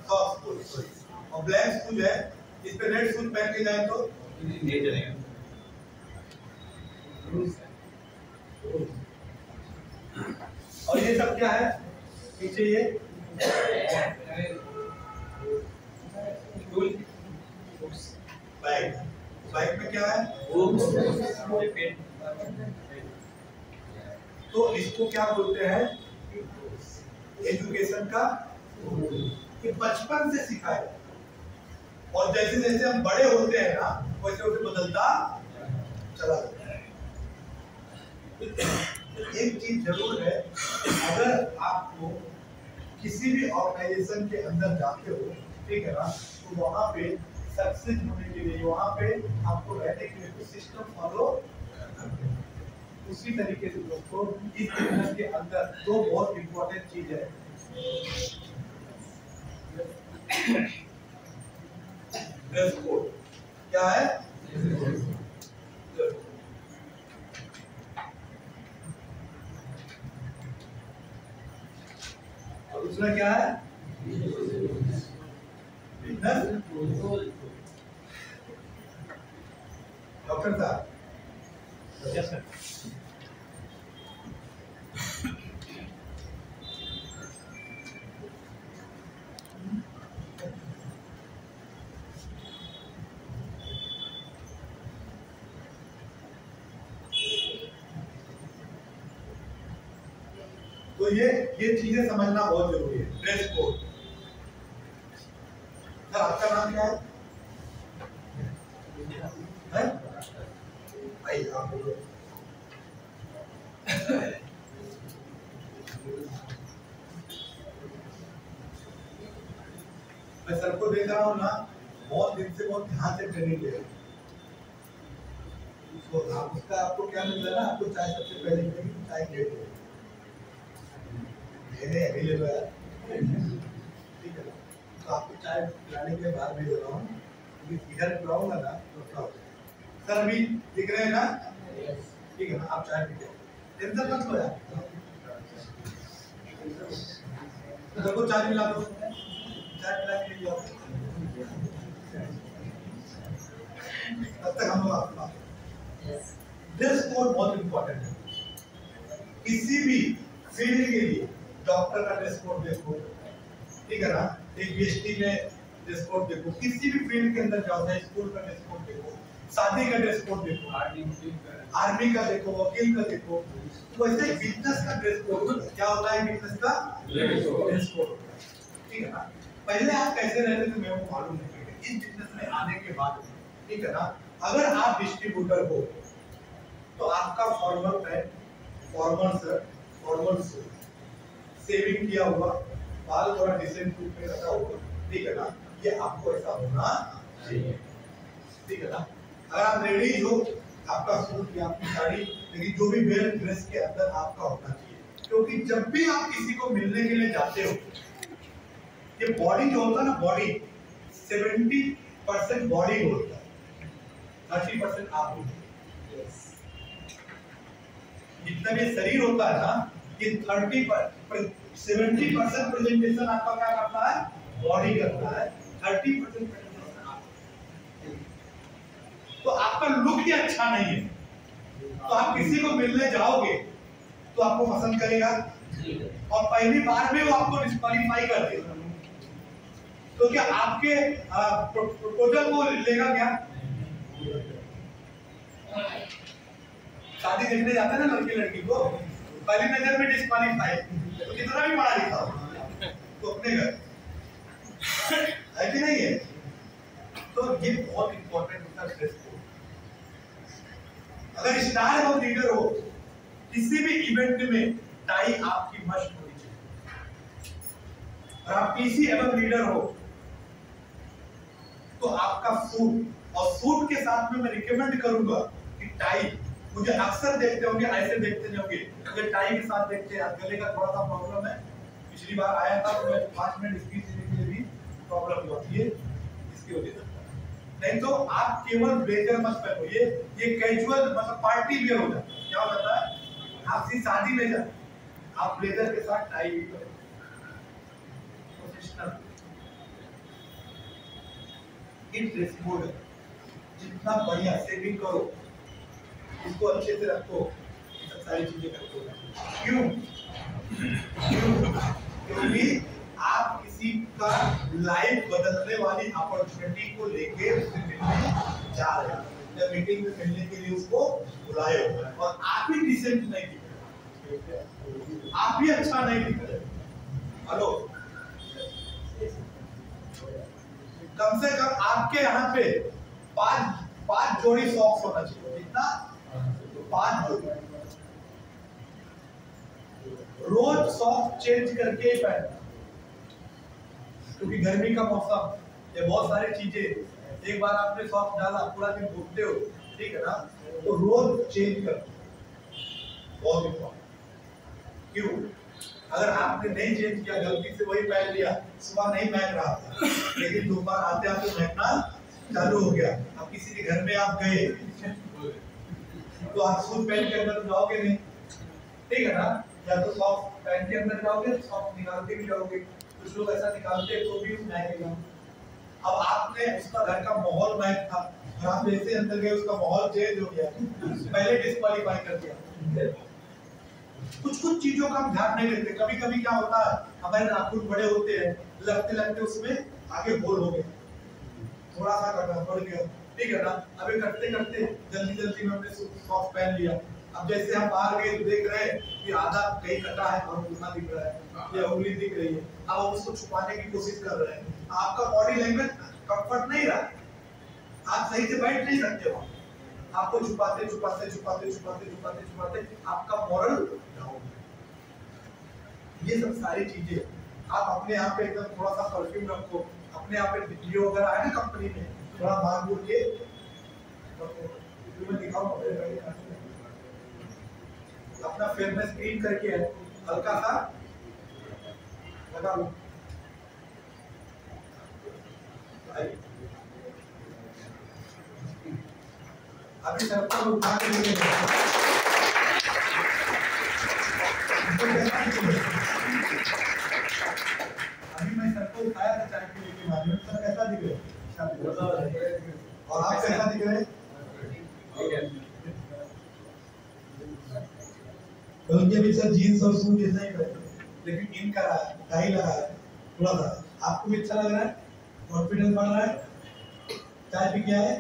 सॉफ्ट शूज, और ब्लैक शूज है इस पे रेड शूज पहन के जाए तो नहीं चलेगा। और ये सब क्या है पीछे? ये बैग, बैग में क्या है? तो इसको क्या बोलते हैं? एजुकेशन का कि बचपन से सिखाए, और जैसे जैसे हम बड़े होते हैं ना वैसे वैसे बदलता चला जाता है। एक चीज जरूर है, अगर आपको किसी भी ऑर्गेनाइजेशन के अंदर जाते हो, ठीक है ना, तो वहां पे सक्सेस होने के लिए, वहां पे आपको रहने के लिए सिस्टम फॉलो करना। उसी तरीके से दोस्तों इस बिजनेस के अंदर दो बहुत इंपॉर्टेंट चीज है। ड्रेस कोड क्या है? और दूसरा क्या है? डॉक्टर साहब, यस सर। तो ये चीजें समझना बहुत जरूरी है। Dress code. सर आपका नाम क्या है? आइए आप बोलो। मैं सर को देख रहा हूँ ना, बहुत दिन से बहुत ध्यान से ट्रेनिंग ले रहे हैं। तो उसका आपको क्या मिल रहा है ना, आपको चाय सबसे पहले मिलेगी, चाय दे दो। अवेलेबल है, ठीक है। तो आपको चाय पिलाने के बाद भी दे रहा हूँ, क्योंकि इधर पिलाऊंगा ना तो क्या होगा। सर अभी दिख रहे हैं ना? ठीक है ना, आप चाय पीते हैं, टेंशन मत लो यार। तो सबको चाय पिला दो, चाय पिला के लिए तब तक हम लोग आपको बात। ड्रेस कोड बहुत इंपॉर्टेंट है किसी भी फील्ड के लिए। डॉक्टर का ड्रेस कोड देखो, ठीक है ना, एक बीएसटी में ड्रेस कोड देखो, किसी भी फील्ड के अंदर जाओ, चाहे स्कूल का ड्रेस कोड देखो, शादी का ड्रेस कोड देखो, आर्मी का देखो, वकील का देखो। वैसे बिजनेस का ड्रेस कोड क्या होता है? बिजनेस का ड्रेस कोड, ठीक है ना। पहले आप कैसे रहते थे मेरे को मालूम नहीं है, इस बिजनेस में आने के बाद, ठीक है ना, अगर आप डिस्ट्रीब्यूटर हो तो आपका formal pant, formal shirt, formal suit, saving किया हुआ, बाल थोड़ा डिसेंट रूप में रखा हुआ, ठीक है ना, ये आपको ऐसा होना चाहिए, ठीक है ना। अगर आप लेडीज हो, आपका सूट या आपकी साड़ी, लेकिन जो भी वेल ड्रेस के अंदर आपका होना चाहिए, क्योंकि जब भी आप किसी को मिलने के लिए जाते हो, ये बॉडी जो होता है ना, बॉडी 70% बॉडी होता है, 30% आप होते हैं। जितना भी शरीर होता है ना, ये 70% प्रेजेंटेशन आपका क्या करता है? बॉडी करता है, 30% प्रेजेंटेशन आप। तो आपका लुक ही अच्छा नहीं है, तो आप किसी को मिलने जाओगे तो आपको पसंद करेगा, और पहली बार में वो आपको डिस्क्वालीफाई कर देगा। तो क्या आपके प्रपोजल को लेगा क्या? शादी देखने जाते हैं ना लड़की लड़की को, पहली नजर में डिस्क्वालीफाई, तो कितना भी पढ़ा लिखा हो तो अपने घर है कि नहीं है? तो ये बहुत इंपॉर्टेंट होता है ड्रेस कोड। अगर स्टार एवं लीडर हो किसी भी इवेंट में टाई आपकी मस्ट होनी चाहिए। और आप पीसी एवं लीडर हो तो आपका सूट, और सूट के साथ में मैं रिकमेंड करूंगा कि टाई, मुझे अक्सर देखते होंगे ऐसे देखते नहीं होंगे, मुझे टाई के साथ देखते हैं। गले का थोड़ा सा प्रॉब्लम है, पिछली बार आया था तो मैं 5 मिनट स्पीच देने के लिए भी प्रॉब्लम होती है इसकी वजह से। नहीं तो आप केवल ब्लेजर मत पहनो, ये कैजुअल मतलब पार्टी वेयर हो जाता है। क्या हो जाता है, आपकी शादी में जाए आप ब्लेजर के साथ टाई भी करो, प्रोफेशनल। इन ड्रेस कोड जितना बढ़िया सेविंग करो, इसको अच्छे से रखो, ये सब सारी चीजें करते हो। क्यों? क्योंकि आप किसी का लाइफ बदलने वाली अपॉर्चुनिटी को लेके उससे मिलने जा रहे हैं। जब मीटिंग में मिलने के लिए उसको बुलाए हो और आप ही डिसेंट नहीं दिख रहे, आप ही अच्छा नहीं दिख रहे, हेलो, कम से कम आपके यहाँ पे 5 जोड़ी सॉक्स होना चाहिए। कितना? 5 जोड़ी। रोज सॉक्स चेंज करके पहनना, क्योंकि गर्मी का मौसम, ये बहुत सारी चीजें, एक बार आपने सॉक्स डाला पूरा दिन घूमते हो, ठीक है ना, तो रोज चेंज करो, बहुत इंपॉर्टेंट। क्यों? अगर आपने नहीं चेंज किया, गलती से वही पहन लिया, सुबह नहीं महक रहा था लेकिन दोपहर आते आते महकना चालू हो गया। अब किसी के घर में आप गए तो आप सूट पहन के अंदर जाओगे नहीं, ठीक है ना, या तो सॉक्स पहन के अंदर जाओगे, सॉक्स निकाल के भी जाओगे। कुछ लोग ऐसा निकालते हैं तो भी महकेगा। अब आपने उसका घर का माहौल महक था और आप जैसे अंदर गए उसका माहौल चेंज हो गया, पहले डिस्क्वालीफाई कर दिया। कुछ चीजों का हम ध्यान नहीं देते। कभी कभी क्या होता है, हमारे नाखून बड़े होते हैं, लगते लगते उसमें आगे होल हो गया, थोड़ा सा कटा पड़ गया, ठीक है ना। अभी करते करते जल्दी में हमने सॉक्स पहन लिया। अब जैसे हम बाहर गए तो देख रहे हैं कि आधा कहीं कटा है और पूरा दिख रहा है, ये उंगली दिख रही है। अब हम उसको छुपाने की कोशिश कर रहे हैं। आपका बॉडी लैंग्वेज कंफर्ट नहीं रहा, आप सही से बैठ नहीं सकते हो, आपको छुपाते आपका मॉरल डाउन। ये सब सारी चीजें आप अपने यहाँ पे एकदम थोड़ा सा परफ्यूम रखो, अपने यहाँ पे वीडियो वगैरह है ना कंपनी में, थोड़ा मार बोल के अपना फेयरनेस क्रीम करके हल्का सा लगा लो। अभी सर को उठा के लेके अभी मैं सर को उठाया था चाय पीने के बाद, सर कैसा दिख रहे हैं और आप कैसा दिख रहे हैं? बल्कि अभी सर जीन्स और सूट जैसा ही पहने, लेकिन इन करा है, टाई लगा है, थोड़ा सा आपको भी अच्छा लग रहा है, कॉन्फिडेंस बढ़ रहा है। चाय पी क्या है?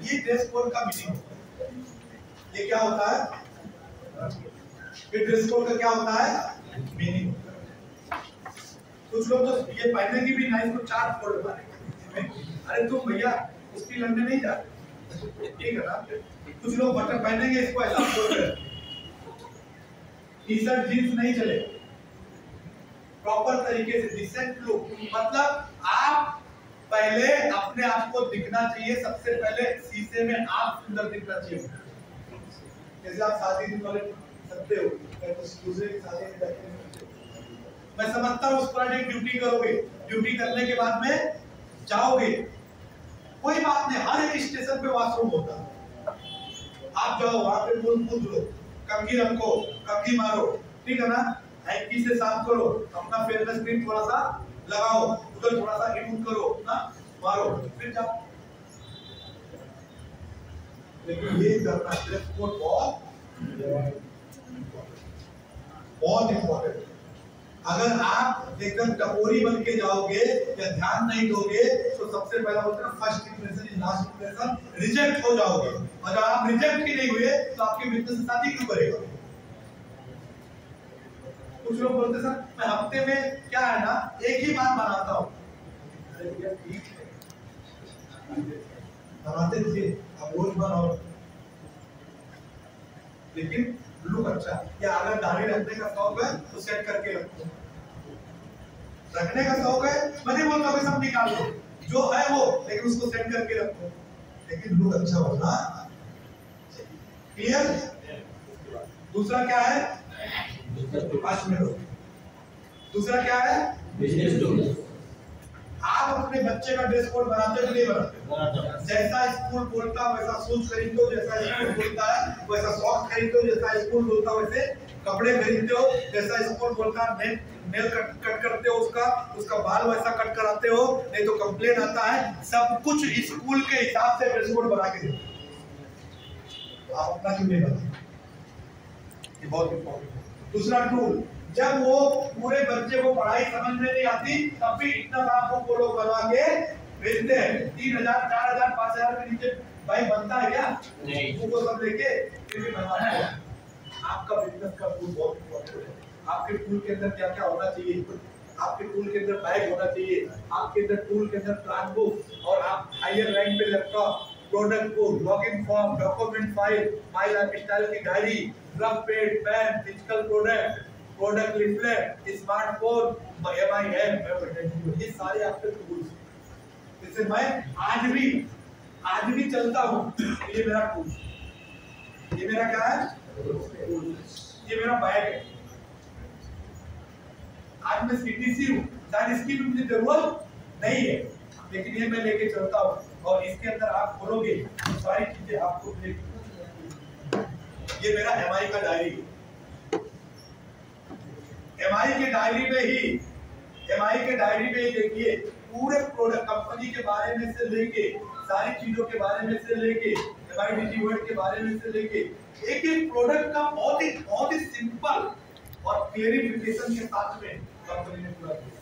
ये ड्रेस कोड का मीनिंग होता है। ये क्या होता है? ये ड्रेस कोड का क्या होता है? मीनिंग होता है। कुछ लोग तो ये पहनेंगे भी ना, इसको 4 फोल्ड मारेंगे। अरे तुम भैया उसकी लंबे नहीं जा, ठीक है ना। कुछ लोग बटन पहनेंगे, इसको ऐसा फोल्ड कर, टी-शर्ट जींस नहीं चलेगा, प्रॉपर तरीके से डिसेंट लुक। मतलब आप पहले अपने आप को दिखना चाहिए, सबसे पहले शीशे में आप सुंदर दिखना चाहिए। जैसे आप शादी वाले सकते हो, दूसरे की शादी में जाके मैं समझता हूँ उस पर एक ड्यूटी करोगे, ड्यूटी करने के बाद में जाओगे, कोई बात नहीं, हर एक स्टेशन पे वॉशरूम होता है, आप जाओ वहां पे मुंह पूछ लो, कंघी रखो, कंघी मारो, ठीक है ना, हैंकी से साफ करो, अपना फेयरनेस क्रीम थोड़ा सा लगाओ, उधर थोड़ा सा इमून करो ना, मारो, फिर जाओ। लेकिन ये करना ड्रेस कोड बहुत इंपॉर्टेंट। अगर आप एकदम टपोरी बन के जाओगे या ध्यान नहीं दोगे तो सबसे पहला होता है first impression is last impression, reject हो जाओगे। और जब आप रिजेक्ट ही नहीं हुए तो आपके मित्र से शादी क्यों करेगा? कुछ लोग बोलते सर मैं हफ्ते में क्या है ना एक ही बार बनाता हूँ। अरे भैया ठीक है, बनाते थे, अब रोज बनाओ, लेकिन लुक अच्छा। या अगर दाढ़ी रखने का शौक है तो सेट करके रखो, रखने का शौक है मैं नहीं बोलता भाई सब निकाल दो, जो है वो, लेकिन उसको सेट करके रखो, लेकिन लुक अच्छा होना। क्लियर? दूसरा क्या है? 5 मिनट। दूसरा क्या है? Business tool. आप अपने बच्चे का ड्रेस कोड बनाते हो नहीं बनाते? जैसा स्कूल बोलता वैसा शूज खरीदते हो, जैसा स्कूल बोलता है वैसा सॉक्स खरीदते हो, जैसा स्कूल बोलता वैसे कपड़े खरीदते हो, जैसा स्कूल बोलता नेल कट करते हो, उसका बाल वैसा कट कराते हो, नहीं तो कंप्लेन आता है। सब कुछ स्कूल के हिसाब से ड्रेस कोड बना के दो, आप अपना क्यों नहीं बनाते? ये बहुत इंपॉर्टेंट है। दूसरा टूल, जब वो पूरे बच्चे को पढ़ाई समझ में नहीं आती तब भी इतना बड़ा बुक वो लोग बनवा के भेजते हैं। 3000 4000 5000 के नीचे भाई बनता है क्या? नहीं। वो सब लेके फिर भी बनवाना है। आपका बिजनेस का टूल बहुत इंपॉर्टेंट है। आपके टूल के अंदर क्या क्या होना चाहिए? आपके टूल के अंदर बैग होना चाहिए, आपके अंदर टूल के अंदर प्लान बुक, और आप हायर लाइन पे laptop, product book, login form, document file, my lifestyle की diary, rough pad, pen, physical product leaflet, smartphone, MI app, ये सारे आपके टूल्स। जैसे मैं आज भी चलता हूँ, ये मेरा टूल, ये मेरा क्या है? ये मेरा बैग है। आज मैं CTC हूँ, शायद इसकी भी मुझे जरूरत नहीं है, लेकिन ये मैं लेके चलता हूँ, और इसके अंदर आप खोलोगे तो सारी चीजें आपको मिलेगी। ये मेरा MI का डायरी है। MI के डायरी में ही देखिए पूरे प्रोडक्ट कंपनी के बारे में से लेके सारी चीजों के बारे में से लेके MI डिजीवर्ड के बारे में से लेके एक एक प्रोडक्ट का बहुत ही सिंपल और क्लेरिफिकेशन के साथ में कंपनी ने पूरा किया,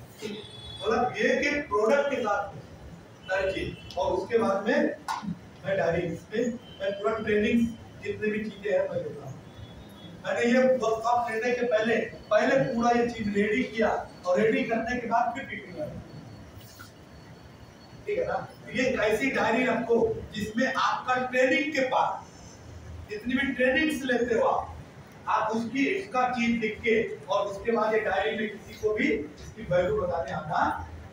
मतलब एक एक प्रोडक्ट के साथ में सारी चीज। और उसके बाद में मैं डायरी इसमें मैं पूरा ट्रेनिंग जितने भी चीजें हैं मैं देता हूँ। मैंने ये वर्कशॉप लेने के पहले पूरा ये चीज रेडी किया, और रेडी करने के बाद फिर मीटिंग किया, ठीक है ना? ये ऐसी डायरी रखो जिसमें आपका ट्रेनिंग के बाद जितनी भी ट्रेनिंग्स लेते हो आप उसका चीज लिख के, और उसके बाद ये डायरी में किसी को भी इसकी वैल्यू बताने आना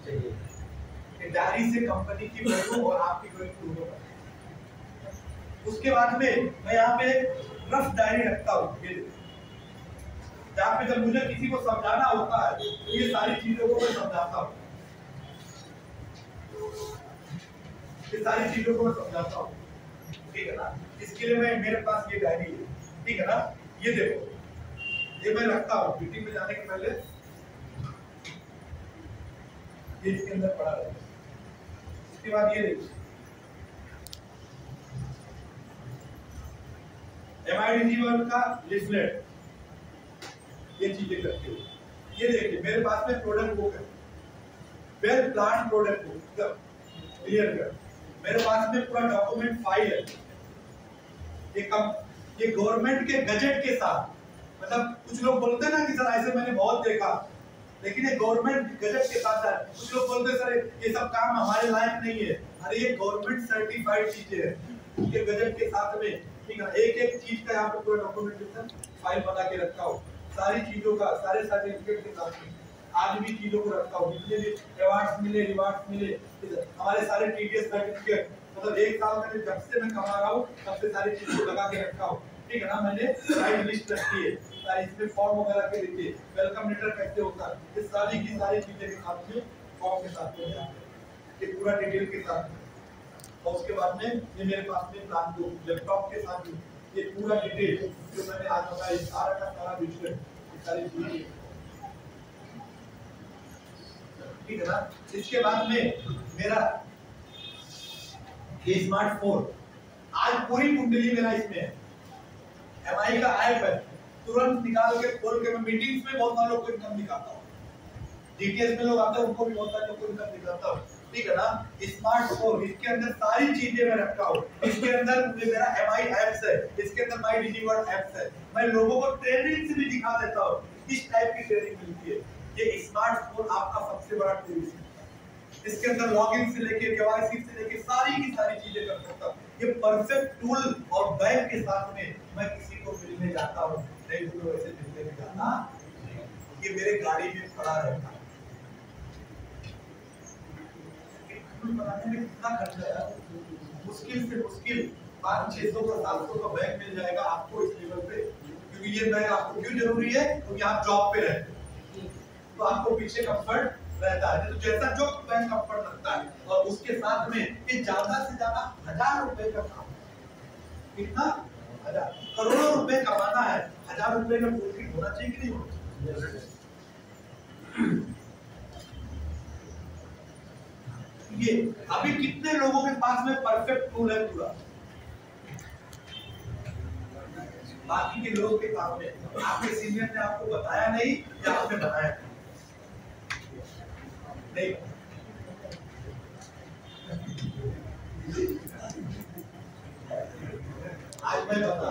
चाहिए। डायरी से कंपनी की वैल्यू और आपकी वैल्यू दोनों। उसके बाद में मैं यहाँ पे रफ डायरी रखता हूँ, जहाँ पे जब मुझे किसी को समझाना होता है तो ये सारी चीजों को मैं समझाता हूँ, ये सारी चीजों को मैं समझाता हूँ, ठीक है ना? इसके लिए मेरे पास ये डायरी है, ठीक है ना? ये देखो, ये मैं रखता हूँ मीटिंग में जाने के पहले, ये इसके अंदर पड़ा रहता है। इसके बाद ये देखो MI डिजीवर्ड का लिफलेट, ये चीजें करते हो। ये देखिए मेरे पास में प्रोडक्ट बुक है, well plan product book, clear कर। मेरे पास में पूरा डॉक्यूमेंट फाइल है, ये गवर्नमेंट के गजट के साथ, मतलब कुछ लोग बोलते हैं ना कि सर ऐसे मैंने बहुत देखा, लेकिन ये गवर्नमेंट गजट के साथ है। कुछ लोग बोलते हैं सर ये सब काम हमारे लायक नहीं है, अरे ये गवर्नमेंट सर्टिफाइड चीजें है, ये गजट के साथ में, ठीक है? एक एक चीज का यहाँ पे पूरा डॉक्यूमेंटेशन फाइल बना के रखा हो, सारी चीजों का, सारे सर्टिफिकेट के साथ में आज भी चीजों को रखा हो, जितने भी अवार्ड्स मिले, रिवार्ड्स मिले, हमारे सारे TDS सर्टिफिकेट, मतलब 1 साल में जब से मैं कमा रहा हूँ तब से सारी चीजों को लगा के रखा हो, ठीक है ना? मैंने सारी लिस्ट रखी है, सारी इसमें फॉर्म वगैरह के लिए वेलकम लेटर कैसे होता है, ये सारी की सारी चीजें के साथ में फॉर्म के साथ में ये पूरा डिटेल के साथ में। और उसके बाद में ये मेरे पास में प्लान को लैपटॉप के साथ में ये पूरा डिटेल जो मैंने आज बताया, सारा का सारा विजुअल, सारी चीजें, ठीक है ना? इसके बाद में मेरा ये स्मार्टफोन, आज पूरी कुंडली मेरा इसमें है, MI का ऐप है, तुरंत निकाल के खोल के मैं मीटिंग्स में बहुत सारे लोग को इनकम दिखाता हूँ, DTS में लोग आते हैं उनको भी बहुत सारे लोग को इनकम दिखाता हूँ, ठीक है ना? स्मार्टफोन, इसके अंदर सारी चीजें मैं रखा हूँ, इसके अंदर मेरा MI ऐप्स है, इसके अंदर माई डिजीवर्ड ऐप्स है, मैं लोगों को ट्रेनिंग से भी दिखा देता हूँ, इस टाइप की ट्रेनिंग मिलती है। ये स्मार्टफोन आपका सबसे बड़ा टूल है, इसके अंदर लॉगिन से लेके केवाईसी से लेके सारी की सारी चीजें कर सकता हूँ। ये परफेक्ट टूल और बैग के साथ में मैं किसी को मिलने जाता हूँ, नहीं तो वैसे मिलने भी जाता, ये मेरे गाड़ी में खड़ा रहता है। बनाने में कितना खर्चा है, मुश्किल से मुश्किल 500-600 का 700 का बैग मिल जाएगा आपको इस लेवल पे। क्योंकि ये बैग आपको क्यों जरूरी है, क्योंकि आप जॉब पे रहते हैं तो आपको पीछे कंफर्ट रहता है, तो जैसा जो बैग कंफर्ट लगता है। और उसके साथ में ये ज्यादा से ज्यादा 1000 रुपए का काम, कितना 1000 करोड़ों रुपए कमाना है, 1000 रुपए का प्रॉफिट होना चाहिए कि नहीं होना चाहिए। ये अभी कितने लोगों के पास में परफेक्ट टूल है पूरा, बाकी के लोगों के पास में आपके सीनियर ने आपको बताया नहीं या आपने बताया नहीं। आज मैं बता,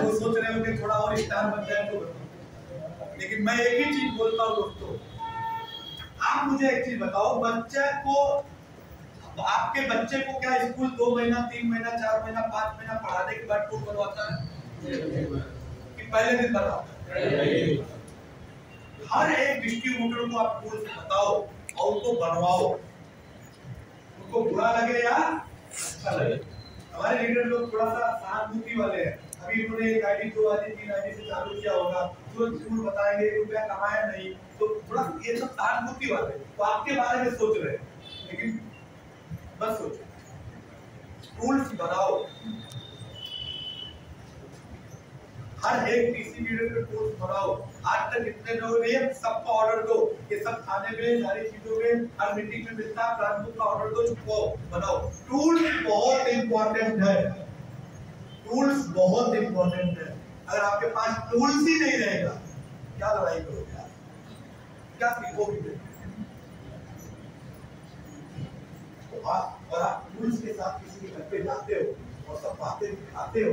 वो सोच रहे हो कि थोड़ा और स्टार बन जाए तो, लेकिन मैं एक ही चीज बोलता हूँ दोस्तों, आप मुझे एक चीज बताओ, बच्चे को, आपके बच्चे को क्या स्कूल 2 महीना 3 महीना 4 महीना 5 महीना पढ़ाने के बाद टूल बनवाता है कि पहले दिन बनाता है? हर एक डिस्ट्रीब्यूटर को आप टूल बताओ और उनको बनवाओ, उनको बुरा लगे या अच्छा लगे। हमारे लीडर लोग थोड़ा सा सहानुभूति वाले हैं, अभी उन्होंने 1 आईडी 2 आईडी 3 आईडी से चालू किया होगा, तो स्कूल बताएंगे रुपया कमाया नहीं, तो थोड़ा ये सब सहानुभूति वाले तो आपके बारे में सोच रहे हैं, लेकिन बस सोचो, टूल्स बनाओ, हर एक पीसी लीडर पे टूल्स बनाओ। आज तक इतने लोग नहीं, सबको ऑर्डर दो, ये सब खाने में सारी चीजों में हर मीटिंग में मिलता है, प्लान बुक का ऑर्डर दो, चुपो बनाओ। टूल्स बहुत इंपॉर्टेंट है, टूल्स बहुत इंपॉर्टेंट है। अगर आपके पास टूल्स ही नहीं रहेगा, क्या लड़ाई करोगे आप, क्या सीखोगे? और आप टूल्स के साथ किसी के घर पे जाते हो और सब बातें दिखाते हो,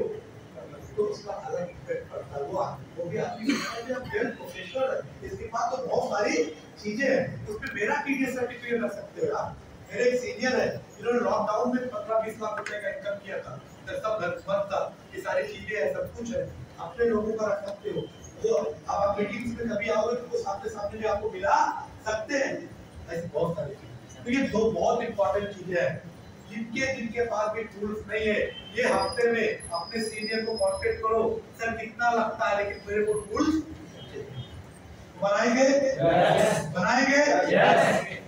तो उसका अलग इफेक्ट पड़ता है। वो भी आपकी प्रोफेशनल है, इसके पास तो बहुत सारी चीजें हैं, उसमें मेरा टीडीएस सर्टिफिकेट रख सकते हो आप। मेरे एक सीनियर है, इन्होंने लॉकडाउन में 15-20 लाख रुपए का इनकम किया था, सब घर बंद था, ये सारी चीजें है, सब कुछ है, अपने लोगों का रख सकते हो। तो आप मीटिंग्स में कभी आओगे तो सामने भी आपको मिला सकते हैं, ऐसी बहुत सारी चीजें। तो ये दो बहुत इंपॉर्टेंट चीजें हैं। जिनके पास भी टूल्स नहीं है, ये हफ्ते में अपने सीनियर को कांटेक्ट करो, सर कितना लगता है, लेकिन मेरे को टूल्स बनाएंगे, बनाएंगे।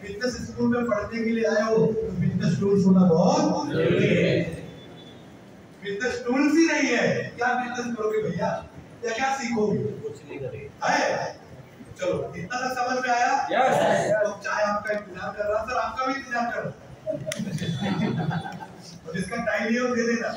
बिजनेस स्कूल में पढ़ने के लिए आए हो तो बिजनेस टूल्स होना बहुत जरूरी है। बिजनेस टूल्स ही नहीं है, क्या बिजनेस करोगे भैया, या क्या सीखोगे? कुछ नहीं करेंगे। चलो इतना तक समझ में आया? तो चाय आपका इंतजार कर रहा, सर आपका भी इंतजार कर रहा, और जिसका टाइम है वो दे देना।